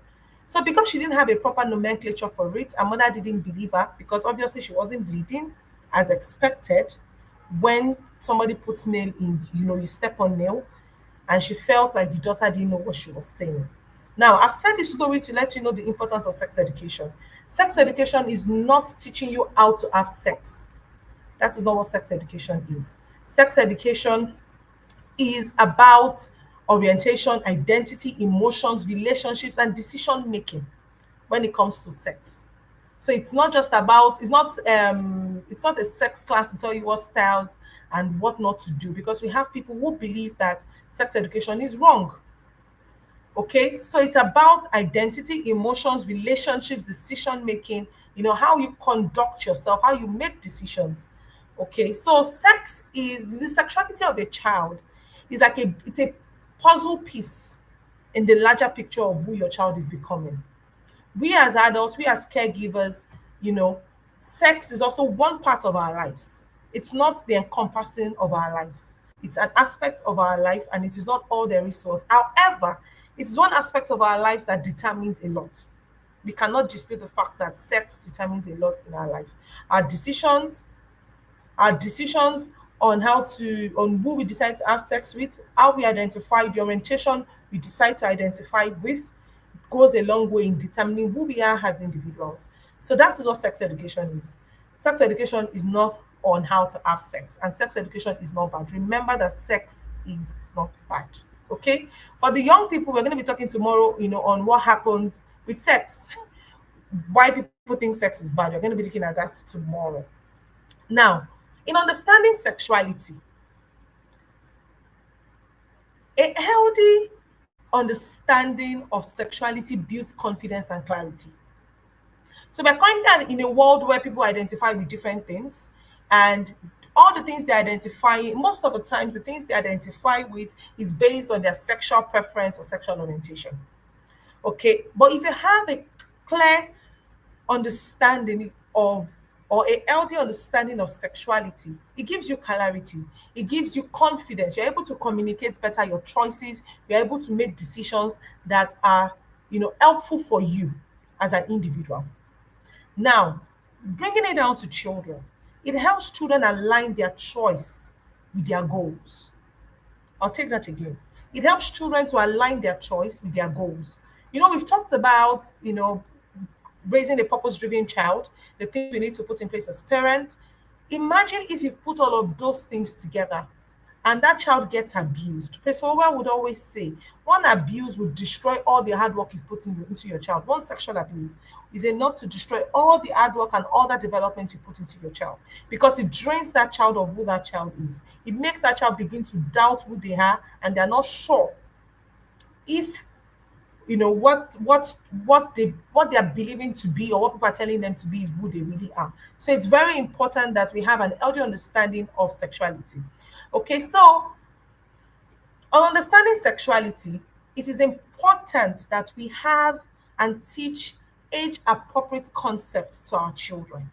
So because she didn't have a proper nomenclature for it, her mother didn't believe her because obviously she wasn't bleeding as expected. When somebody puts nail in, you step on nail, and she felt like the daughter didn't know what she was saying. Now, I've said this story to let you know the importance of sex education. Sex education is not teaching you how to have sex. That is not what sex education is. Sex education is about orientation, identity, emotions, relationships, and decision making when it comes to sex. So it's not just about, it's not a sex class to tell you what styles and what not to do, because we have people who believe that sex education is wrong. Okay, so it's about identity, emotions, relationships, decision making, how you conduct yourself, how you make decisions. Okay, so sex is the sexuality of a child is like it's a puzzle piece in the larger picture of who your child is becoming. We as adults, we as caregivers, you know, sex is also one part of our lives. It's not the encompassing of our lives. It's an aspect of our life and it is not all there is to us. However, it is one aspect of our lives that determines a lot. We cannot dispute the fact that sex determines a lot in our life. Our decisions, our decisions on who we decide to have sex with, how we identify the orientation we decide to identify with, goes a long way in determining who we are as individuals. So that is what sex education is. Sex education is not on how to have sex, and sex education is not bad. Remember that sex is not bad. Okay? For the young people, we're going to be talking tomorrow, on what happens with sex, why people think sex is bad. We're going to be looking at that tomorrow. Now, in understanding sexuality, a healthy understanding of sexuality builds confidence and clarity. So we're currently in a world where people identify with different things, and all the things they identify, most of the times, the things they identify with is based on their sexual preference or sexual orientation. Okay, but if you have a clear understanding of or a healthy understanding of sexuality, it gives you clarity, it gives you confidence. You're able to communicate better your choices, you're able to make decisions that are, helpful for you as an individual. Now, bringing it down to children, it helps children align their choice with their goals. I'll take that again. It helps children to align their choice with their goals. We've talked about, raising a purpose-driven child, the things we need to put in place as parents. Imagine if you've put all of those things together and that child gets abused. Professor Owen would always say, one abuse would destroy all the hard work you've put into your child. One sexual abuse is enough to destroy all the hard work and all that development you put into your child, because it drains that child of who that child is. It makes that child begin to doubt who they are, and they're not sure if what they're believing to be, or what people are telling them to be, is who they really are. So it's very important that we have an healthy understanding of sexuality. Okay, so on understanding sexuality, it is important that we have and teach age appropriate concepts to our children.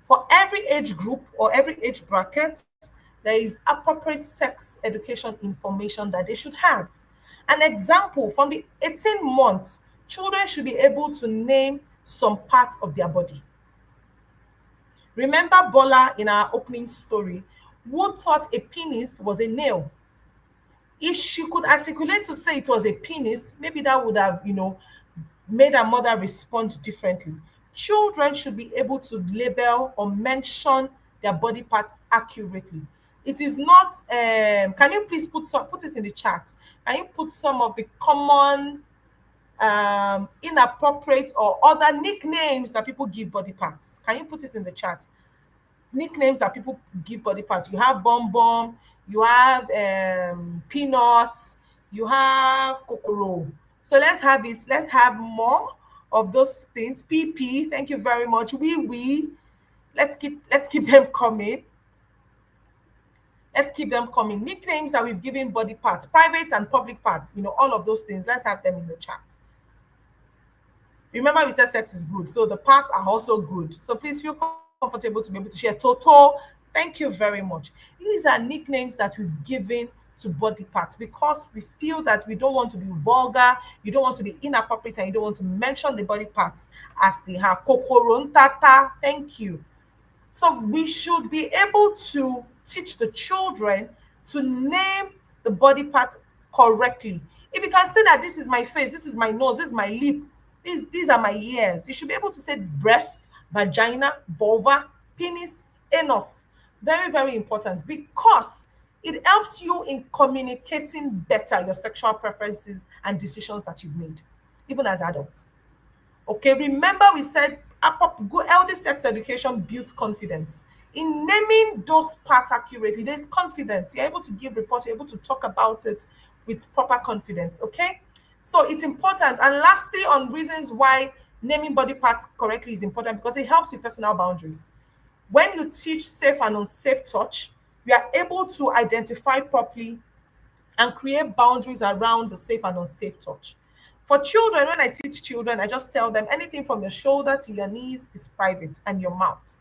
For every age group or every age bracket, there is appropriate sex education information that they should have. An example, from the 18 months, children should be able to name some part of their body. Remember Bola in our opening story, who thought a penis was a nail? If she could articulate to say it was a penis, maybe that would have, made her mother respond differently. Children should be able to label or mention their body parts accurately. It is not, can you please put it in the chat? Can you put some of the common inappropriate or other nicknames that people give body parts? Can you put it in the chat? Nicknames that people give body parts. You have Bom Bom, you have Peanuts, you have Kokoro. So let's have it. Let's have more of those things. PP, thank you very much. We. Let's keep them coming. Let's keep them coming. Nicknames that we've given body parts, private and public parts, all of those things. Let's have them in the chat. Remember, we said sex is good, so the parts are also good. So please feel comfortable to be able to share. Toto, thank you very much. These are nicknames that we've given to body parts because we feel that we don't want to be vulgar, you don't want to be inappropriate, and you don't want to mention the body parts as they have. Kokoron tata, thank you. So we should be able to teach the children to name the body parts correctly. If you can say that this is my face, this is my nose, this is my lip, these are my ears, you should be able to say breast, vagina, vulva, penis, anus. Very, very important, because it helps you in communicating better your sexual preferences and decisions that you've made, even as adults. Okay, remember we said healthy sex education builds confidence. In naming those parts accurately, there's confidence. You're able to give reports, you're able to talk about it with proper confidence, okay? So it's important. And lastly, on reasons why naming body parts correctly is important, because it helps with personal boundaries. When you teach safe and unsafe touch, you are able to identify properly and create boundaries around the safe and unsafe touch. For children, when I teach children, I just tell them anything from your shoulder to your knees is private, and your mouth.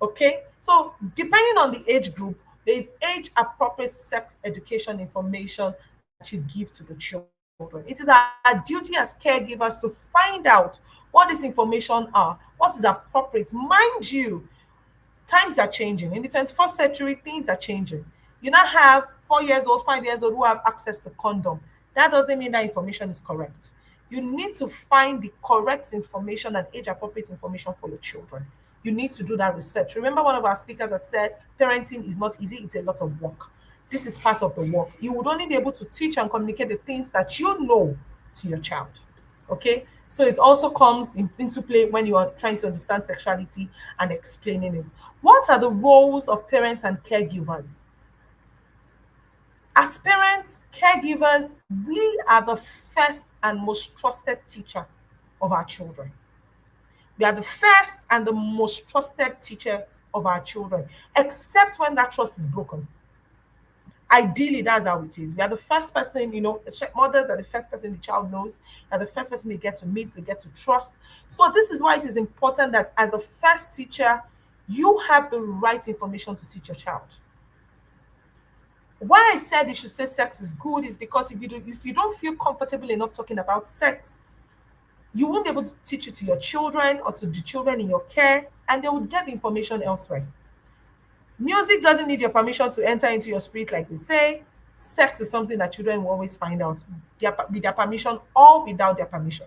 Okay? So depending on the age group, there is age-appropriate sex education information that you give to the children. It is our duty as caregivers to find out what this information are, what is appropriate. Mind you, times are changing. In the 21st century, things are changing. You now have 4 years old, 5 years old who have access to condom. That doesn't mean that information is correct. You need to find the correct information and age-appropriate information for your children. You need to do that research. Remember, one of our speakers has said, parenting is not easy, it's a lot of work. This is part of the work. You would only be able to teach and communicate the things that you know to your child. Okay? So it also comes into play when you are trying to understand sexuality and explaining it. What are the roles of parents and caregivers? As parents, caregivers, we are the first and most trusted teacher of our children. We are the first and the most trusted teachers of our children, except when that trust is broken. Ideally, that's how it is. We are the first person, mothers are the first person the child knows, are the first person they get to meet, they get to trust. So this is why it is important that as the first teacher, you have the right information to teach your child. Why I said you should say sex is good is because if you don't feel comfortable enough talking about sex, you won't be able to teach it to your children or to the children in your care, and they would get the information elsewhere. Music doesn't need your permission to enter into your spirit, like they say. Sex is something that children will always find out with their permission or without their permission.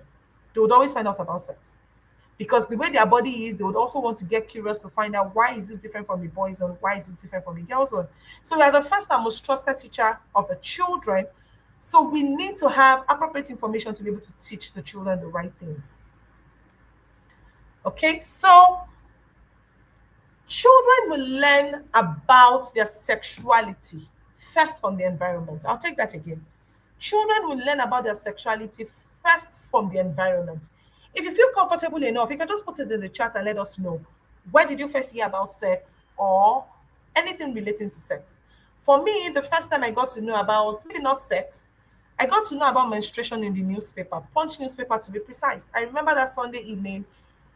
They would always find out about sex because the way their body is, they would also want to get curious to find out why is this different from the boys own, why is it different from the girls own. So we are the first and most trusted teacher of the children. So we need to have appropriate information to be able to teach the children the right things. Okay, so children will learn about their sexuality first from the environment. I'll take that again. Children will learn about their sexuality first from the environment. If you feel comfortable enough, you can just put it in the chat and let us know. Where did you first hear about sex or anything relating to sex? For me, the first time I got to know about, maybe not sex, I got to know about menstruation in the newspaper, Punch newspaper to be precise. I remember that Sunday evening,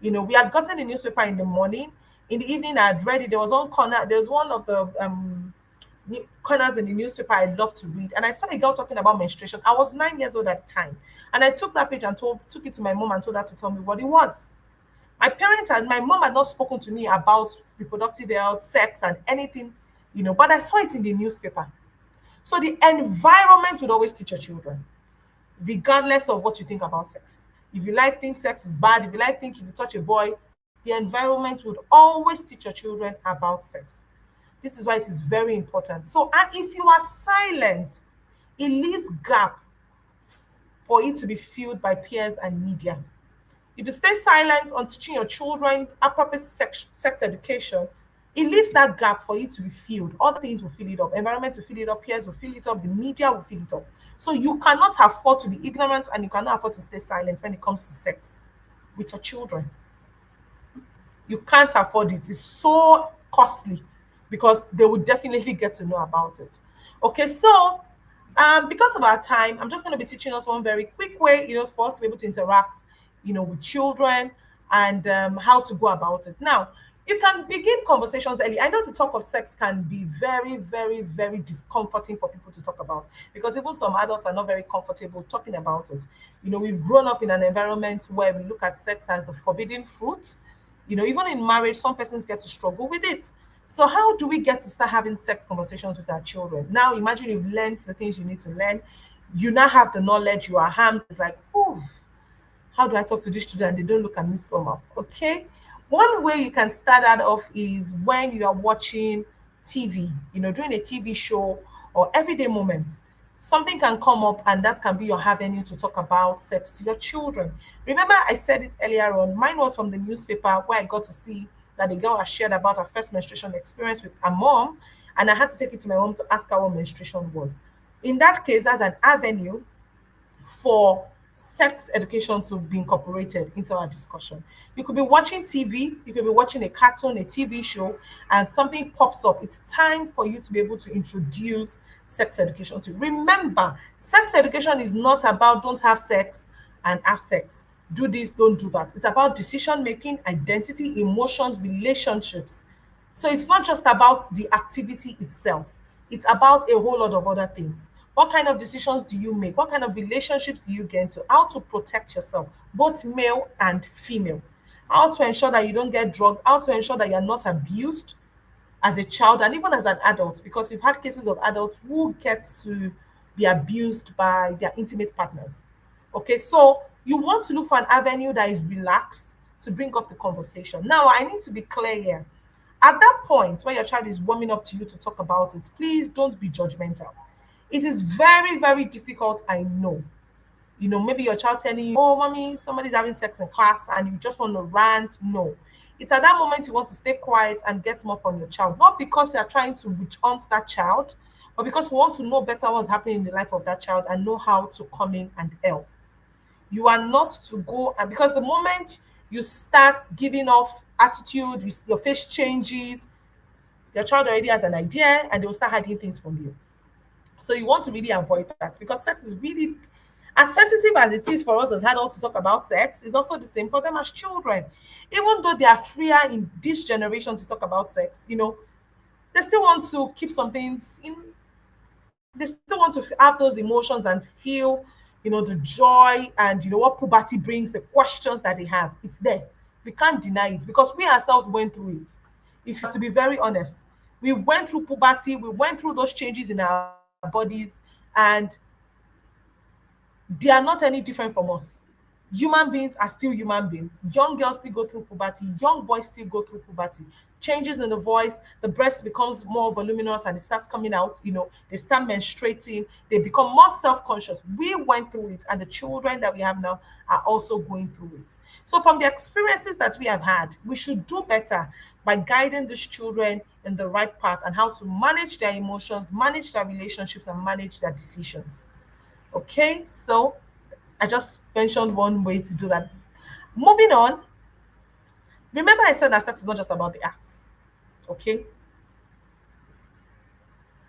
we had gotten the newspaper in the morning. In the evening, I had read it. There was one corner, there was one of the corners in the newspaper I love to read, and I saw a girl talking about menstruation. I was 9 years old at the time, and I took that page and took it to my mom and told her to tell me what it was. My mom had not spoken to me about reproductive health, sex, and anything, but I saw it in the newspaper. So the environment would always teach your children, regardless of what you think about sex. If you like think sex is bad, if you like think if you touch a boy, the environment would always teach your children about sex. This is why it is very important. So, and if you are silent, it leaves gap for it to be filled by peers and media. If you stay silent on teaching your children appropriate sex education, it leaves that gap for it to be filled. Other things will fill it up. Environment will fill it up. Peers will fill it up. The media will fill it up. So you cannot afford to be ignorant and you cannot afford to stay silent when it comes to sex with your children. You can't afford it. It's so costly because they will definitely get to know about it. Okay, so because of our time, I'm just going to be teaching us one very quick way, for us to be able to interact, with children and how to go about it. Now, you can begin conversations early. I know the talk of sex can be very, very, very discomforting for people to talk about because even some adults are not very comfortable talking about it. We've grown up in an environment where we look at sex as the forbidden fruit. Even in marriage, some persons get to struggle with it. So how do we get to start having sex conversations with our children? Now, imagine you've learned the things you need to learn. You now have the knowledge. You are harmed. It's like, oh, how do I talk to these children? They don't look at me somehow. Okay. One way you can start that off is when you are watching TV, during a TV show or everyday moments. Something can come up and that can be your avenue to talk about sex to your children. Remember, I said it earlier on, mine was from the newspaper where I got to see that the girl has shared about her first menstruation experience with her mom, and I had to take it to my mom to ask her what menstruation was. In that case, that's an avenue for sex education to be incorporated into our discussion. You could be watching TV, you could be watching a cartoon, a TV show, and something pops up. It's time for you to be able to introduce sex education to. Remember, sex education is not about don't have sex and have sex. Do this, don't do that. It's about decision making, identity, emotions, relationships. So it's not just about the activity itself. It's about a whole lot of other things. What kind of decisions do you make? What kind of relationships do you get into? How to protect yourself, both male and female. How to ensure that you don't get drugged. How to ensure that you're not abused as a child and even as an adult, because we've had cases of adults who get to be abused by their intimate partners. Okay, so you want to look for an avenue that is relaxed to bring up the conversation. Now, I need to be clear here. At that point, when your child is warming up to you to talk about it, please don't be judgmental. It is very, very difficult, I know. Maybe your child telling you, oh, mommy, somebody's having sex in class and you just want to rant. No. It's at that moment you want to stay quiet and get more from your child. Not because you are trying to witch hunt that child, but because you want to know better what's happening in the life of that child and know how to come in and help. You are not to go, and because the moment you start giving off attitude, your face changes, your child already has an idea and they will start hiding things from you. So you want to really avoid that because sex is really as sensitive as it is for us as adults to talk about sex, is also the same for them as children. Even though they are freer in this generation to talk about sex, they still want to keep some things in. They still want to have those emotions and feel, the joy and what puberty brings, the questions that they have. It's there. We can't deny it because we ourselves went through it. If you to be very honest, we went through puberty, we went through those changes in our bodies, and they are not any different from us. Human beings are still human beings. Young girls still go through puberty. Young boys still go through puberty. Changes in the voice, the breast becomes more voluminous and it starts coming out. They start menstruating. They become more self-conscious. We went through it, and the children that we have now are also going through it. So, from the experiences that we have had, we should do better by guiding these children in the right path and how to manage their emotions, manage their relationships, and manage their decisions. Okay, so I just mentioned one way to do that. Moving on, remember I said that sex is not just about the act, okay?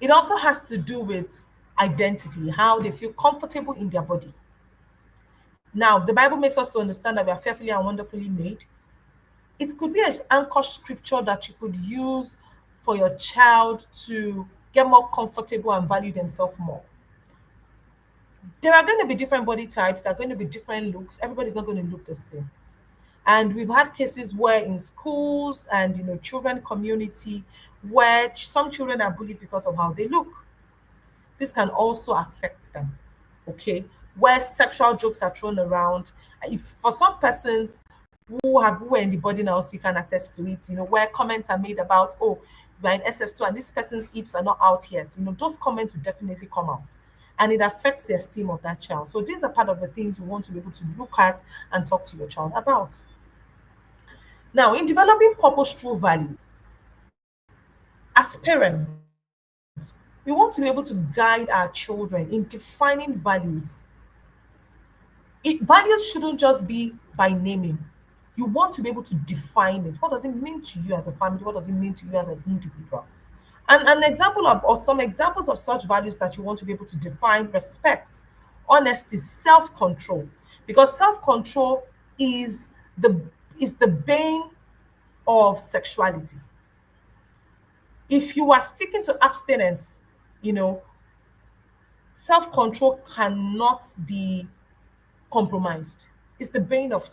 It also has to do with identity, how they feel comfortable in their body. Now, the Bible makes us to understand that we are fearfully and wonderfully made. It could be an anchor scripture that you could use for your child to get more comfortable and value themselves more. There are going to be different body types, there are going to be different looks. Everybody's not going to look the same. And we've had cases where in schools and children community where some children are bullied because of how they look. This can also affect them. Okay, where sexual jokes are thrown around. If for some persons who are in the body now, so you can attest to it, where comments are made about, oh, we're in SS2 and this person's hips are not out yet. Those comments will definitely come out. And it affects the esteem of that child. So these are part of the things you want to be able to look at and talk to your child about. Now, in developing purposeful values, as parents, we want to be able to guide our children in defining values. Values shouldn't just be by naming. You want to be able to define it. What does it mean to you as a family? What does it mean to you as an individual? And an example of, or some examples of such values that you want to be able to define: respect, honesty, self-control. Because self-control is the bane of sexuality. If you are sticking to abstinence, you know, self-control cannot be compromised. It's the bane of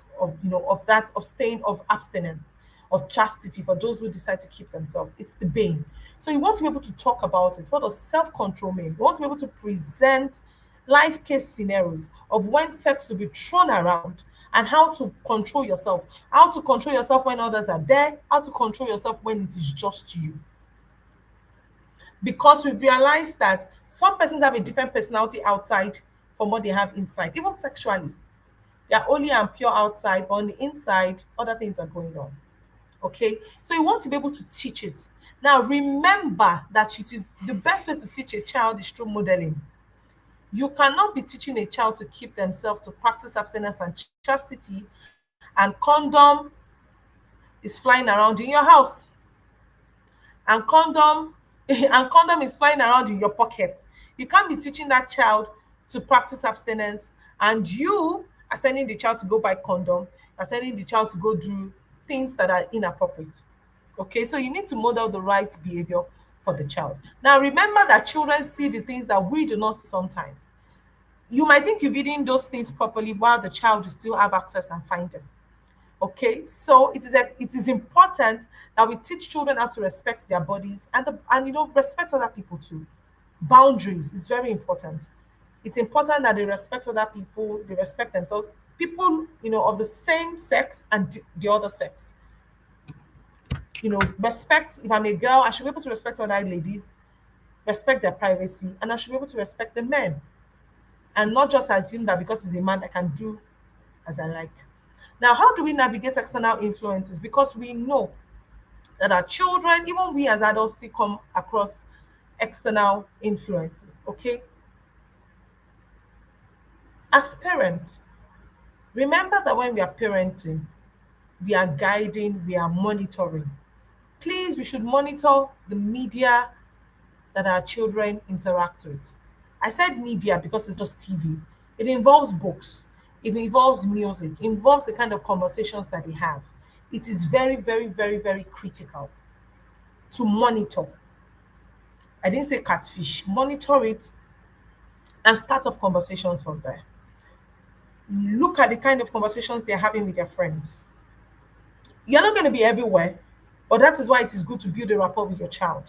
staying, of abstinence, of chastity for those who decide to keep themselves. It's the bane. So you want to be able to talk about it. What does self-control mean? You want to be able to present life case scenarios of when sex will be thrown around and how to control yourself. How to control yourself when others are there, how to control yourself when it is just you. Because we've realized that some persons have a different personality outside from what they have inside, even sexually. They are only and pure outside, but on the inside, other things are going on. Okay, so you want to be able to teach it. Now, remember that it is the best way to teach a child is through modeling. You cannot be teaching a child to keep themselves, to practice abstinence and chastity, and condom is flying around in your house, and condom is flying around in your pocket. You can't be teaching that child to practice abstinence, and you are sending the child to go buy condom, are sending the child to go do things that are inappropriate. Okay, so you need to model the right behavior for the child. Now, remember that children see the things that we do not see sometimes. You might think you've eaten those things properly while the child will still have access and find them. Okay, so it is important that we teach children how to respect their bodies and respect other people too. Boundaries is very important. It's important that they respect other people, they respect themselves, people of the same sex and the other sex. Respect. If I'm a girl, I should be able to respect other ladies, respect their privacy, and I should be able to respect the men, and not just assume that because he's a man I can do as I like. Now, how do we navigate external influences? Because we know that our children, even we as adults, still come across external influences. Okay, as parents, remember that when we are parenting, we are guiding, we are monitoring. Please, we should monitor the media that our children interact with. I said media because it's just TV. It involves books, it involves music, it involves the kind of conversations that they have. It is very, very, very, very critical to monitor. I didn't say catfish, monitor it and start up conversations from there. Look at the kind of conversations they're having with their friends. You're not going to be everywhere, but that is why it is good to build a rapport with your child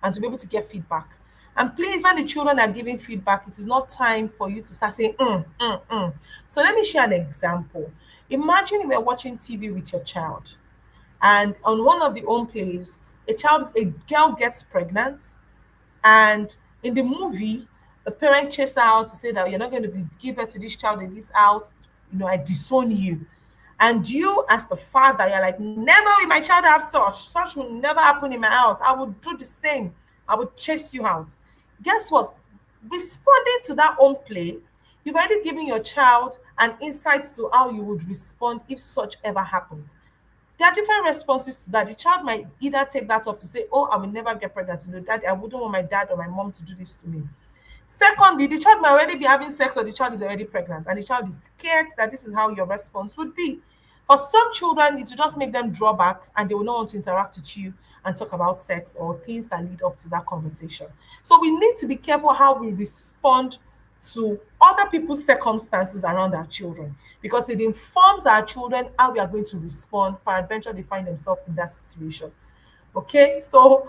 and to be able to get feedback. And please, when the children are giving feedback, it is not time for you to start saying, So let me share an example. Imagine you were watching TV with your child, and on one of the home plays, a girl gets pregnant, and in the movie, the parent chased her out to say that you're not going to be give birth to this child in this house. I disown you. And you, as the father, you're like, never will my child have such. Such will never happen in my house. I would do the same. I would chase you out. Guess what? Responding to that own play, you've already given your child an insight to how you would respond if such ever happens. There are different responses to that. The child might either take that up to say, oh, I will never get pregnant. Daddy, I wouldn't want my dad or my mom to do this to me. Secondly, the child might already be having sex, or the child is already pregnant, and the child is scared that this is how your response would be. For some children, it will just make them draw back, and they will not want to interact with you and talk about sex or things that lead up to that conversation. So we need to be careful how we respond to other people's circumstances around our children, because it informs our children how we are going to respond. Peradventure, they find themselves in that situation. Okay, so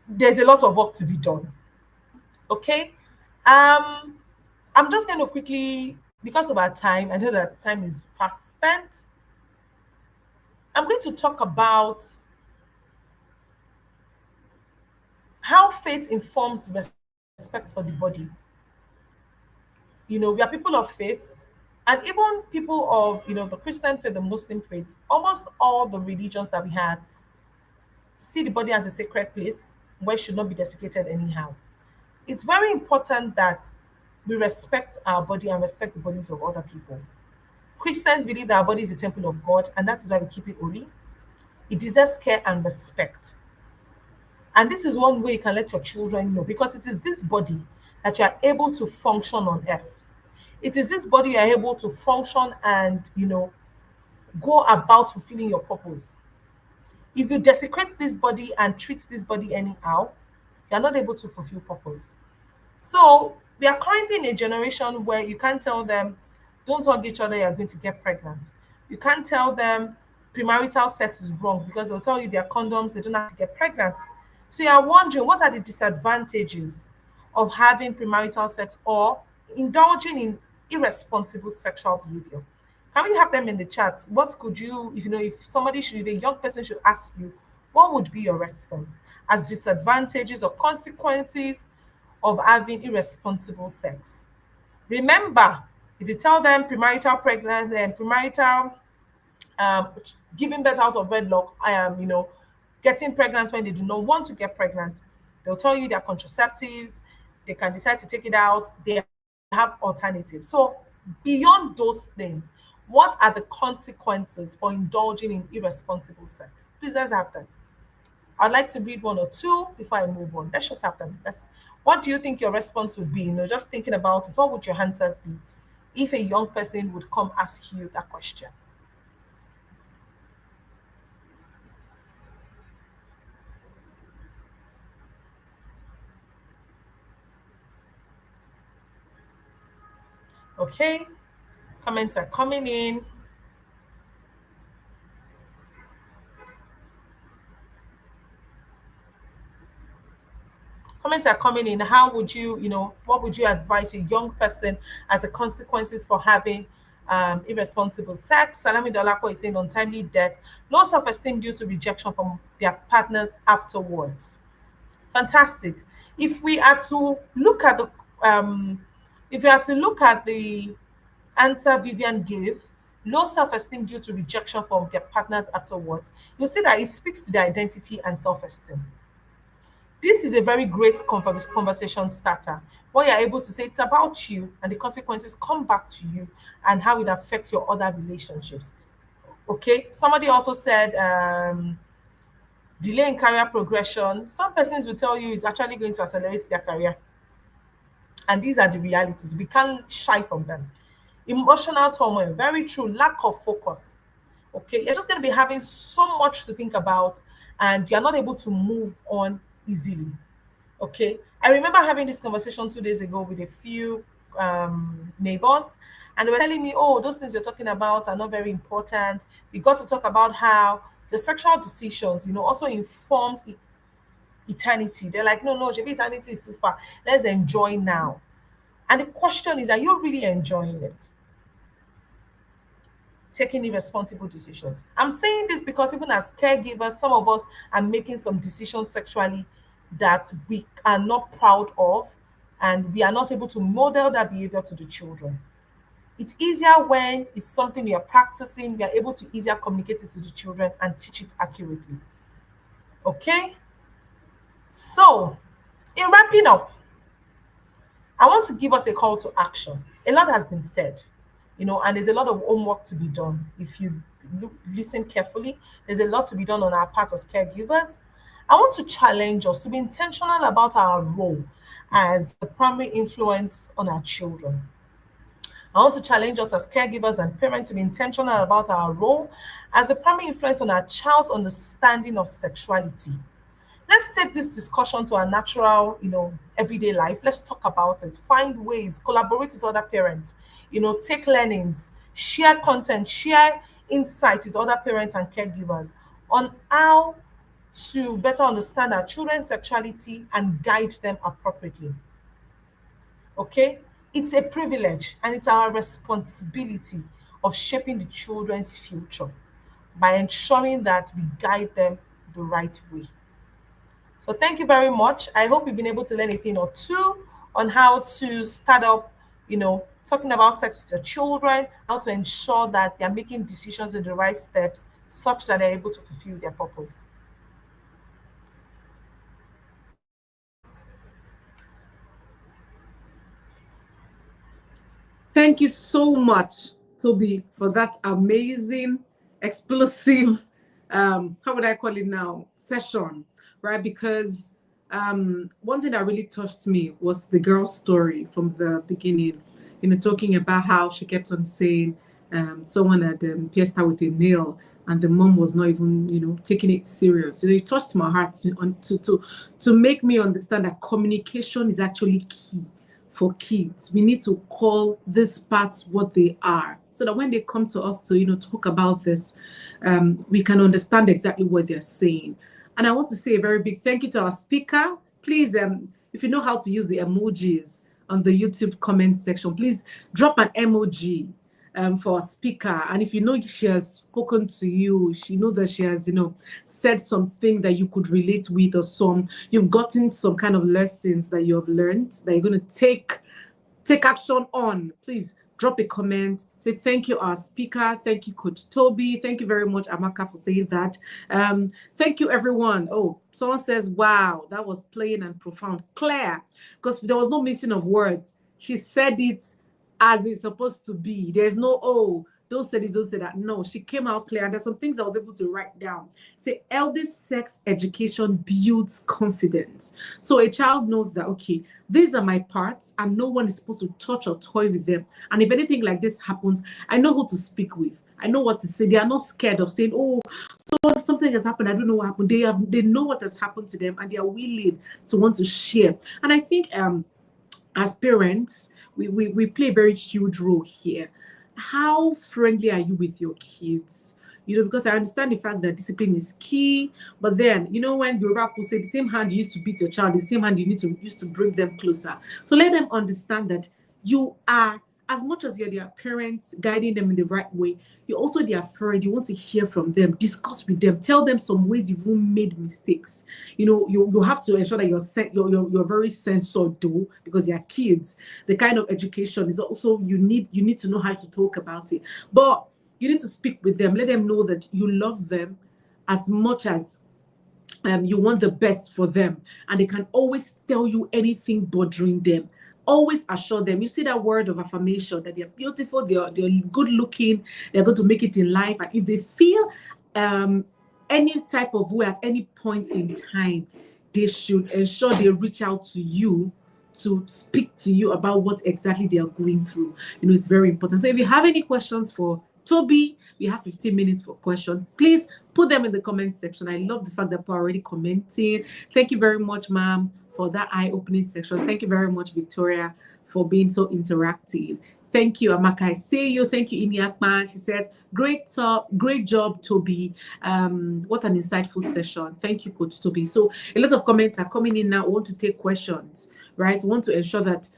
there's a lot of work to be done. Okay, I'm just going to quickly, because of our time, I know that time is fast spent. I'm going to talk about how faith informs respect for the body. We are people of faith, and even people of the Christian faith, the Muslim faith, almost all the religions that we have see the body as a sacred place where it should not be desecrated anyhow. It's very important that we respect our body and respect the bodies of other people. Christians believe that our body is a temple of God, and that is why we keep it holy. It deserves care and respect. And this is one way you can let your children know, because it is this body that you are able to function on earth. It is this body you are able to function and, go about fulfilling your purpose. If you desecrate this body and treat this body anyhow, you are not able to fulfill purpose. So we are currently in a generation where you can't tell them, don't hug each other, you're going to get pregnant. You can't tell them premarital sex is wrong, because they'll tell you they're condoms, they don't have to get pregnant. So you're wondering, what are the disadvantages of having premarital sex or indulging in irresponsible sexual behavior? Can we have them in the chat? What could you, if somebody should, if a young person should ask you, what would be your response as disadvantages or consequences of having irresponsible sex? Remember, if you tell them premarital pregnancy and premarital um, giving birth out of wedlock, getting pregnant when they do not want to get pregnant, they'll tell you their contraceptives, they can decide to take it out, they have alternatives. So beyond those things, what are the consequences for indulging in irresponsible sex? Please, let's have them. I'd like to read one or two before I move on. Let's just have them. What do you think your response would be? Just thinking about it, what would your answers be if a young person would come ask you that question? Okay, comments are coming in. Comments are coming in. How would what would you advise a young person as the consequences for having irresponsible sex? Salami Dolako is saying untimely death, low self-esteem due to rejection from their partners afterwards. Fantastic. If we are to look at the answer Vivian gave, low self-esteem due to rejection from their partners afterwards, you'll see that it speaks to their identity and self-esteem. This is a very great conversation starter, where you're able to say it's about you and the consequences come back to you and how it affects your other relationships. Okay, somebody also said delay in career progression. Some persons will tell you it's actually going to accelerate their career, and these are the realities. We can't shy from them. Emotional turmoil, very true. Lack of focus. Okay, you're just going to be having so much to think about, and you're not able to move on easily. Okay, I remember having this conversation 2 days ago with a few neighbors, and they were telling me, oh, those things you're talking about are not very important. We got to talk about how the sexual decisions also informs eternity. They're like, no, no, Shebi, eternity is too far. Let's enjoy now. And the question is, are you really enjoying it? Taking irresponsible decisions. I'm saying this because even as caregivers, some of us are making some decisions sexually that we are not proud of, and we are not able to model that behavior to the children. It's easier when it's something you're practicing, you're able to easier communicate it to the children and teach it accurately. Okay? So, in wrapping up, I want to give us a call to action. A lot has been said, and there's a lot of homework to be done. If you listen carefully, there's a lot to be done on our part as caregivers. I want to challenge us to be intentional about our role as the primary influence on our children. I want to challenge us as caregivers and parents to be intentional about our role as a primary influence on our child's understanding of sexuality. Let's take this discussion to our natural, everyday life. Let's talk about it. Find ways, collaborate with other parents, take learnings, share content, share insight with other parents and caregivers on how to better understand our children's sexuality and guide them appropriately. Okay? It's a privilege and it's our responsibility of shaping the children's future by ensuring that we guide them the right way. So thank you very much. I hope you've been able to learn a thing or two on how to start up, talking about sex with your children, how to ensure that they're making decisions in the right steps such that they're able to fulfill their purpose. Thank you so much, Toby, for that amazing, explosive, how would I call it now, session, right? Because one thing that really touched me was the girl's story from the beginning, talking about how she kept on saying someone had pierced her with a nail and the mom was not even, taking it serious. It touched my heart to make me understand that communication is actually key for kids. We need to call these parts what they are so that when they come to us to talk about this, we can understand exactly what they're saying. And I want to say a very big thank you to our speaker. Please, if you know how to use the emojis on the YouTube comment section, please drop an emoji for a speaker. And if you know she has spoken to you, she know that she has said something that you could relate with, or you've gotten some kind of lessons that you have learned that you're going to take action on, please drop a comment, say thank you our speaker, thank you Coach Toby, thank you very much Amaka for saying that. Thank you everyone. Oh, someone says wow, that was plain and profound. Claire, because there was no missing of words, she said it as it's supposed to be. There's no, oh, don't say this, don't say that. No, she came out clear. And there's some things I was able to write down. Say, early sex education builds confidence. So a child knows that, okay, these are my parts and no one is supposed to touch or toy with them. And if anything like this happens, I know who to speak with. I know what to say. They are not scared of saying, oh, so something has happened. I don't know what happened. They know what has happened to them and they are willing to want to share. And I think as parents, we play a very huge role here. How friendly are you with your kids? Because I understand the fact that discipline is key, but then, when Yoruba people say the same hand you used to beat your child, the same hand you need to use to bring them closer. So let them understand that you are, as much as you're their parents, guiding them in the right way, you're also their friend. You want to hear from them, discuss with them, tell them some ways you've made mistakes. You have to ensure that you're very censored though, because they're kids. The kind of education is also you need to know how to talk about it. But you need to speak with them, let them know that you love them as much as you want the best for them, and they can always tell you anything bothering them. Always assure them. You see that word of affirmation that they're beautiful, they're good looking, they're going to make it in life. And if they feel any type of way at any point in time, they should ensure they reach out to you to speak to you about what exactly they are going through. It's very important. So if you have any questions for Toby, we have 15 minutes for questions. Please put them in the comment section. I love the fact that people are already commenting. Thank you very much, ma'am, for that eye-opening section. Thank you very much, Victoria, for being so interactive. Thank you, Amaka. I see you. Thank you, Imiakman. She says, great job, Toby. What an insightful session. Thank you, Coach Toby. So a lot of comments are coming in now. We want to take questions, right? We want to ensure that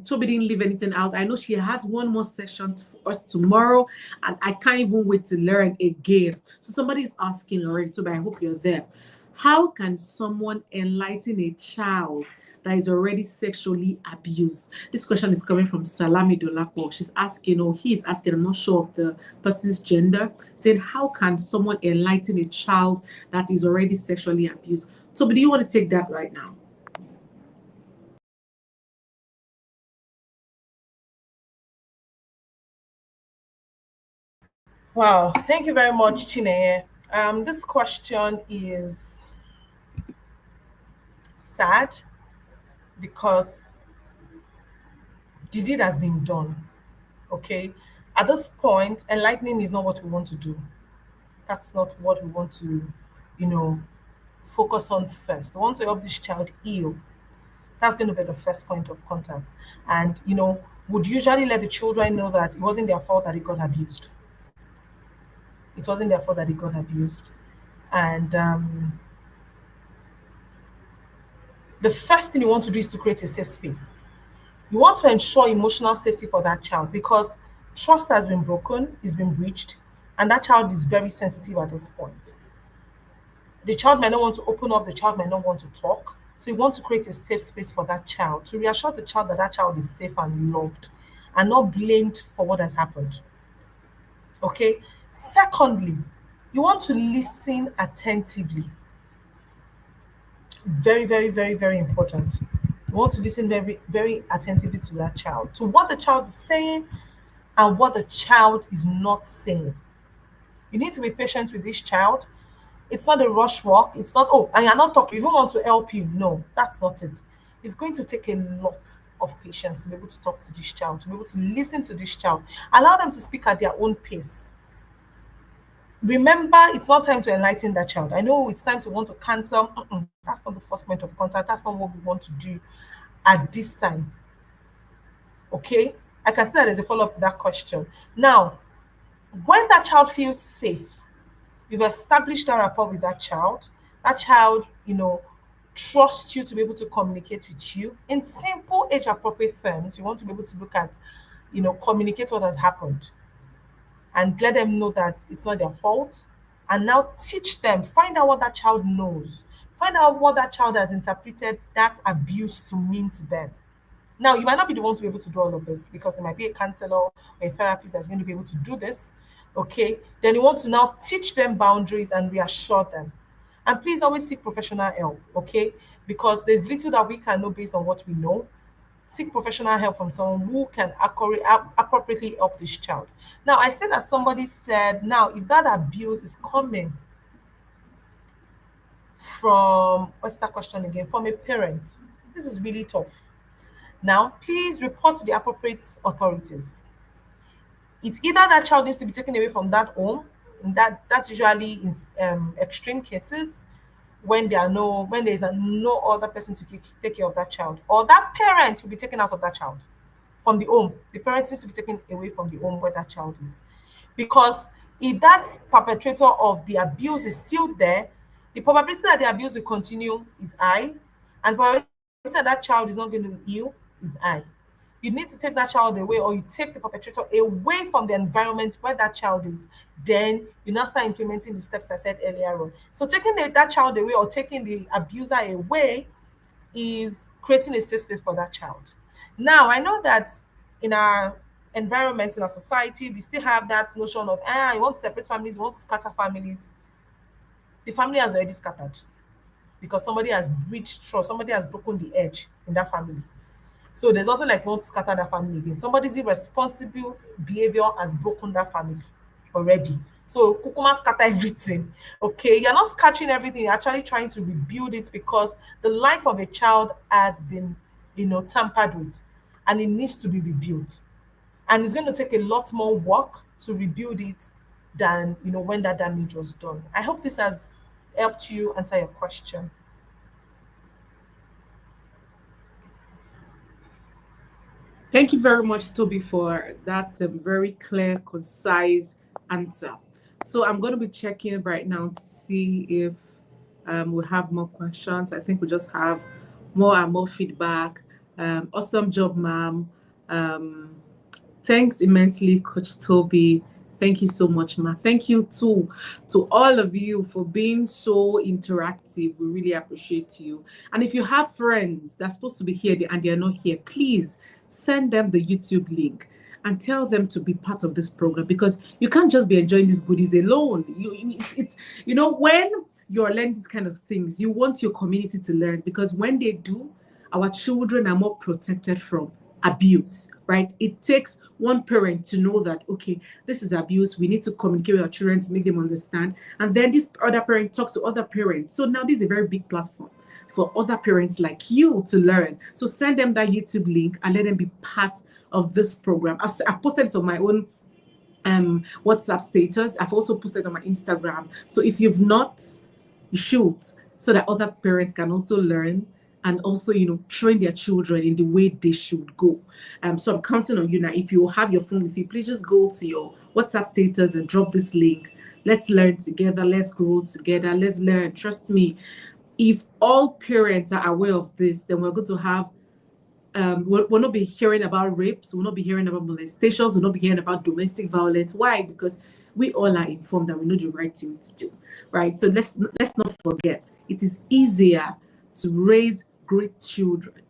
Toby didn't leave anything out. I know she has one more session for us tomorrow, and I can't even wait to learn again. So somebody's asking already, Toby, I hope you're there. How can someone enlighten a child that is already sexually abused? This question is coming from Salami Dolapo. She's asking, or he's asking, I'm not sure of the person's gender, saying, how can someone enlighten a child that is already sexually abused? Toby, do you want to take that right now? Wow, thank you very much, Chineye. This question is sad because the deed has been done. Okay, at this point, enlightening is not what we want to do. That's not what we want to, you know, focus on first. We want to help this child heal. That's going to be the first point of contact. And, would usually let the children know that it wasn't their fault that he got abused. It wasn't their fault that he got abused. And the first thing you want to do is to create a safe space. You want to ensure emotional safety for that child because trust has been broken, it's been breached, and that child is very sensitive at this point. The child may not want to open up, the child may not want to talk. So you want to create a safe space for that child to reassure the child that that child is safe and loved and not blamed for what has happened. Okay. Secondly, you want to listen attentively. Very, very, very, very important. You want to listen very, very attentively to that child, to what the child is saying and what the child is not saying. You need to be patient with this child. It's not a rush walk. It's not, oh, and you're not talking, you don't want to help you. No, that's not it. It's going to take a lot of patience to be able to talk to this child, to be able to listen to this child. Allow them to speak at their own pace. Remember, it's not time to enlighten that child. I know it's time to want to cancel. That's not the first point of contact. That's not what we want to do at this time. Okay? I can see that there's a follow-up to that question. Now, when that child feels safe, you've established that rapport with that child, trusts you to be able to communicate with you in simple age appropriate terms. You want to be able to look at, communicate what has happened and let them know that it's not their fault. And now teach them, find out what that child knows, find out what that child has interpreted that abuse to mean to them. Now, you might not be the one to be able to do all of this because it might be a counselor or a therapist that's going to be able to do this. Okay, then you want to now teach them boundaries and reassure them. And please always seek professional help, okay? Because there's little that we can know based on what we know. Seek professional help from someone who can appropriately help this child. Now, I said that somebody said, now, if that abuse is coming from, what's that question again? From a parent, this is really tough. Now, please report to the appropriate authorities. It's either that child needs to be taken away from that home, and that's usually in extreme cases when there's no other person to take care of that child, or that parent will be taken out of that child from the home. The parent needs to be taken away from the home where that child is, because if that perpetrator of the abuse is still there, the probability that the abuse will continue is high, and probability that that child is not going to heal is high. You need to take that child away, or you take the perpetrator away from the environment where that child is. Then you now start implementing the steps I said earlier on. So taking that child away or taking the abuser away is creating a safe space for that child. Now, I know that in our environment, in our society, we still have that notion of, you want to separate families, you want to scatter families. The family has already scattered because somebody has breached trust, somebody has broken the edge in that family. So there's nothing like you want to scatter that family again. Somebody's irresponsible behavior has broken that family already. So kukuma scatter everything. Okay, you're not scattering everything, you're actually trying to rebuild it because the life of a child has been, tampered with, and it needs to be rebuilt. And it's going to take a lot more work to rebuild it than when that damage was done. I hope this has helped you answer your question. Thank you very much, Toby, for that very clear, concise answer. So I'm going to be checking right now to see if we have more questions. I think we just have more and more feedback. Awesome job, ma'am. Um, Thanks immensely, Coach Toby. Thank you so much, Ma. Thank you too to all of you for being so interactive. We really appreciate you. And if you have friends that's supposed to be here and they're not here, please send them the YouTube link and tell them to be part of this program, because you can't just be enjoying these goodies alone. It's when you're learning these kind of things, you want your community to learn, because when they do, our children are more protected from abuse, right? It takes one parent to know that, okay, this is abuse. We need to communicate with our children to make them understand. And then this other parent talks to other parents. So now this is a very big platform for other parents like you to learn. So send them that YouTube link and let them be part of this program. I've posted it on my own WhatsApp status. I've also posted on my Instagram. So if you've not, you should, so that other parents can also learn and also, train their children in the way they should go. So I'm counting on you now. If you have your phone with you, please just go to your WhatsApp status and drop this link. Let's learn together. Let's grow together. Let's learn. Trust me, if all parents are aware of this, then we're going to have we'll not be hearing about rapes, we'll not be hearing about molestations, we'll not be hearing about domestic violence. Why? Because we all are informed that we know the right thing to do, right? So let's not forget, it is easier to raise great children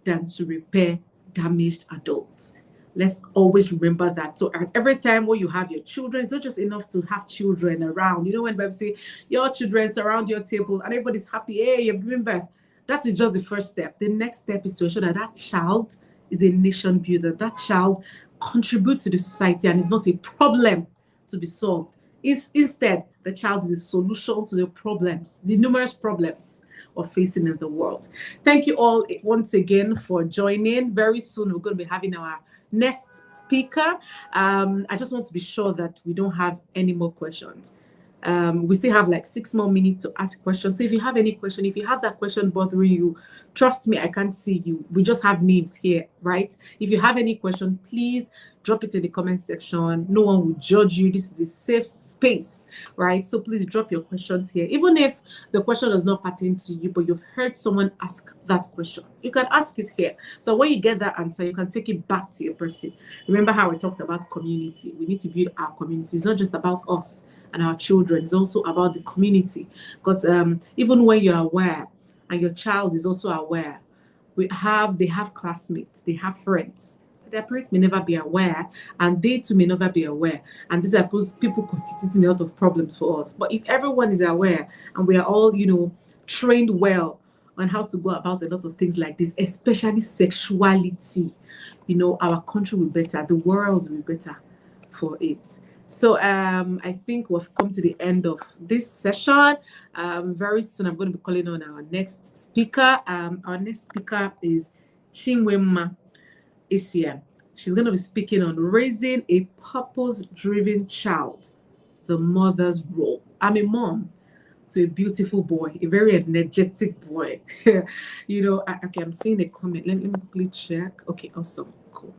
than to repair damaged adults. Let's always remember that. So at every time when you have your children, it's not just enough to have children around. When people say your children surround your table and everybody's happy, hey, you've given birth. That is just the first step. The next step is to ensure that that child is a nation builder. That child contributes to the society and is not a problem to be solved. Instead, the child is a solution to the problems, the numerous problems we're facing in the world. Thank you all once again for joining. Very soon, we're going to be having our next speaker. I just want to be sure that we don't have any more questions. We still have like 6 more minutes to ask questions. So if you have any question, if you have that question bothering you, trust me, I can't see you. We just have names here, right? If you have any question, please drop it in the comment section. No one will judge you. This is a safe space, right? So please drop your questions here. Even if the question does not pertain to you, but you've heard someone ask that question, you can ask it here. So when you get that answer, you can take it back to your person. Remember how we talked about community. We need to build our community. It's not just about us and our children, is also about the community. Because even when you're aware and your child is also aware, they have classmates, they have friends. Their parents may never be aware, and they too may never be aware. And these are people constituting a lot of problems for us. But if everyone is aware and we are all, trained well on how to go about a lot of things like this, especially sexuality, our country will be better, the world will be better for it. So I think we've come to the end of this session. Very soon I'm going to be calling on our next speaker. Our next speaker is Chinwema Isia. She's going to be speaking on raising a purpose-driven child, the mother's role. I'm a mom to a beautiful boy, a very energetic boy. Okay, I'm seeing a comment. Let me quickly check. Okay, awesome, cool.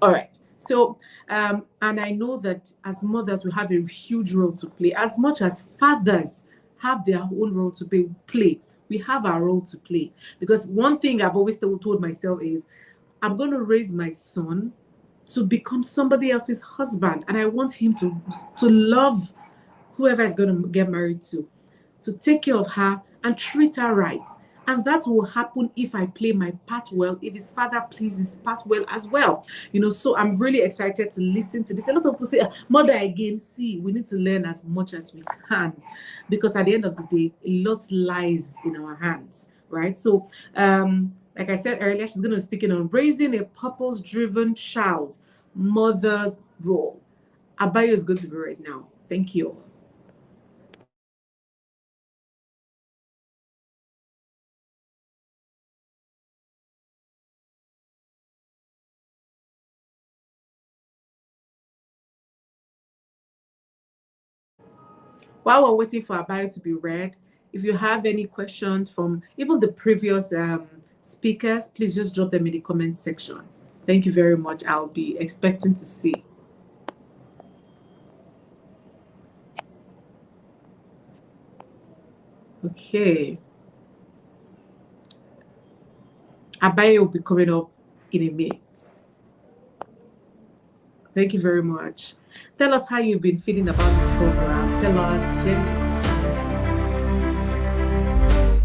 All right. So, and I know that as mothers, we have a huge role to play. As much as fathers have their own role to play, we have our role to play. Because one thing I've always told myself is, I'm going to raise my son to become somebody else's husband. And I want him to love whoever is going to get married to take care of her and treat her right. And that will happen if I play my part well, if his father plays his part well as well. So I'm really excited to listen to this. A lot of people say, mother again, see, we need to learn as much as we can, because at the end of the day, a lot lies in our hands, right? So, like I said earlier, she's going to be speaking on raising a purpose-driven child, mother's role. Abayo is going to be right now. Thank you. While we're waiting for our bio to be read, if you have any questions from even the previous speakers, please just drop them in the comment section. Thank you very much. I'll be expecting to see. Okay. Abaye will be coming up in a minute. Thank you very much. Tell us how you've been feeling about this program. Tell us, Jenny.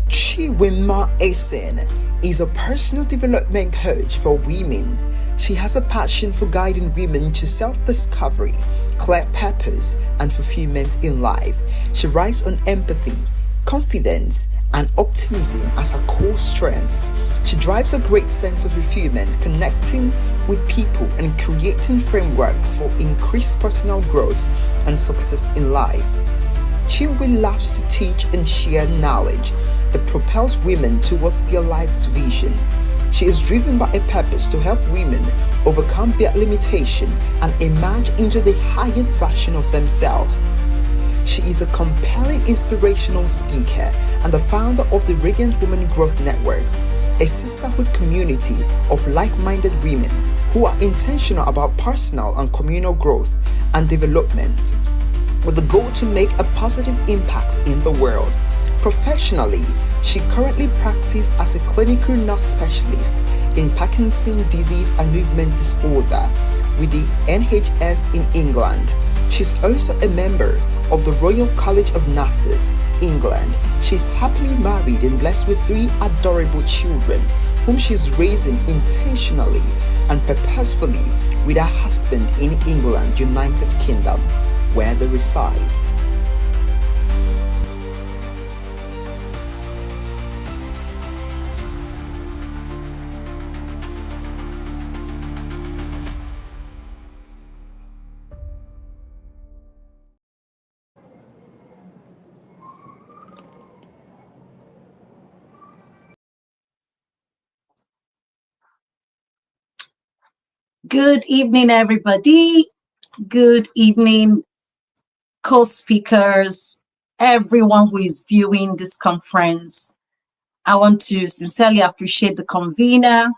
Chiwima Esen is a personal development coach for women. She has a passion for guiding women to self-discovery, clear purpose, and fulfillment in life. She writes on empathy, confidence, and optimism as her core strengths. She drives a great sense of fulfillment, connecting with people and creating frameworks for increased personal growth and success in life. Chiwi loves to teach and share knowledge that propels women towards their life's vision. She is driven by a purpose to help women overcome their limitation and emerge into the highest version of themselves. She is a compelling inspirational speaker and the founder of the Radiant Women Growth Network, a sisterhood community of like-minded women who are intentional about personal and communal growth and development, with the goal to make a positive impact in the world. Professionally, she currently practices as a clinical nurse specialist in Parkinson's disease and movement disorder with the NHS in England. She's also a member of the Royal College of Nurses, England. She's happily married and blessed with 3 adorable children, whom she's raising intentionally and purposefully with her husband in England, United Kingdom, where they reside. Good evening, everybody. Good evening, co-speakers, everyone who is viewing this conference. I want to sincerely appreciate the convener,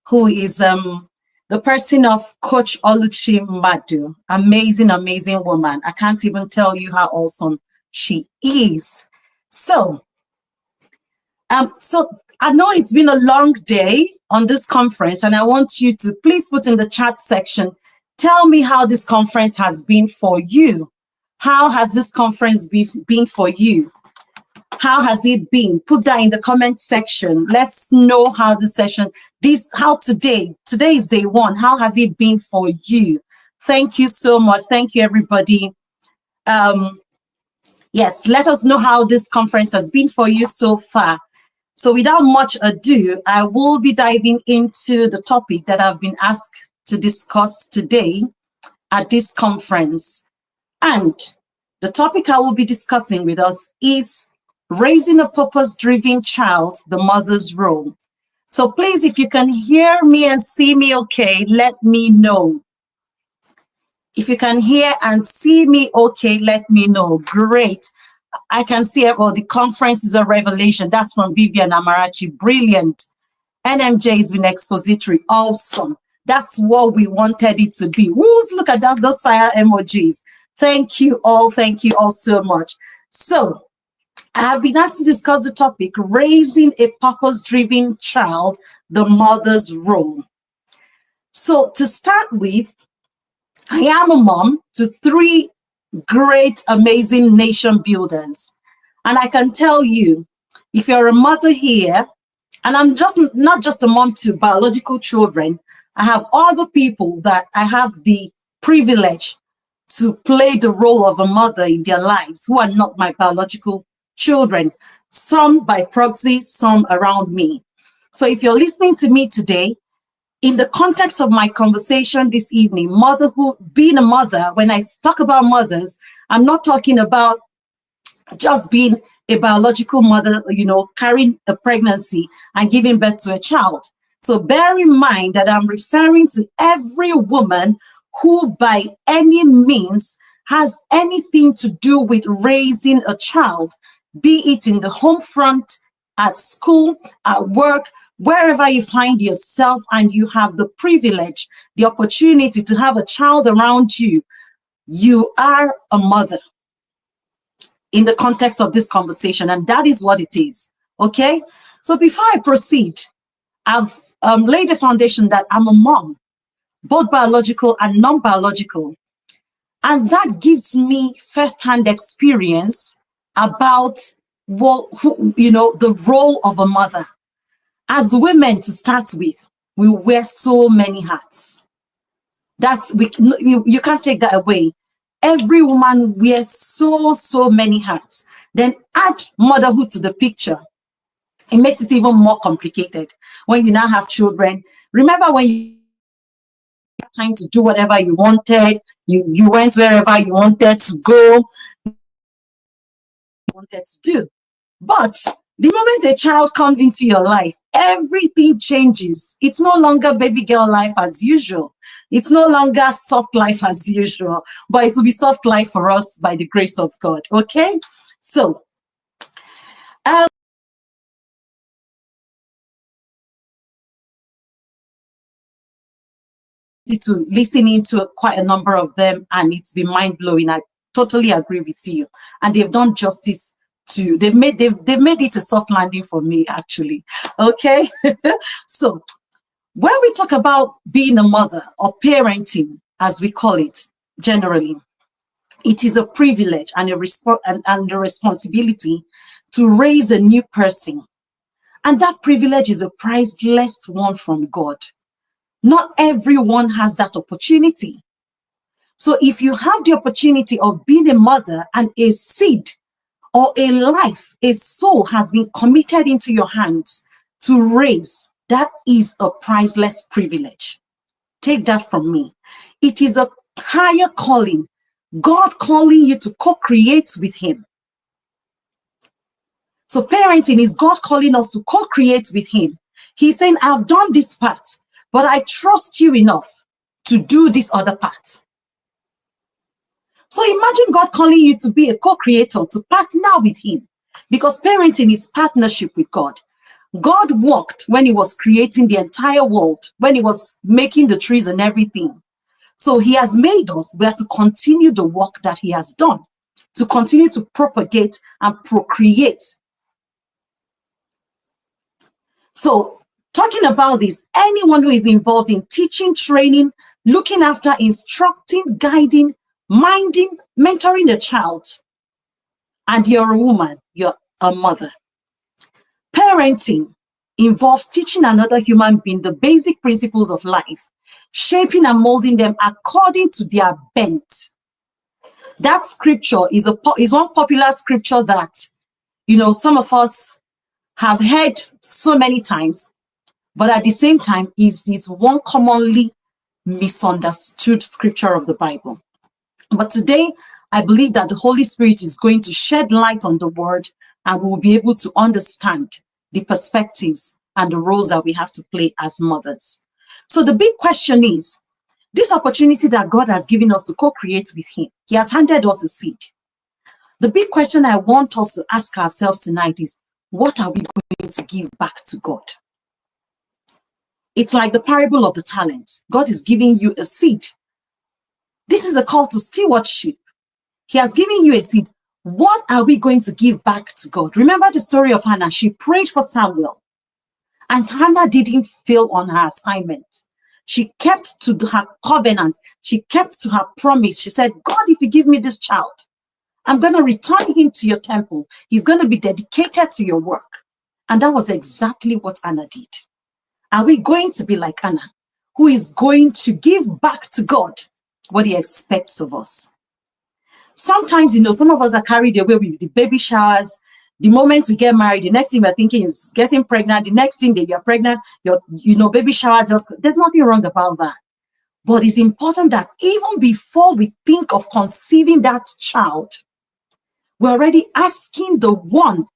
who is the person of Coach Oluchi Madu. Amazing, amazing woman. I can't even tell you how awesome she is. So I know it's been a long day on this conference, and I want you to please put in the chat section, tell me how this conference has been for you. How has this conference been for you? How has it been? Put that in the comment section. Let's know how the session, today is day 1. How has it been for you? Thank you so much. Thank you, everybody. Yes, let us know how this conference has been for you so far. So without much ado, I will be diving into the topic that I've been asked to discuss today at this conference. And the topic I will be discussing with us is raising a purpose-driven child, the mother's role. So please, if you can hear me and see me okay, let me know. If you can hear and see me okay, let me know. Great. I can see the conference is a revelation. That's from Vivian Amarachi. Brilliant. NMJ has been expository. Awesome. That's what we wanted it to be. Who's look at that, those fire emojis. Thank you all so much. So I have been asked to discuss the topic, raising a purpose-driven child, the mother's role. So to start with, I am a mom to 3 great, amazing nation builders. And I can tell you, if you're a mother here, and I'm not just a mom to biological children, I have other people that I have the privilege to play the role of a mother in their lives who are not my biological children, some by proxy, some around me. So if you're listening to me today, in the context of my conversation this evening, motherhood, being a mother, when I talk about mothers, I'm not talking about just being a biological mother, carrying a pregnancy and giving birth to a child. So bear in mind that I'm referring to every woman who by any means has anything to do with raising a child, be it in the home front, at school, at work, wherever you find yourself and you have the privilege, the opportunity to have a child around you, you are a mother in the context of this conversation, and that is what it is. Okay? So before I proceed, I've laid the foundation that I'm a mom, both biological and non-biological. And that gives me first-hand experience about the role of a mother. As women, to start with, we wear so many hats. You can't take that away. Every woman wears so many hats. Then add motherhood to the picture. It makes it even more complicated when you now have children. Remember when you had time to do whatever you wanted, you went wherever you wanted to go, wanted to do. But the moment a child comes into your life, everything changes. It's no longer baby girl life as usual. It's no longer soft life as usual, but it will be soft life for us by the grace of God. Okay? So, to listening to quite a number of them, and it's been mind-blowing. I totally agree with you, and they've done justice to they've made it a soft landing for me, actually. Okay. So when we talk about being a mother, or parenting as we call it generally, it is a privilege and a responsibility to raise a new person, and that privilege is a priceless one from God. Not everyone has that opportunity. So if you have the opportunity of being a mother and a seed or a life, a soul has been committed into your hands to raise, that is a priceless privilege. Take that from me. It is a higher calling. God calling you to co-create with him. So parenting is God calling us to co-create with him. He's saying, I've done this part, but I trust you enough to do this other part. So imagine God calling you to be a co-creator, to partner with him, because parenting is partnership with God. God walked when he was creating the entire world, when he was making the trees and everything. So he has made us, we are to continue the work that he has done, to continue to propagate and procreate. So talking about this, anyone who is involved in teaching, training, looking after, instructing, guiding, minding, mentoring a child, and you're a woman, you're a mother. Parenting involves teaching another human being the basic principles of life, shaping and molding them according to their bent. That scripture is one popular scripture that, some of us have heard so many times, but at the same time is one commonly misunderstood scripture of the Bible. But today, I believe that the Holy Spirit is going to shed light on the word, and we'll be able to understand the perspectives and the roles that we have to play as mothers. So the big question is, this opportunity that God has given us to co-create with him, he has handed us a seed. The big question I want us to ask ourselves tonight is, what are we going to give back to God? It's like the parable of the talents. God is giving you a seed. This is a call to stewardship. He has given you a seed. What are we going to give back to God? Remember the story of Hannah. She prayed for Samuel, and Hannah didn't fail on her assignment. She kept to her covenant. She kept to her promise. She said, God, if you give me this child, I'm going to return him to your temple. He's going to be dedicated to your work. And that was exactly what Anna did. Are we going to be like Anna, who is going to give back to God what he expects of us? Sometimes, some of us are carried away with the baby showers. The moment we get married, the next thing we're thinking is getting pregnant. The next thing that you're pregnant, baby shower, there's nothing wrong about that. But it's important that even before we think of conceiving that child, we're already asking the one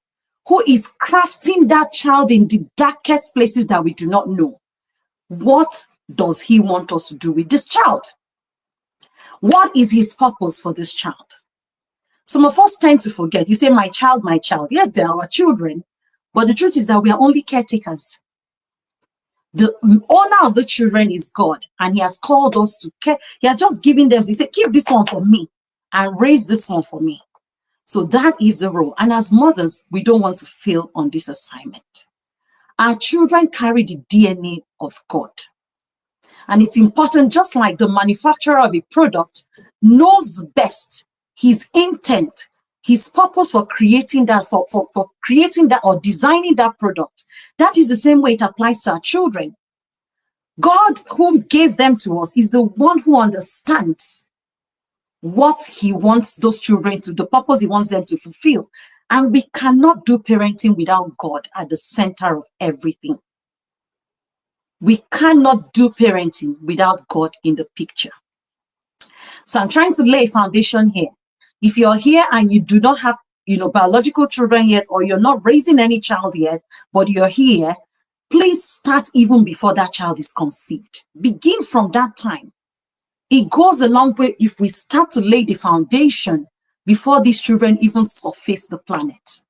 who is crafting that child in the darkest places that we do not know, what does he want us to do with this child? What is his purpose for this child? Some of us tend to forget. You say, my child, my child. Yes, they are our children, but the truth is that we are only caretakers. The owner of the children is God, and he has called us to care. He has just given them, he said, keep this one for me and raise this one for me. So that is the role. And as mothers, we don't want to fail on this assignment. Our children carry the DNA of God. And it's important, just like the manufacturer of a product knows best his intent, his purpose for creating that, for creating that or designing that product. That is the same way it applies to our children. God, who gave them to us, is the one who understands what he wants those children to, the purpose he wants them to fulfill. And we cannot do parenting without God at the center of everything. We cannot do parenting without God in the picture. So I'm trying to lay a foundation here. If you're here and you do not have, biological children yet, or you're not raising any child yet, but you're here, please start even before that child is conceived. Begin from that time. It goes a long way if we start to lay the foundation before these children even surface the planet.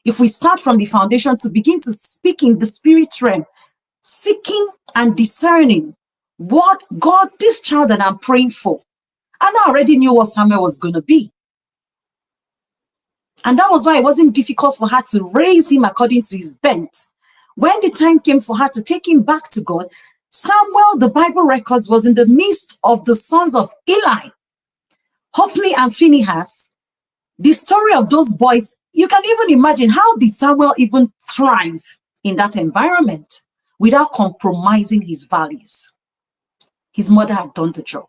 If we start from the foundation to begin to speak in the spirit realm, seeking and discerning what God, this child that I'm praying for, and I already knew what Samuel was going to be. And that was why it wasn't difficult for her to raise him according to his bent. When the time came for her to take him back to God, Samuel, the Bible records, was in the midst of the sons of Eli, Hophni and Phinehas. The story of those boys, you can even imagine, how did Samuel even thrive in that environment without compromising his values? His mother had done the job.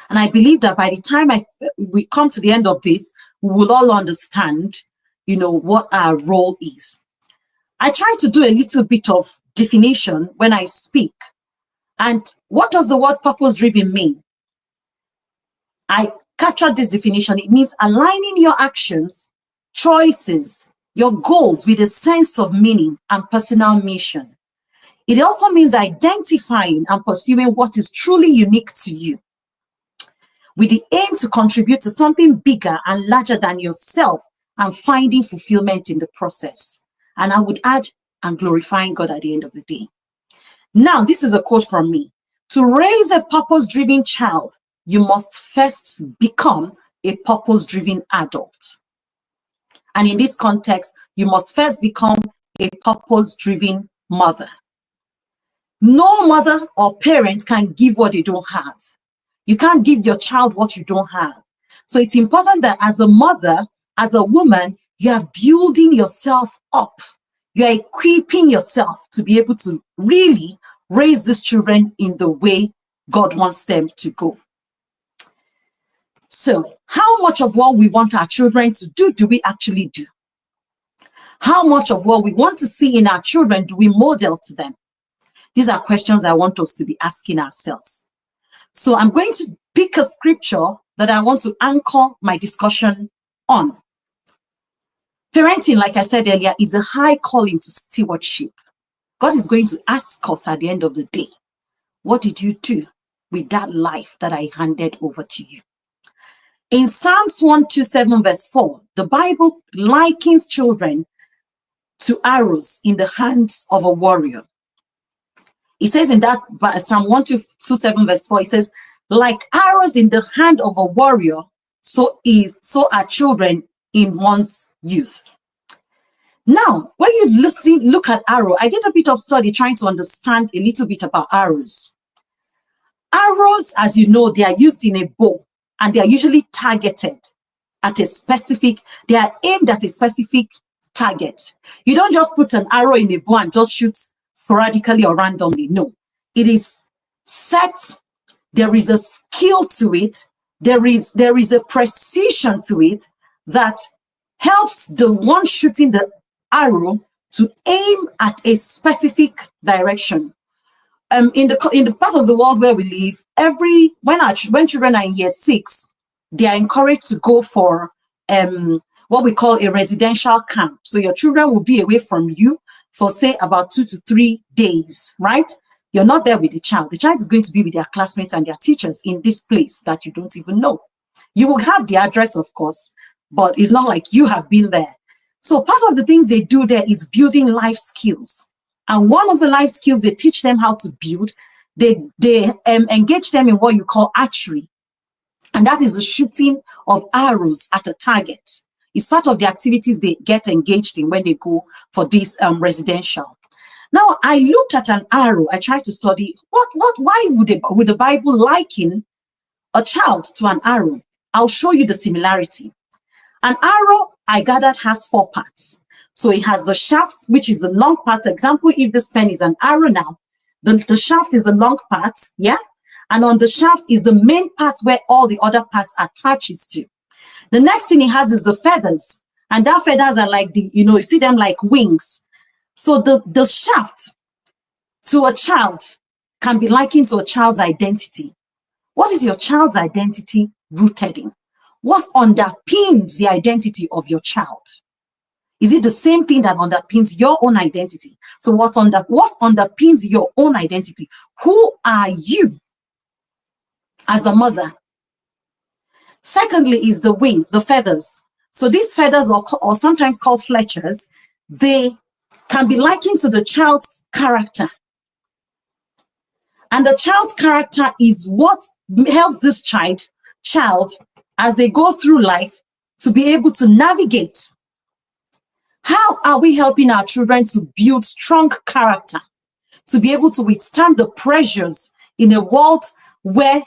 And I believe that by the time we come to the end of this, we will all understand, what our role is. I try to do a little bit of definition when I speak. And what does the word purpose-driven mean? I captured this definition. It means aligning your actions, choices, your goals with a sense of meaning and personal mission. It also means identifying and pursuing what is truly unique to you, with the aim to contribute to something bigger and larger than yourself, and finding fulfillment in the process. And I would add, and glorifying God at the end of the day. Now, this is a quote from me. To raise a purpose-driven child, you must first become a purpose-driven adult. And in this context, you must first become a purpose-driven mother. No mother or parent can give what they don't have. You can't give your child what you don't have. So it's important that as a mother, as a woman, you are building yourself up. You are equipping yourself to be able to really raise these children in the way God wants them to go. So how much of what we want our children to do we actually do? How much of what we want to see in our children do we model to them? These are questions I want us to be asking ourselves. So I'm going to pick a scripture that I want to anchor my discussion on. Parenting, like I said earlier, is a high calling to stewardship. God is going to ask us at the end of the day, what did you do with that life that I handed over to you? In Psalms 127 verse 4, the Bible likens children to arrows in the hands of a warrior. It says in that Psalm 127 verse 4, it says, like arrows in the hand of a warrior, so are children in one's youth. Now, when you look at arrow, I did a bit of study trying to understand a little bit about arrows. Arrows, as you know, they are used in a bow, and they are usually targeted at they are aimed at a specific target. You don't just put an arrow in a bow and just shoot sporadically or randomly. No, it is set. There is a skill to it. There is a precision to it that helps the one shooting the arrow to aim at a specific direction. In the part of the world where we live, when children are in year 6, they are encouraged to go for what we call a residential camp. So your children will be away from you for say about 2 to 3 days, right? You're not there with the child. The child is going to be with their classmates and their teachers in this place that you don't even know. You will have the address, of course, but it's not like you have been there. So part of the things they do there is building life skills. And one of the life skills they teach them how to build, they engage them in what you call archery. And that is the shooting of arrows at a target. It's part of the activities they get engaged in when they go for this residential. Now, I looked at an arrow. I tried to study why would the Bible liken a child to an arrow? I'll show you the similarity. An arrow, I gathered, has 4 parts. So it has the shaft, which is the long part. Example, if this pen is an arrow now, the shaft is the long part, yeah? And on the shaft is the main part where all the other parts attaches to. The next thing it has is the feathers. And that feathers are like you see them like wings. So the shaft to a child can be likened to a child's identity. What is your child's identity rooted in? What underpins the identity of your child? Is it the same thing that underpins your own identity? So what underpins your own identity? Who are you as a mother? Secondly is the wing, the feathers. So these feathers, or sometimes called fletchers, they can be likened to the child's character. And the child's character is what helps this child, as they go through life, to be able to navigate. How are we helping our children to build strong character, to be able to withstand the pressures in a world where,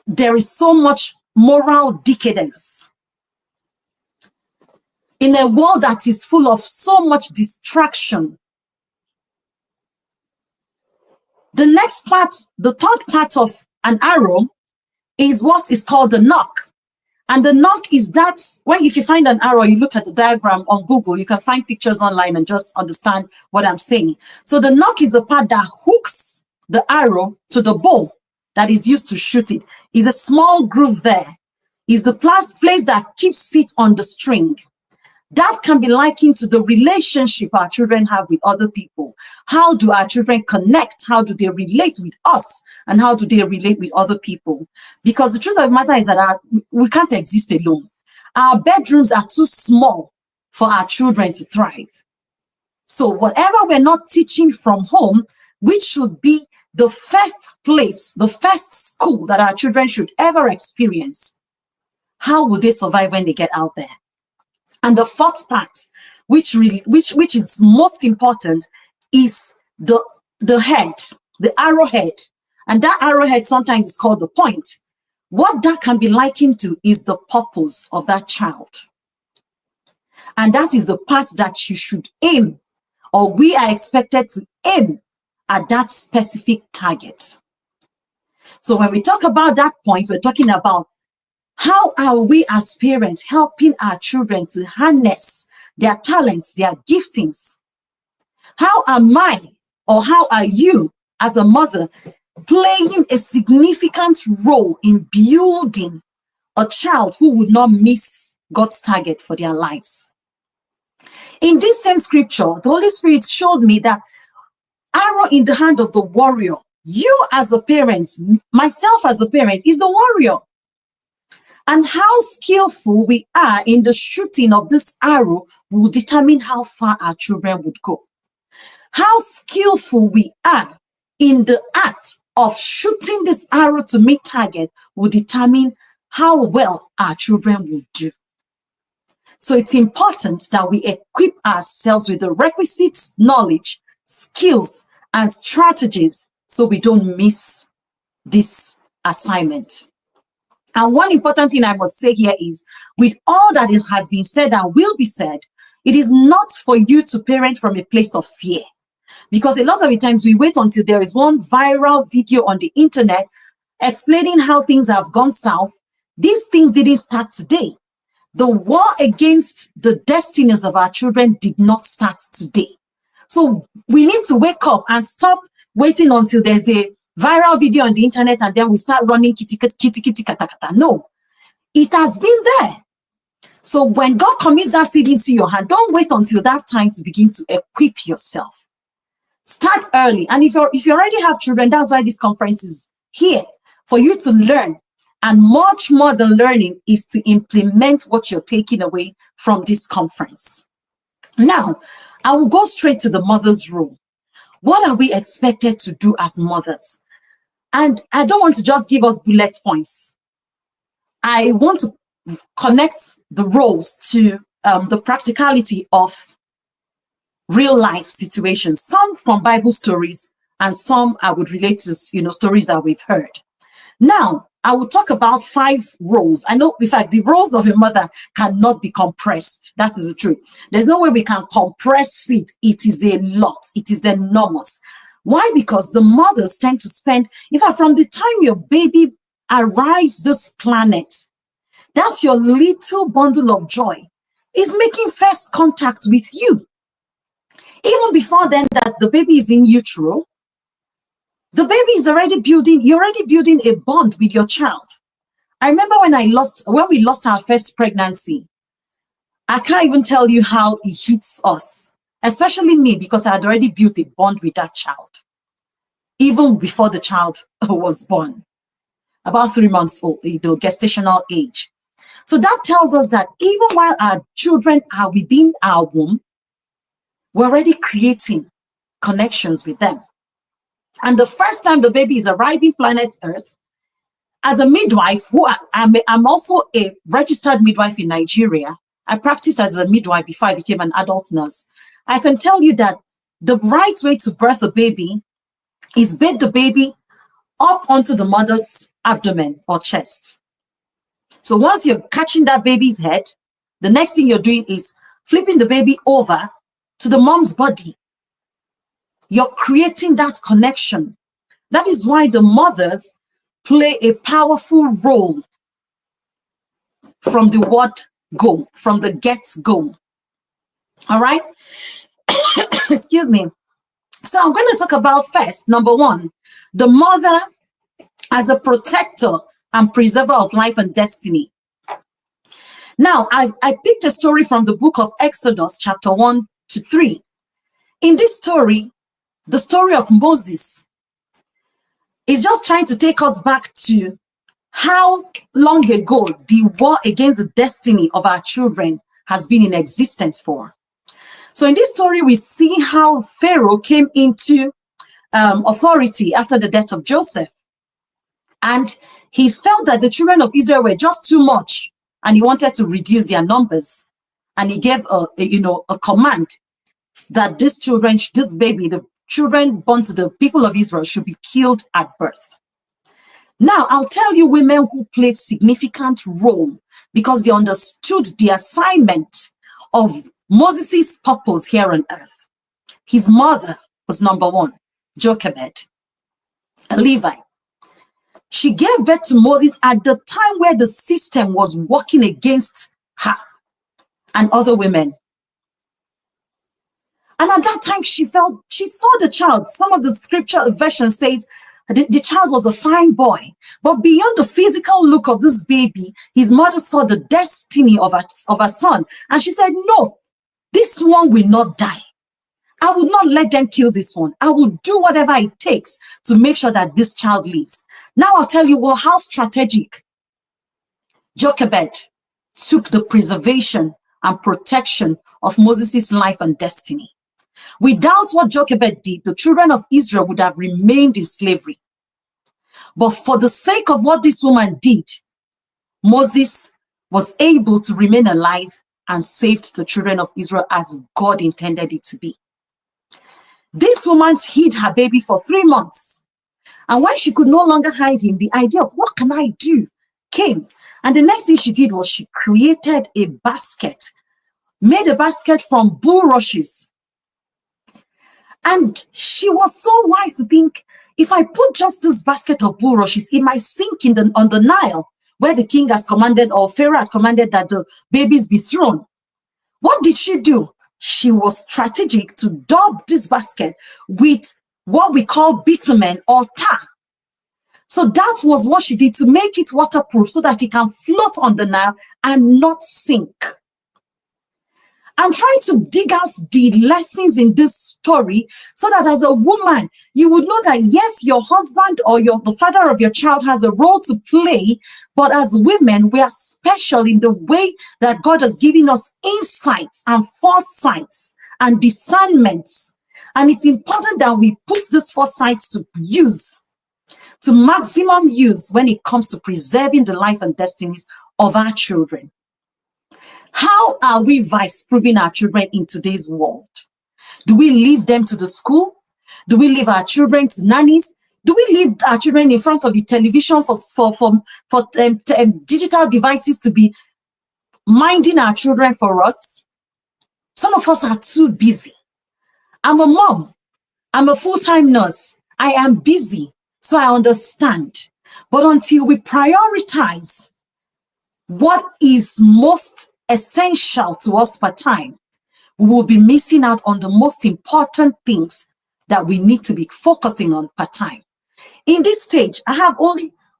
there is so much moral decadence, in a world that is full of so much distraction? The next part, the third part of an arrow, is what is called the knock. And the knock is that if you find an arrow, you look at the diagram on Google, you can find pictures online and just understand what I'm saying. So the knock is the part that hooks the arrow to the bow that is used to shoot it. Is a small groove there. Is the place that keeps it on the string. That can be likened to the relationship our children have with other people. How do our children connect? How do they relate with us? And how do they relate with other people? Because the truth of the matter is that we can't exist alone. Our bedrooms are too small for our children to thrive. So whatever we're not teaching from home, which should be the first place, the first school that our children should ever experience, how will they survive when they get out there? And the fourth part, which is most important, is the head, the arrowhead. And that arrowhead sometimes is called the point. What that can be likened to is the purpose of that child. And that is the part that you should aim, or we are expected to aim at that specific target. So when we talk about that point, we're talking about how are we as parents helping our children to harness their talents, their giftings? How am I, or how are you as a mother playing a significant role in building a child who would not miss God's target for their lives? In this same scripture, the Holy Spirit showed me that arrow in the hand of the warrior, you as a parent, myself as a parent, is the warrior. And how skillful we are in the shooting of this arrow will determine how far our children would go. How skillful we are in the act of shooting this arrow to meet target will determine how well our children will do. So it's important that we equip ourselves with the requisite knowledge, skills, and strategies so we don't miss this assignment. And one important thing I must say here is, with all that has been said and will be said, it is not for you to parent from a place of fear. Because a lot of the times we wait until there is one viral video on the internet explaining how things have gone south. These things didn't start today. The war against the destinies of our children did not start today. So we need to wake up and stop waiting until there's a viral video on the internet and then we start running kitty kata kata. No, it has been there. So when God commits that seed into your hand, don't wait until that time to begin to equip yourself. Start early. And if you already have children, that's why this conference is here, for you to learn. And much more than learning is to implement what you're taking away from this conference. Now, I will go straight to the mother's role. What are we expected to do as mothers? And I don't want to just give us bullet points. I want to connect the roles to the practicality of real life situations, some from Bible stories and some I would relate to, stories that we've heard. Now, I will talk about 5 roles. I know, in fact, the roles of a mother cannot be compressed. That is the truth. There's no way we can compress it. It is a lot. It is enormous. Why? Because the mothers tend to spend, in fact, from the time your baby arrives this planet, that's your little bundle of joy, is making first contact with you. Even before then, that the baby is in utero, the baby is already building, you're already building a bond with your child. I remember when we lost our first pregnancy, I can't even tell you how it hits us, especially me, because I had already built a bond with that child, even before the child was born, about 3 months old, gestational age. So that tells us that even while our children are within our womb, we're already creating connections with them. And the first time the baby is arriving planet Earth, as a midwife, I'm also a registered midwife in Nigeria. I practiced as a midwife before I became an adult nurse. I can tell you that the right way to birth a baby is bed the baby up onto the mother's abdomen or chest. So once you're catching that baby's head, the next thing you're doing is flipping the baby over to the mom's body. You're creating that connection. That is why the mothers play a powerful role from the word go, from the get-go. All right? Excuse me. So I'm going to talk about first, number 1, the mother as a protector and preserver of life and destiny. Now, I picked a story from the book of Exodus, chapter 1 to 3. In this story, the story of Moses is just trying to take us back to how long ago the war against the destiny of our children has been in existence for. So in this story, we see how Pharaoh came into authority after the death of Joseph. And he felt that the children of Israel were just too much, and he wanted to reduce their numbers. And he gave a command that the children born to the people of Israel should be killed at birth. Now, I'll tell you women who played significant role because they understood the assignment of Moses' purpose here on earth. His mother was number 1, Jochebed, a Levite. She gave birth to Moses at the time where the system was working against her and other women. And at that time, she saw the child. Some of the scripture versions says the child was a fine boy. But beyond the physical look of this baby, his mother saw the destiny of her son. And she said, no, this one will not die. I will not let them kill this one. I will do whatever it takes to make sure that this child lives. Now I'll tell you how strategic Jochebed took the preservation and protection of Moses' life and destiny. Without what Jochebed did, the children of Israel would have remained in slavery. But for the sake of what this woman did, Moses was able to remain alive and saved the children of Israel as God intended it to be. This woman hid her baby for 3 months. And when she could no longer hide him, the idea of what can I do came. And the next thing she did was she created a basket, made a basket from bulrushes. And she was so wise to think, if I put just this basket of bulrushes, it might sink on the Nile, where the king has commanded, or Pharaoh had commanded, that the babies be thrown. What did she do? She was strategic to dub this basket with what we call bitumen or tar. So that was what she did to make it waterproof so that it can float on the Nile and not sink. I'm trying to dig out the lessons in this story so that as a woman, you would know that yes, your husband or the father of your child has a role to play, but as women, we are special in the way that God has given us insights and foresights and discernments. And it's important that we put this foresight to use, to maximum use when it comes to preserving the life and destinies of our children. How are we vice-proving our children in today's world? Do we leave them to the school? Do we leave our children to nannies? Do we leave our children in front of the television for digital devices to be minding our children for us? Some of us are too busy. I'm a mom. I'm a full-time nurse. I am busy, so I understand. But until we prioritize what is most essential to us per time, we will be missing out on the most important things that we need to be focusing on per time. In this stage,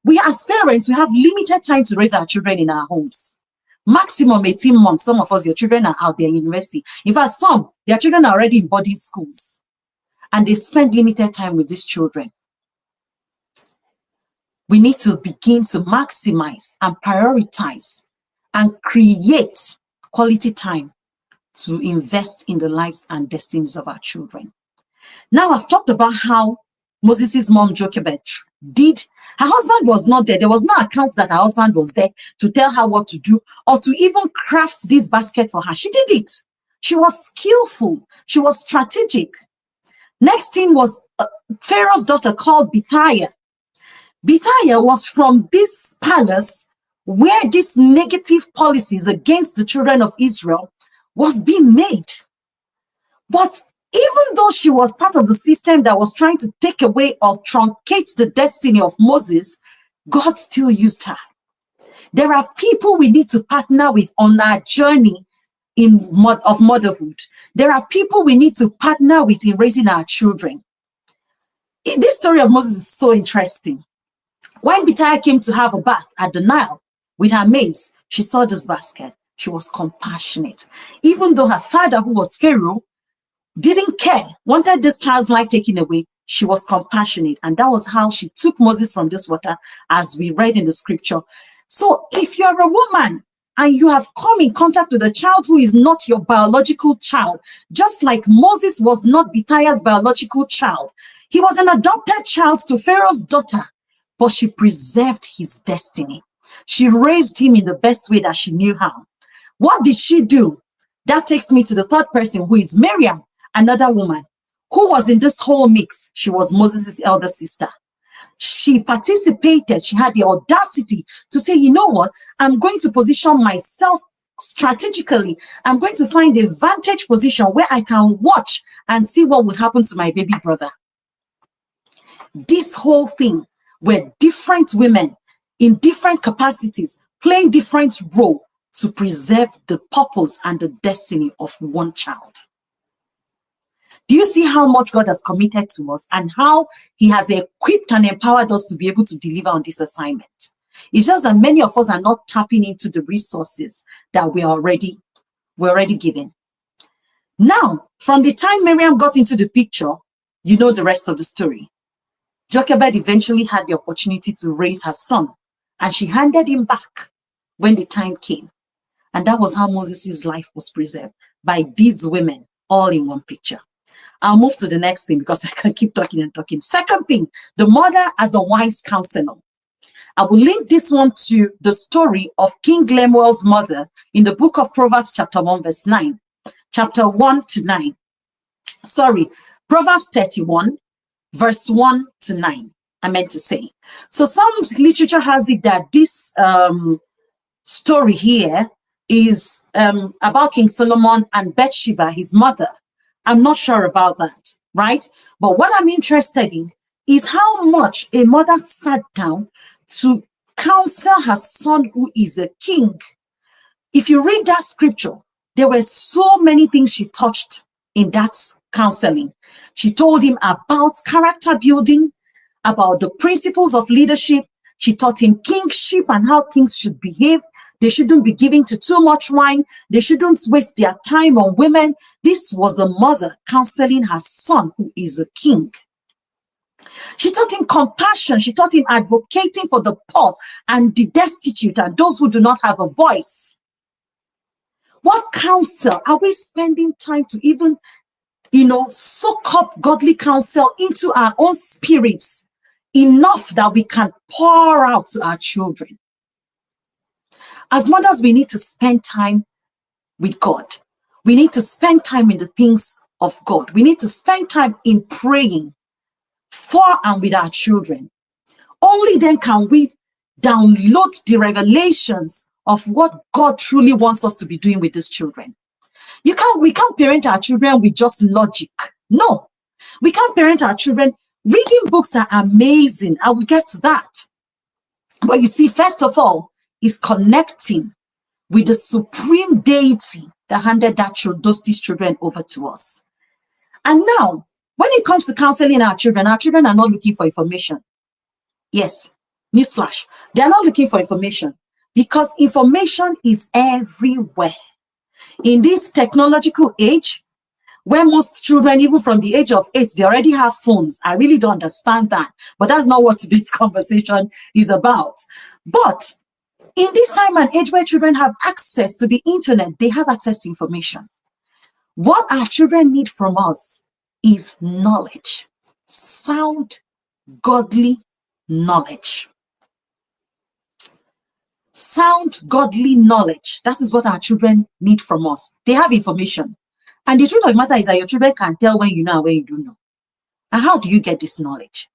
we as parents, we have limited time to raise our children in our homes. Maximum 18 months. Some of us, your children are out there in university. In fact, some, their children are already in boarding schools. And they spend limited time with these children. We need to begin to maximize and prioritize and create quality time to invest in the lives and destinies of our children. Now, I've talked about how Moses' mom, Jochebed, did. Her husband was not there. There was no account that her husband was there to tell her what to do or to even craft this basket for her. She did it. She was skillful. She was strategic. Next thing was Pharaoh's daughter called Bithiah. Bithiah was from this palace where these negative policies against the children of Israel was being made. But even though she was part of the system that was trying to take away or truncate the destiny of Moses, God still used her. There are people we need to partner with on our journey of motherhood. There are people we need to partner with in raising our children. This story of Moses is so interesting. When Bithiah came to have a bath at the Nile with her maids, she saw this basket. She was compassionate. Even though her father, who was Pharaoh, didn't care, wanted this child's life taken away, she was compassionate. And that was how she took Moses from this water, as we read in the scripture. So if you're a woman and you have come in contact with a child who is not your biological child, just like Moses was not Bithiah's biological child, he was an adopted child to Pharaoh's daughter, but she preserved his destiny. She raised him in the best way that she knew how. What did she do? That takes me to the third person, who is Miriam, another woman who was in this whole mix. She was Moses' elder sister. She participated. She had the audacity to say, you know what? I'm going to position myself strategically. I'm going to find a vantage position where I can watch and see what would happen to my baby brother. This whole thing were different women in different capacities, playing different roles to preserve the purpose and the destiny of one child. Do you see how much God has committed to us and how he has equipped and empowered us to be able to deliver on this assignment? It's just that many of us are not tapping into the resources that we're already given. Now, from the time Miriam got into the picture, you know the rest of the story. Jochebed eventually had the opportunity to raise her son, and she handed him back when the time came. And that was how Moses' life was preserved, by these women all in one picture. I'll move to the next thing because I can keep talking and talking. Second thing, the mother as a wise counselor. I will link this one to the story of King Lemuel's mother in the book of Proverbs chapter 1 verse 9. Chapter 1 to 9. Sorry, Proverbs 31 verse 1 to 9, I meant to say. So some literature has it that this story here is about King Solomon and Bathsheba, his mother. I'm not sure about that, right? But what I'm interested in is how much a mother sat down to counsel her son who is a king. If you read that scripture, there were so many things she touched in that counseling. She told him about character building, about the principles of leadership. She taught him kingship and how kings should behave. They shouldn't be giving to too much wine. They shouldn't waste their time on women. This was a mother counseling her son who is a king. She taught him compassion. She taught him advocating for the poor and the destitute and those who do not have a voice. What counsel are we spending time to even soak up godly counsel into our own spirits enough that we can pour out to our children. As mothers, we need to spend time with God. We need to spend time in the things of God. We need to spend time in praying for and with our children. Only then can we download the revelations of what God truly wants us to be doing with these children. We can't parent our children with just logic. No, we can't parent our children. Reading books are amazing. I will get to that. But you see, first of all, is connecting with the supreme deity that handed these children over to us. And now, when it comes to counseling our children are not looking for information. Yes, newsflash, they are not looking for information because information is everywhere. In this technological age, where most children, even from the age of 8, they already have phones. I really don't understand that, but that's not what today's conversation is about. But in this time and age where children have access to the internet, they have access to information. What our children need from us is knowledge, sound, godly knowledge. Sound, godly knowledge. That is what our children need from us. They have information. And the truth of the matter is that your children can tell when you know and when you don't know. And how do you get this knowledge?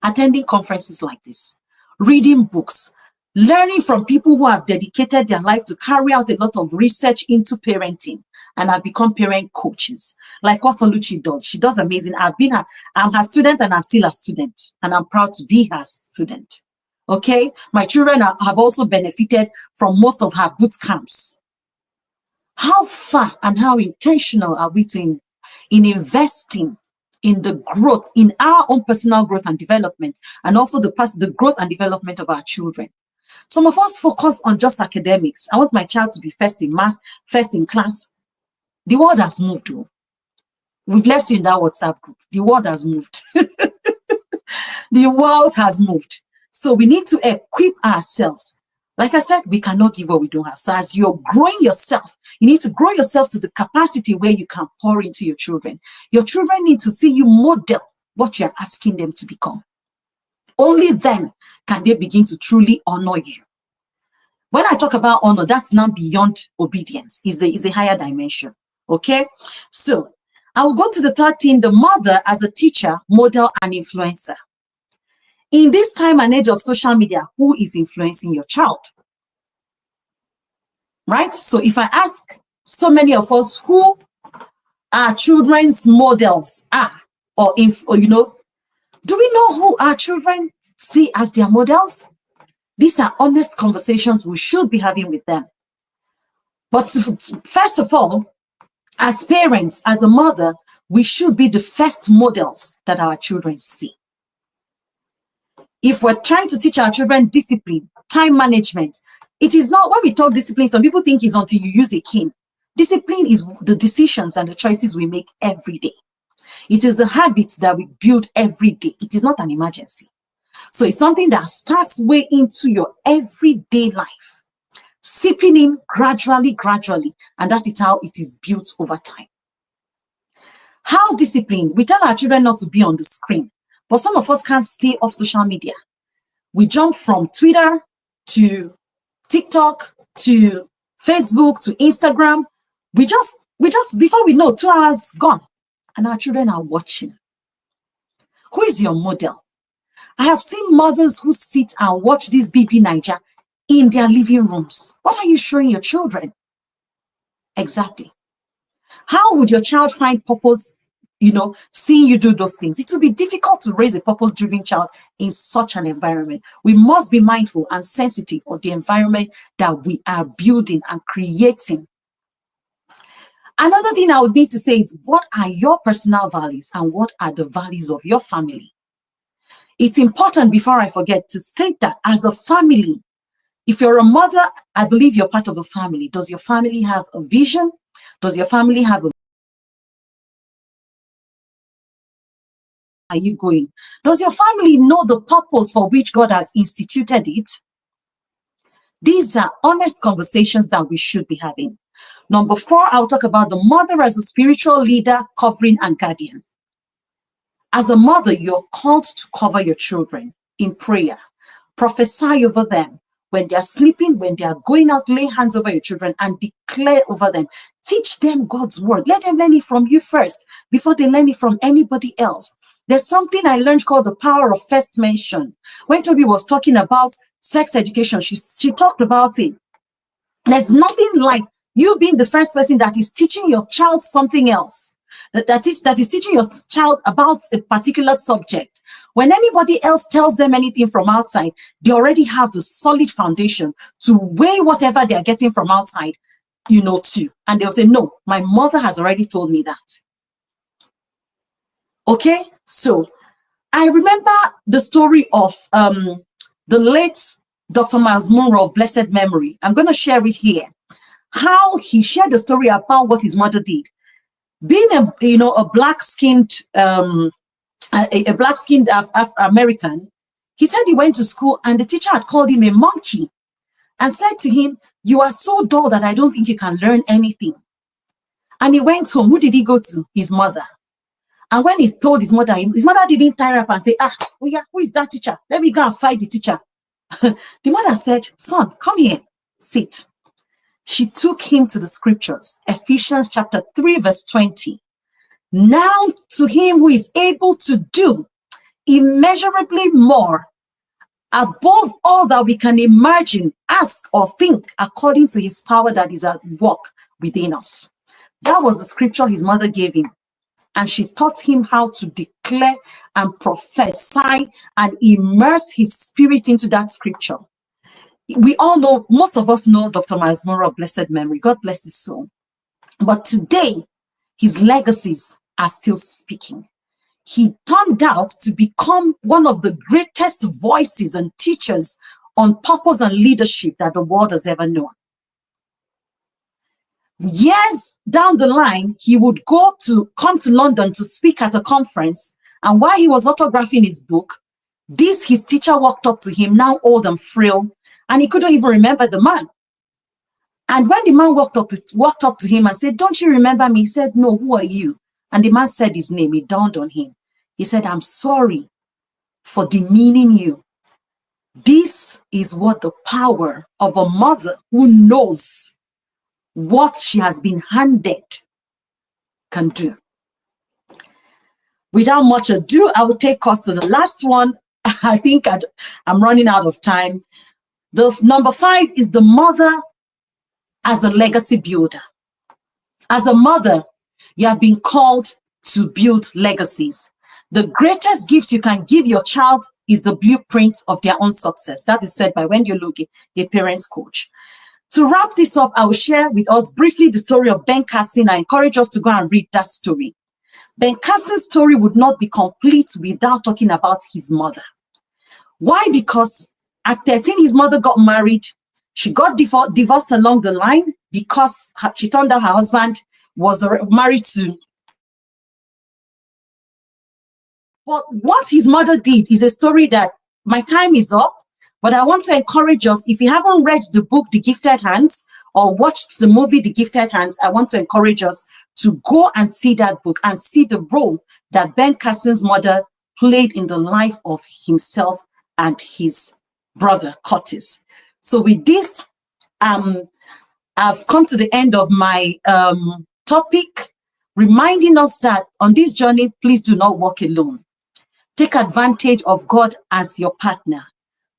Attending conferences like this, reading books, learning from people who have dedicated their life to carry out a lot of research into parenting and have become parent coaches, like what Oluchi does. She does amazing. I'm her student and I'm still a student, and I'm proud to be her student. Okay, my children have also benefited from most of her boot camps. How far and how intentional are we in investing in the growth, in our own personal growth and development, and also the growth and development of our children? Some of us focus on just academics. I want my child to be first in math, first in class. The world has moved. We've left you in that WhatsApp group. The world has moved. The world has moved. So we need to equip ourselves. Like I said, we cannot give what we don't have. So as you're growing yourself, you need to grow yourself to the capacity where you can pour into your children. Your children need to see you model what you're asking them to become. Only then can they begin to truly honor you. When I talk about honor, that's now beyond obedience. Is a higher dimension. Okay? So I will go to the third thing, the mother as a teacher, model, and influencer. In this time and age of social media, who is influencing your child? Right? So if I ask so many of us who our children's models are, or do we know who our children see as their models? These are honest conversations we should be having with them. But first of all, as parents, as a mother, we should be the first models that our children see. If we're trying to teach our children discipline, time management, it is not, when we talk discipline, some people think it's until you use a cane. Discipline is the decisions and the choices we make every day. It is the habits that we build every day. It is not an emergency. So it's something that starts way into your everyday life, seeping in gradually, and that is how it is built over time. How disciplined? We tell our children not to be on the screen, but some of us can't stay off social media. We jump from Twitter to TikTok to Facebook to Instagram. We just before we know, 2 hours gone, and our children are watching. Who is your model? I have seen mothers who sit and watch this BP Niger in their living rooms. What are you showing your children? Exactly. How would your child find purpose, seeing you do those things? It will be difficult to raise a purpose-driven child in such an environment. We must be mindful and sensitive of the environment that we are building and creating. Another thing I would need to say is, what are your personal values and what are the values of your family? It's important, before I forget, to state that as a family, if you're a mother, I believe you're part of a family. Does your family have a vision? Does your family have a... Are you going? Does your family know the purpose for which God has instituted it? These are honest conversations that we should be having. Number 4, I'll talk about the mother as a spiritual leader, covering, and guardian. As a mother, you're called to cover your children in prayer. Prophesy over them. When they are sleeping, when they are going out, lay hands over your children and declare over them. Teach them God's word. Let them learn it from you first before they learn it from anybody else. There's something I learned called the power of first mention. When Toby was talking about sex education, she talked about it. There's nothing like you being the first person that is teaching your child something else, that is teaching your child about a particular subject. When anybody else tells them anything from outside, they already have a solid foundation to weigh whatever they're getting from outside, too. And they'll say, no, my mother has already told me that. Okay, so I remember the story of the late Dr. Miles Monroe of blessed memory. I'm going to share it here. How he shared the story about what his mother did. Being a black-skinned American, he said he went to school and the teacher had called him a monkey and said to him, "You are so dull that I don't think you can learn anything." And he went home. Who did he go to? His mother. And when he told his mother didn't tie up and say, "Oh yeah, who is that teacher? Let me go and fight the teacher." The mother said, "Son, come here, sit." She took him to the scriptures, Ephesians chapter 3, verse 20. Now to him who is able to do immeasurably more above all that we can imagine, ask, or think, according to his power that is at work within us. That was the scripture his mother gave him. And she taught him how to declare and prophesy and immerse his spirit into that scripture. We all know, most of us know Dr. Miles Monroe of blessed memory. God bless his soul. But today, his legacies are still speaking. He turned out to become one of the greatest voices and teachers on purpose and leadership that the world has ever known. Years down the line, he would come to London to speak at a conference. And while he was autographing his book, his teacher walked up to him, now old and frail, and he couldn't even remember the man. And when the man walked up to him and said, "Don't you remember me?" He said, "No, who are you?" And the man said his name. It dawned on him. He said, "I'm sorry for demeaning you." This is what the power of a mother who knows what she has been handed can do. Without much ado, I will take us to the last one. I think I'm running out of time. The number 5 is the mother as a legacy builder. As a mother, you have been called to build legacies. The greatest gift you can give your child is the blueprint of their own success. That is said by Wendy Oluge, a parents coach. To wrap this up, I will share with us briefly the story of Ben Carson. I encourage us to go and read that story. Ben Carson's story would not be complete without talking about his mother. Why? Because at 13, his mother got married. She got divorced along the line because she turned out her husband was married to. But what his mother did is a story that my time is up. But I want to encourage us, if you haven't read the book, The Gifted Hands, or watched the movie, The Gifted Hands, I want to encourage us to go and see that book and see the role that Ben Carson's mother played in the life of himself and his brother, Curtis. So with this, I've come to the end of my topic, reminding us that on this journey, please do not walk alone. Take advantage of God as your partner.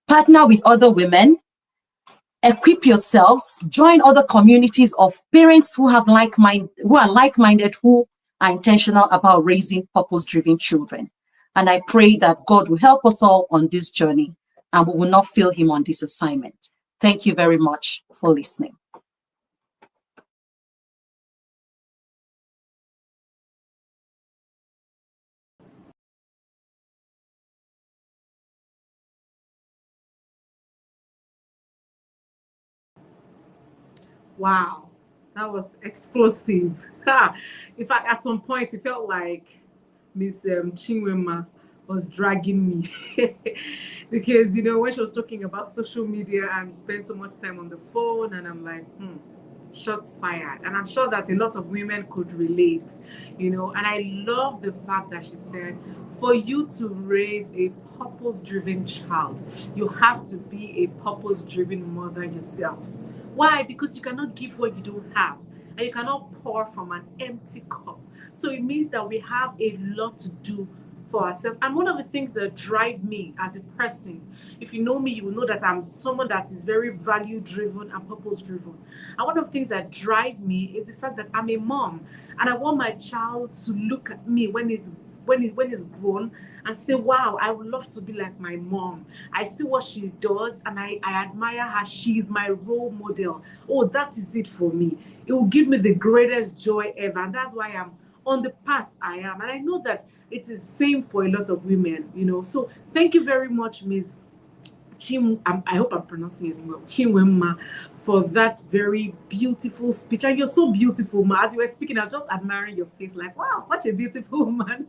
Partner with other women, equip yourselves, join other communities of parents who are like-minded, who are intentional about raising purpose-driven children. And I pray that God will help us all on this journey and we will not fail him on this assignment. Thank you very much for listening. Wow, that was explosive. In fact, at some point, it felt like Miss Chinwema was dragging me because, when she was talking about social media and spend so much time on the phone, and I'm like, shots fired. And I'm sure that a lot of women could relate, you know. And I love the fact that she said, for you to raise a purpose-driven child, you have to be a purpose-driven mother yourself. Why? Because you cannot give what you don't have, and you cannot pour from an empty cup. So it means that we have a lot to do for ourselves. And one of the things that drive me as a person, if you know me, you will know that I'm someone that is very value driven and purpose driven. And one of the things that drive me is the fact that I'm a mom, and I want my child to look at me when he's grown and say, wow, I would love to be like my mom. I see what she does and I admire her. She's my role model. Oh, that is it for me. It will give me the greatest joy ever. And that's why I'm on the path I am. And I know that it is same for a lot of women, you know. So thank you very much, Ms. I hope I'm pronouncing it well, Chinwemma, for that very beautiful speech. And you're so beautiful, Ma. As you were speaking, I was just admiring your face, like, wow, such a beautiful woman.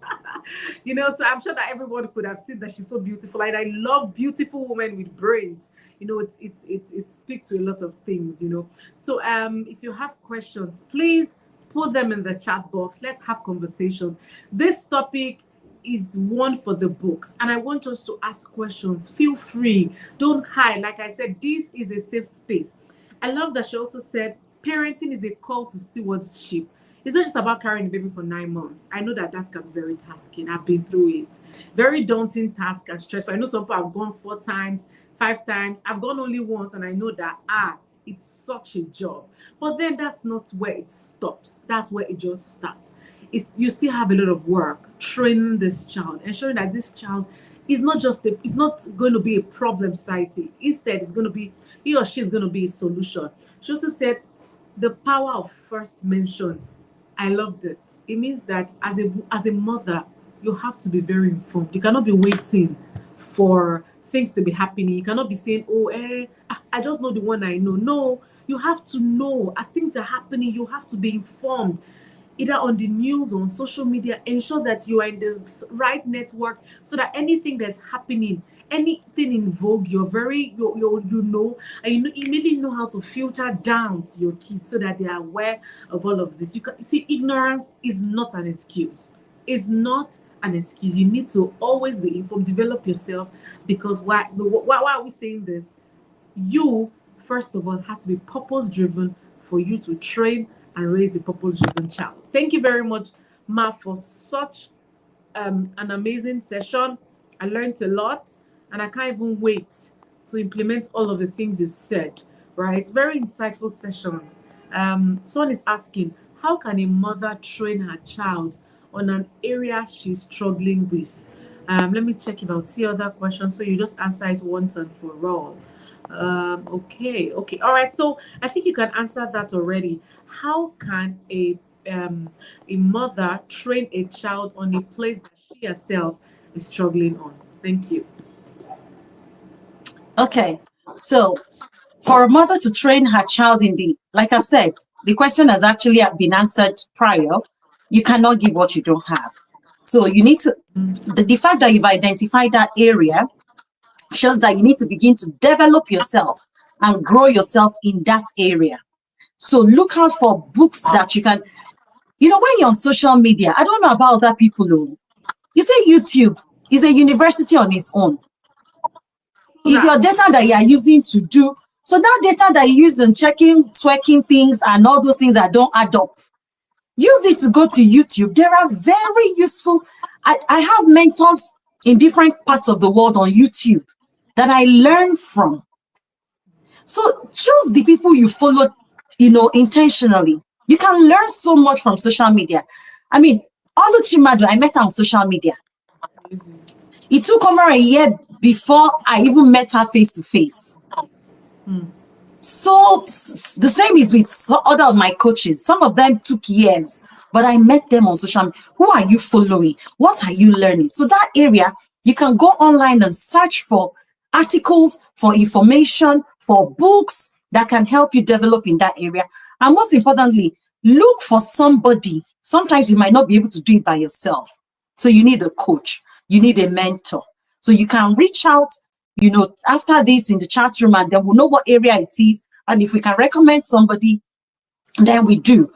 You know, so I'm sure that everyone could have seen that she's so beautiful. And I love beautiful women with brains. You know, it speaks to a lot of things, you know. So if you have questions, please put them in the chat box. Let's have conversations. This topic is one for the books, and I want us to ask questions. Feel free, don't hide. Like I said, this is a safe space. I love that she also said parenting is a call to stewardship. It's not just about carrying a baby for 9 months. I know that can be very tasking. I've been through it. Very daunting task and stressful. I know some people have gone 4 times, 5 times. I've gone only once, and I know that it's such a job. But then that's not where it stops. That's where it just starts. You still have a lot of work training this child, ensuring that this child is not it's not going to be a problem society. Instead, it's going to be, he or she is going to be a solution. She also said the power of first mention. I loved it. It means that as a mother, you have to be very informed. You cannot be waiting for things to be happening. You cannot be saying, I just know the one I know. No, you have to know as things are happening. You have to be informed, either on the news or on social media. Ensure that you are in the right network so that anything that's happening, anything in vogue, you know, and you immediately know how to filter down to your kids so that they are aware of all of this. You can see, ignorance is not an excuse. It's not an excuse. You need to always be informed, develop yourself, because why are we saying this? You, first of all, has to be purpose driven for you to train and raise a purpose-driven child. Thank you very much, Ma, for such an amazing session. I learned a lot, and I can't even wait to implement all of the things you've said, right? Very insightful session. Someone is asking, how can a mother train her child on an area she's struggling with? Let me check if I'll see other questions. So you just answer it once and for all. Okay, all right. So I think you can answer that already. How can a mother train a child on a place that she herself is struggling on? Thank you. Okay, so for a mother to train her child like I've said, the question has actually been answered prior. You cannot give what you don't have. So you need to, the fact that you've identified that area shows that you need to begin to develop yourself and grow yourself in that area. So look out for books that you can, you know, when you're on social media, I don't know about other people who, you say YouTube is a university on its own. It's your data that you are using to do. So that data that you use in checking, twerking things and all those things that don't add up, use it to go to YouTube. There are very useful, I have mentors in different parts of the world on YouTube that I learn from. So choose the people you follow, you know, intentionally. You can learn so much from social media. I mean, Oluchi Madu, I met her on social media. It took over a year before I even met her face to face. So the same is with other of my coaches. Some of them took years, but I met them on social media. Who are you following? What are you learning? So that area, you can go online and search for articles, for information, for books that can help you develop in that area. And most importantly, look for somebody. Sometimes you might not be able to do it by yourself. So you need a coach, you need a mentor. So you can reach out, you know, after this in the chat room, and then we'll know what area it is. And if we can recommend somebody, than we do.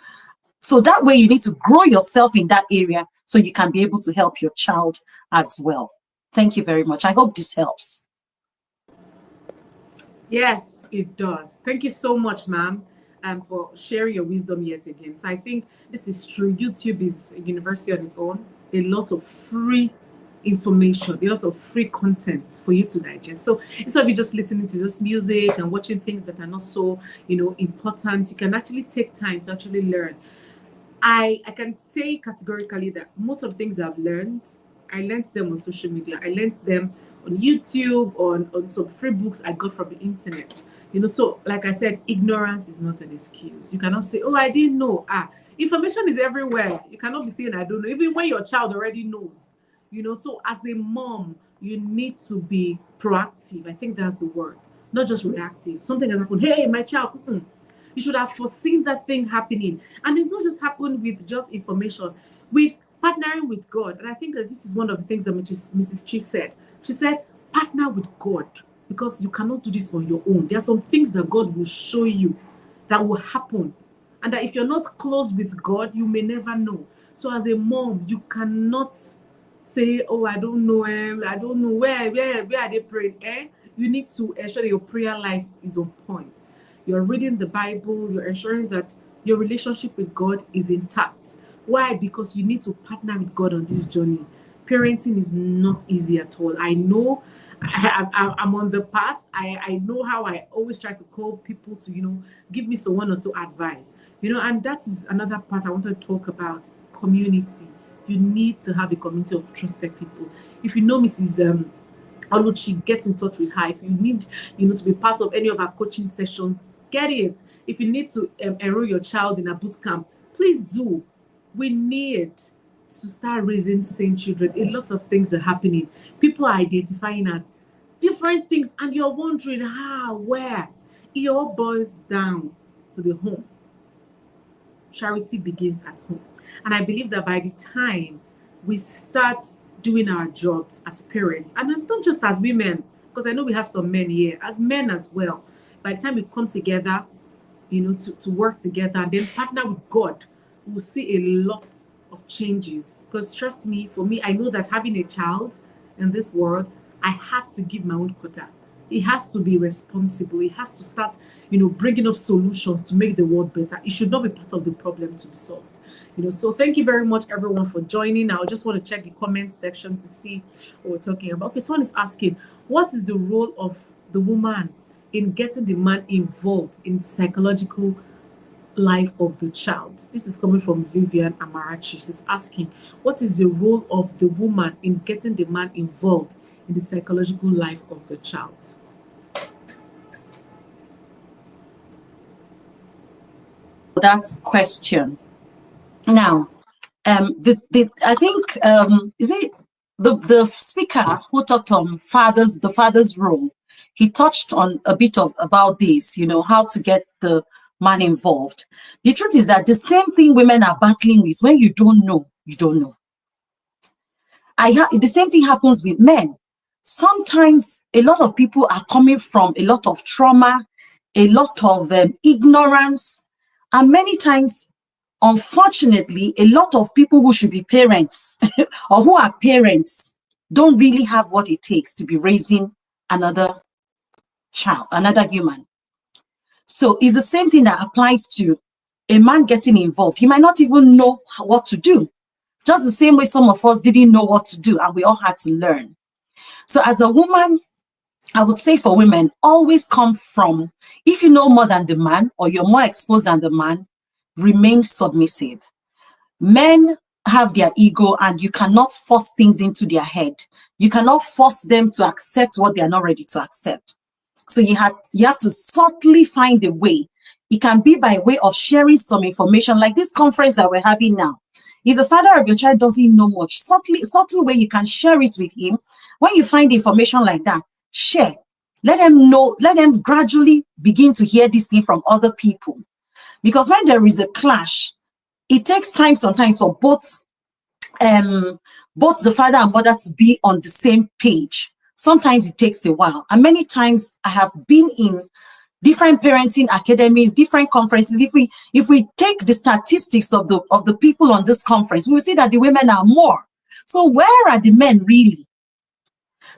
So that way you need to grow yourself in that area so you can be able to help your child as well. Thank you very much. I hope this helps. Yes, it does. Thank you so much, ma'am, for sharing your wisdom yet again. So I think this is true. YouTube is a university on its own. A lot of free information, a lot of free content for you to digest. So instead of you just listening to just music and watching things that are not so, important, you can actually take time to actually learn. I can say categorically that most of the things I've learned, I learned them on social media. I learned them on YouTube, on some free books I got from the internet. So like I said, ignorance is not an excuse. You cannot say, oh, I didn't know. Information is everywhere. You cannot be saying I don't know, even when your child already knows. So as a mom, you need to be proactive. I think that's the word, not just reactive. Something has happened. Hey, my child, you should have foreseen that thing happening. And it not just happen with just information, with partnering with God. And I think that this is one of the things that Mrs. Chi said. She said, partner with God, because you cannot do this on your own. There are some things that God will show you that will happen. And that if you're not close with God, you may never know. So as a mom, you cannot say, oh, I don't know, I don't know where are they praying? You need to ensure that your prayer life is on point. You're reading the Bible, you're ensuring that your relationship with God is intact. Why? Because you need to partner with God on this journey. Parenting is not easy at all. I know I'm on the path. I know how I always try to call people to, give me some one or two advice. And that is another part I want to talk about, community. You need to have a community of trusted people. If you know Mrs. Oluchi, get in touch with her. If you need, to be part of any of our coaching sessions, get it. If you need to enroll your child in a boot camp, please do. We need to start raising sane children. A lot of things are happening. People are identifying as different things, and you're wondering how, where. It all boils down to the home. Charity begins at home. And I believe that by the time we start doing our jobs as parents, and not just as women, because I know we have some men here, as men as well, by the time we come together, to work together and then partner with God, we'll see a lot of changes. Because trust me, for me, I know that having a child in this world, I have to give my own quota. It has to be responsible. It has to start, bringing up solutions to make the world better. It should not be part of the problem to be solved. So thank you very much, everyone, for joining. I just want to check the comment section to see what we're talking about. Okay, someone is asking, what is the role of the woman in getting the man involved in psychological life of the child? This is coming from Vivian Amarachi. She's asking, what is the role of the woman in getting the man involved in the psychological life of the child? That's question. Now, I think is it the speaker who talked on the father's role? He touched on a bit about this, how to get the man involved. The truth is that the same thing women are battling with. When you don't know, you don't know. The same thing happens with men. Sometimes a lot of people are coming from a lot of trauma, a lot of ignorance, and many times, unfortunately, a lot of people who should be parents or who are parents don't really have what it takes to be raising another child, another human. So it's the same thing that applies to a man getting involved. He might not even know what to do. Just the same way some of us didn't know what to do and we all had to learn. So as a woman, I would say for women, always come from, if you know more than the man or you're more exposed than the man, remain submissive. Men have their ego and you cannot force things into their head. You cannot force them to accept what they are not ready to accept. So you have to subtly find a way. It can be by way of sharing some information like this conference that we're having now. If the father of your child doesn't know much, subtle way you can share it with him. When you find information like that, share. Let them know, let them gradually begin to hear this thing from other people. Because when there is a clash, it takes time sometimes for both the father and mother to be on the same page. Sometimes it takes a while. And many times I have been in different parenting academies, different conferences. If we take the statistics of the people on this conference, we will see that the women are more. So where are the men really?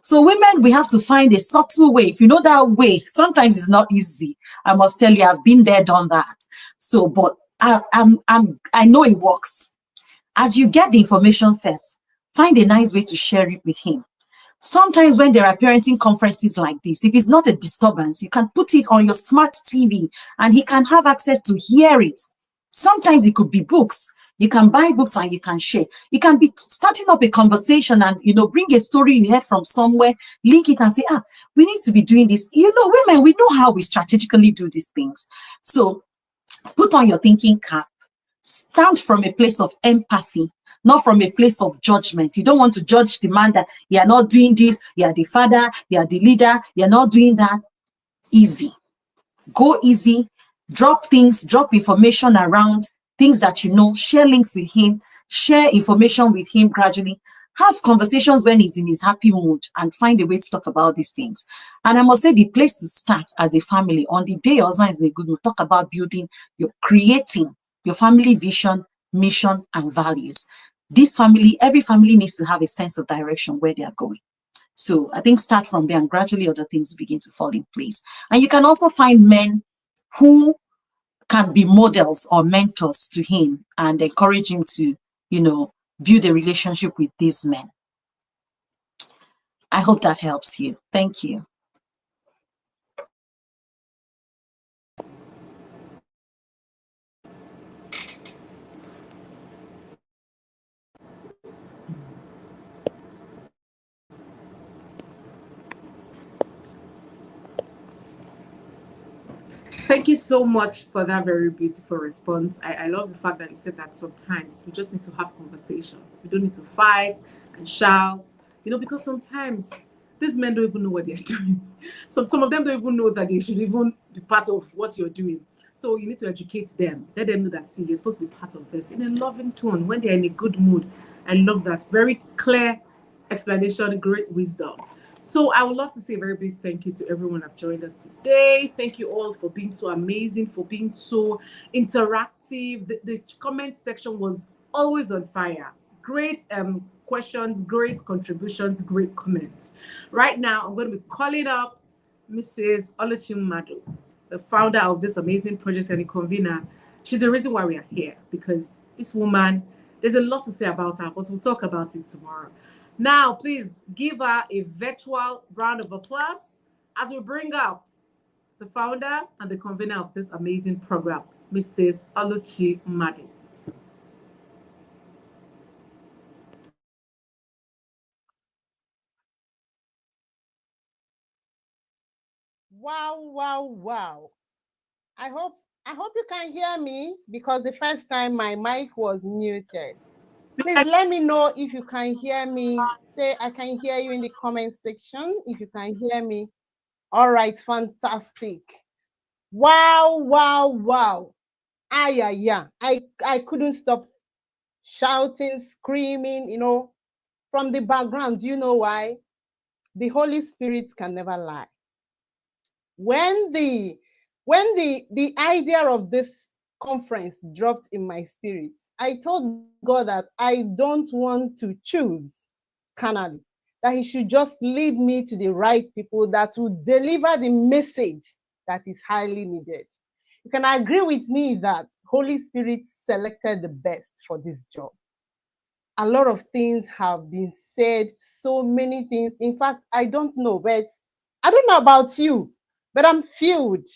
So women, we have to find a subtle way. If you know that way, sometimes it's not easy. I must tell you, I've been there, done that. So, but I know it works. As you get the information first, find a nice way to share it with him. Sometimes when there are parenting conferences like this, if it's not a disturbance, you can put it on your smart TV and he can have access to hear it. Sometimes it could be books. You can buy books and you can share. You can be starting up a conversation and, bring a story you heard from somewhere, link it and say, we need to be doing this. Women, we know how we strategically do these things. So put on your thinking cap. Stand from a place of empathy, not from a place of judgment. You don't want to judge the man that you are not doing this, you are the father, you are the leader, you're not doing that. Easy. Go easy. Drop things, drop information around, things that you know, share links with him, share information with him gradually. Have conversations when he's in his happy mood and find a way to talk about these things. And I must say the place to start as a family, on the day your husband is in a good mood, talk about building, you're creating your family vision, mission, and values. Every family needs to have a sense of direction where they are going. So I think start from there and gradually other things begin to fall in place. And you can also find men who can be models or mentors to him and encourage him to, build a relationship with these men. I hope that helps you. Thank you. Thank you so much for that very beautiful response. I love the fact that you said that sometimes we just need to have conversations. We don't need to fight and shout, because sometimes these men don't even know what they're doing. Some of them don't even know that they should even be part of what you're doing. So you need to educate them. Let them know that, see, you're supposed to be part of this in a loving tone when they're in a good mood. I love that. Very clear explanation, great wisdom. So I would love to say a very big thank you to everyone who have joined us today. Thank you all for being so amazing, for being so interactive. The comment section was always on fire. Great questions, great contributions, great comments. Right now, I'm going to be calling up Mrs. Oluchi Madu, the founder of this amazing project and the convener. She's the reason why we are here, because this woman, there's a lot to say about her, but we'll talk about it tomorrow. Now, please give her a virtual round of applause as we bring up the founder and the convener of this amazing program, Mrs. Oluchi Madu. Wow, wow, wow. I hope you can hear me, because the first time my mic was muted. Please let me know if you can hear me. Say I can hear you in the comment section if you can hear me. All right, fantastic. Wow, wow, wow. Yeah. I couldn't stop shouting, screaming, from the background. Do you know why? The Holy Spirit can never lie. When the idea of this conference dropped in my spirit, I told God that I don't want to choose carnally, that he should just lead me to the right people that will deliver the message that is highly needed. You can agree with me that Holy Spirit selected the best for this job. A lot of things have been said, so many things. In fact, I don't know, but I don't know about you, but I'm filled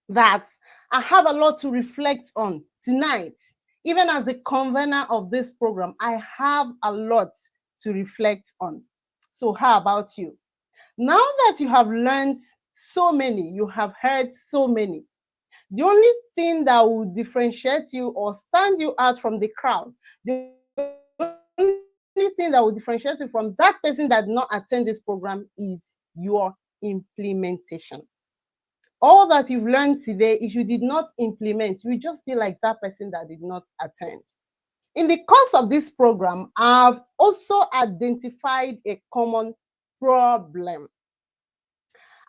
that I have a lot to reflect on tonight. Even as the convener of this program, I have a lot to reflect on. So how about you? Now that you have learned so many, you have heard so many, the only thing that will differentiate you or stand you out from the crowd, the only thing that will differentiate you from that person that did not attend this program is your implementation. All that you've learned today, if you did not implement, you will just be like that person that did not attend. In the course of this program, I've also identified a common problem.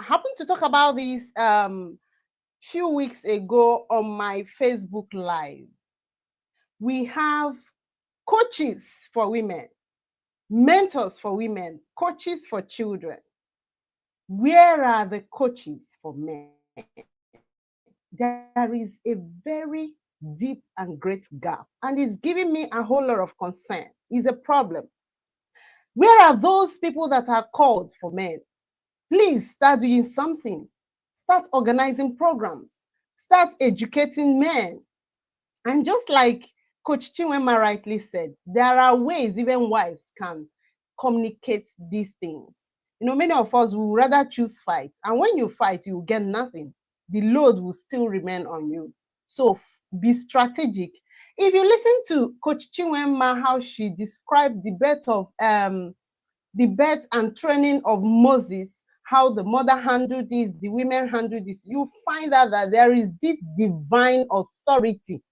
happened to talk about this few weeks ago on my Facebook Live. We have coaches for women, mentors for women, coaches for children. Where are the coaches for men? There is a very deep and great gap, and it's giving me a whole lot of concern. It's a problem. Where are those people that are called for men? Please start doing something. Start organizing programs. Start educating men. And just like Coach Chinwema rightly said, there are ways even wives can communicate these things. You know, many of us will rather choose fight. And when you fight, you will get nothing. The load will still remain on you. So be strategic. If you listen to Coach Chinwema, how she described the birth and training of Moses, how the mother handled this, the women handled this, you find out that there is this divine authority,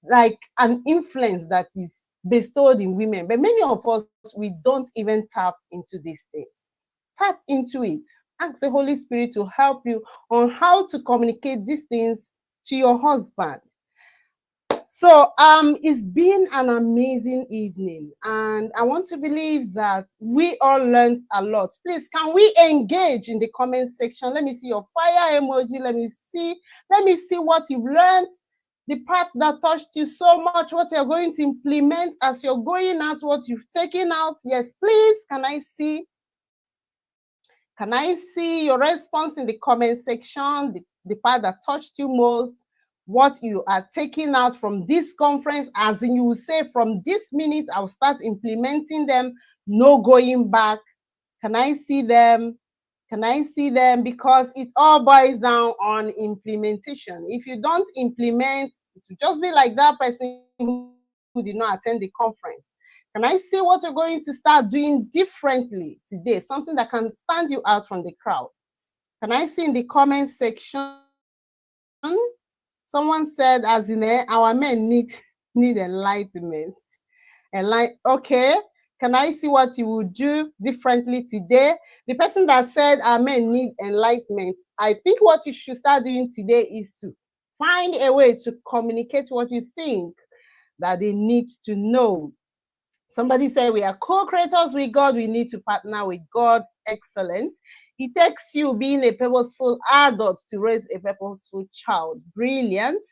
like an influence that is bestowed in women. But many of us, we don't even tap into these things. Tap into it. Ask the Holy Spirit to help you on how to communicate these things to your husband. So it's been an amazing evening, and I want to believe that we all learned a lot. Please, can we engage in the comment section? Let me see your fire emoji. Let me see what you've learned, the part that touched you so much, what you're going to implement as you're going out, what you've taken out. Yes, please, can I see your response in the comment section, the part that touched you most, what you are taking out from this conference, as in you will say, from this minute, I'll start implementing them, no going back. Can I see them? Can I see them? Because it all boils down on implementation. If you don't implement, it will just be like that person who did not attend the conference. Can I see what you're going to start doing differently today? Something that can stand you out from the crowd. Can I see in the comment section? Someone said, as in our men need enlightenment. Okay, can I see what you will do differently today? The person that said our men need enlightenment, I think what you should start doing today is to find a way to communicate what you think that they need to know. Somebody said we are co-creators with God. We need to partner with God. Excellent. It takes you being a purposeful adult to raise a purposeful child. Brilliant.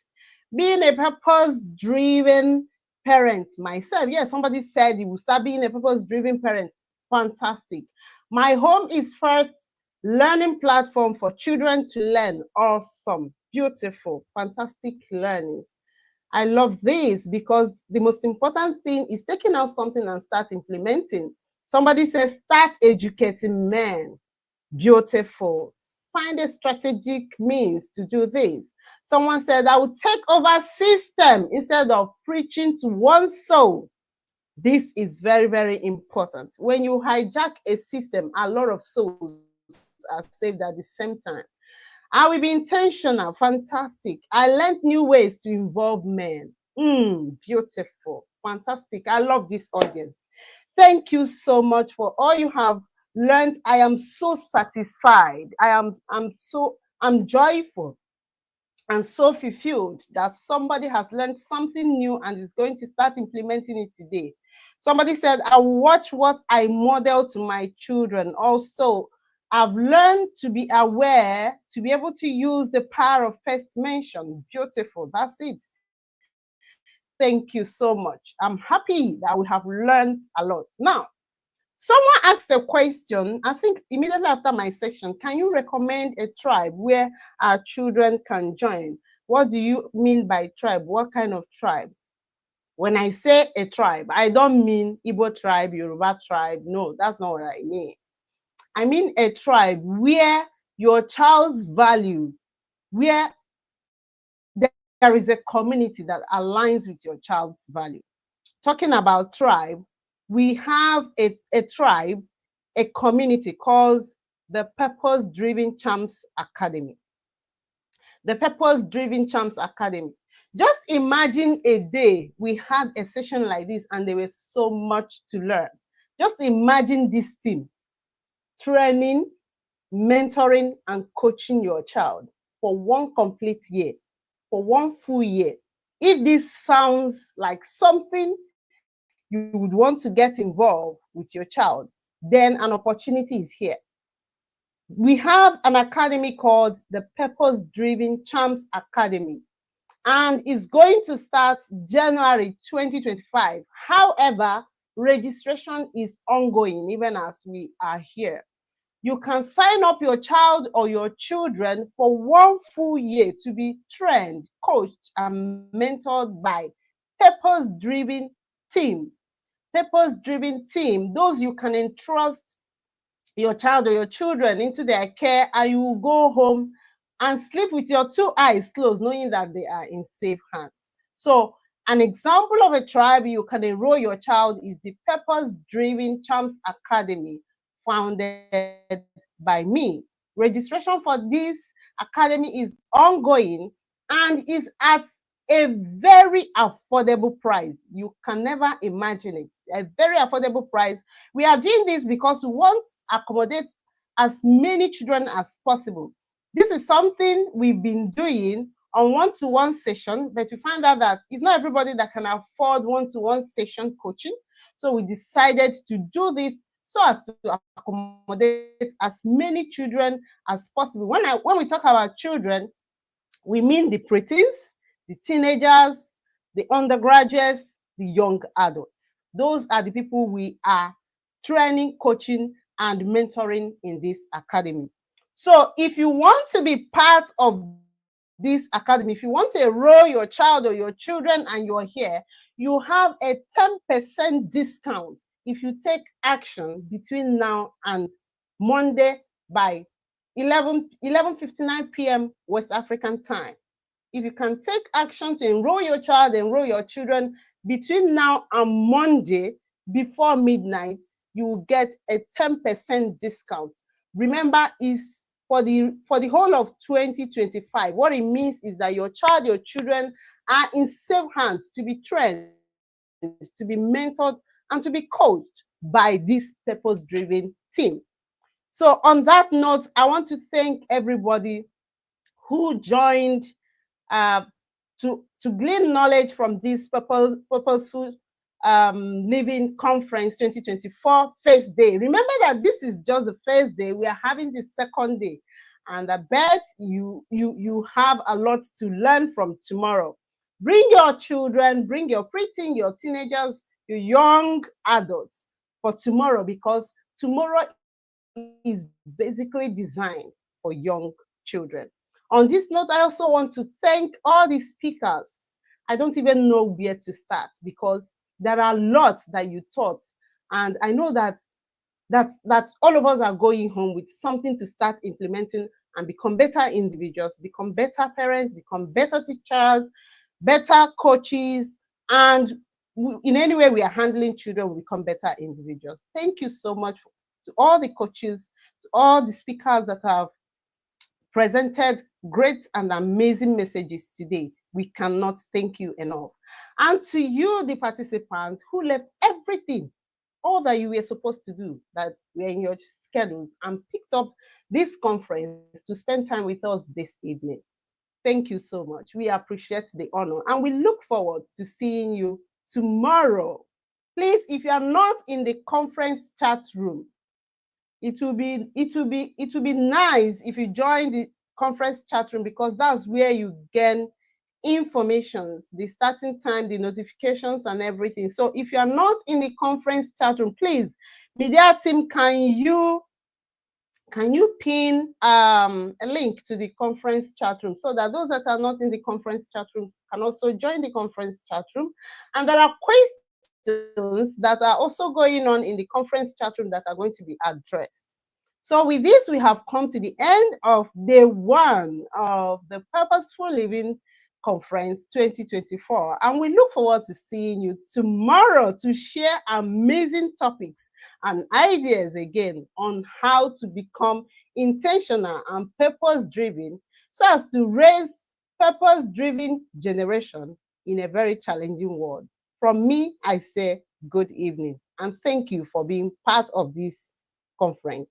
Being a purpose-driven parent. Myself, yes, somebody said you will start being a purpose-driven parent. Fantastic. My home is first learning platform for children to learn. Awesome. Beautiful. Fantastic learnings. I love this because the most important thing is taking out something and start implementing. Somebody says, start educating men. Beautiful. Find a strategic means to do this. Someone said, I will take over system instead of preaching to one soul. This is very, very important. When you hijack a system, a lot of souls are saved at the same time. I will be intentional. Fantastic. I learned new ways to involve men. Beautiful. Fantastic. I love this audience. Thank you so much for all you have learned. I am so satisfied. I'm joyful and so fulfilled that somebody has learned something new and is going to start implementing it today. Somebody said, I watch what I model to my children. Also, I've learned to be aware, to be able to use the power of first mention. Beautiful. That's it. Thank you so much. I'm happy that we have learned a lot. Now, someone asked a question, I think immediately after my section, can you recommend a tribe where our children can join? What do you mean by tribe? What kind of tribe? When I say a tribe, I don't mean Igbo tribe, Yoruba tribe. No, that's not what I mean. I mean a tribe where your child's value, where there is a community that aligns with your child's value. Talking about tribe, we have a tribe, a community called the Purpose-Driven Champs Academy. The Purpose-Driven Champs Academy. Just imagine a day we had a session like this and there was so much to learn. Just imagine this team training, mentoring and coaching your child for one complete year, for one full year. If this sounds like something you would want to get involved with your child, then an opportunity is here. We have an academy called the Purpose Driven Champs Academy, and it's going to start January 2025. However, registration is ongoing even as we are here. You can sign up your child or your children for one full year to be trained, coached, and mentored by purpose-driven team. Purpose-driven team, those you can entrust your child or your children into their care, and you will go home and sleep with your two eyes closed, knowing that they are in safe hands. So, an example of a tribe you can enroll your child is the Purpose Driven Champs Academy, founded by me. Registration for this academy is ongoing and is at a very affordable price. You can never imagine it. A very affordable price. We are doing this because we want to accommodate as many children as possible. This is something we've been doing on one-to-one session, but we find out that it's not everybody that can afford one-to-one session coaching. So we decided to do this so as to accommodate as many children as possible. When we talk about children, we mean the preteens, the teenagers, the undergraduates, the young adults. Those are the people we are training, coaching, and mentoring in this academy. So if you want to be part of this academy, if you want to enroll your child or your children and you're here, you have a 10% discount if you take action between now and Monday by 11:59 p.m. West African time. If you can take action to enroll your child, enroll your children between now and Monday before midnight, you will get a 10% discount. Remember, is for the whole of 2025. What it means is that your child, your children are in safe hands to be trained, to be mentored, and to be coached by this purpose-driven team. So on that note, I want to thank everybody who joined uh, to glean knowledge from this purposeful living conference 2024 first day. Remember that this is just the first day. We are having the second day, and I bet you have a lot to learn from tomorrow. Bring your children, bring your preteen, your teenagers, your young adults for tomorrow, because tomorrow is basically designed for young children. On this note, I also want to thank all the speakers. I don't even know where to start because there are lots that you taught, and I know that all of us are going home with something to start implementing and become better individuals, become better parents, become better teachers, better coaches, and in any way we are handling children, we become better individuals. Thank you so much to all the coaches, to all the speakers that have presented great and amazing messages today. We cannot thank you enough. And to you, the participants who left everything, all that you were supposed to do, that were in your schedules, and picked up this conference to spend time with us this evening. Thank you so much. We appreciate the honor, and we look forward to seeing you tomorrow. Please, if you are not in the conference chat room, it will be nice if you join the conference chat room, because that's where you gain information, the starting time, the notifications, and everything. So if you are not in the conference chat room, please, media team, can you pin a link to the conference chat room so that those that are not in the conference chat room can also join the conference chat room? And there are questions that are also going on in the conference chat room that are going to be addressed. So with this, we have come to the end of day one of the Purposeful Living Conference 2024. And we look forward to seeing you tomorrow to share amazing topics and ideas again on how to become intentional and purpose-driven so as to raise purpose-driven generation in a very challenging world. From me, I say good evening and thank you for being part of this conference.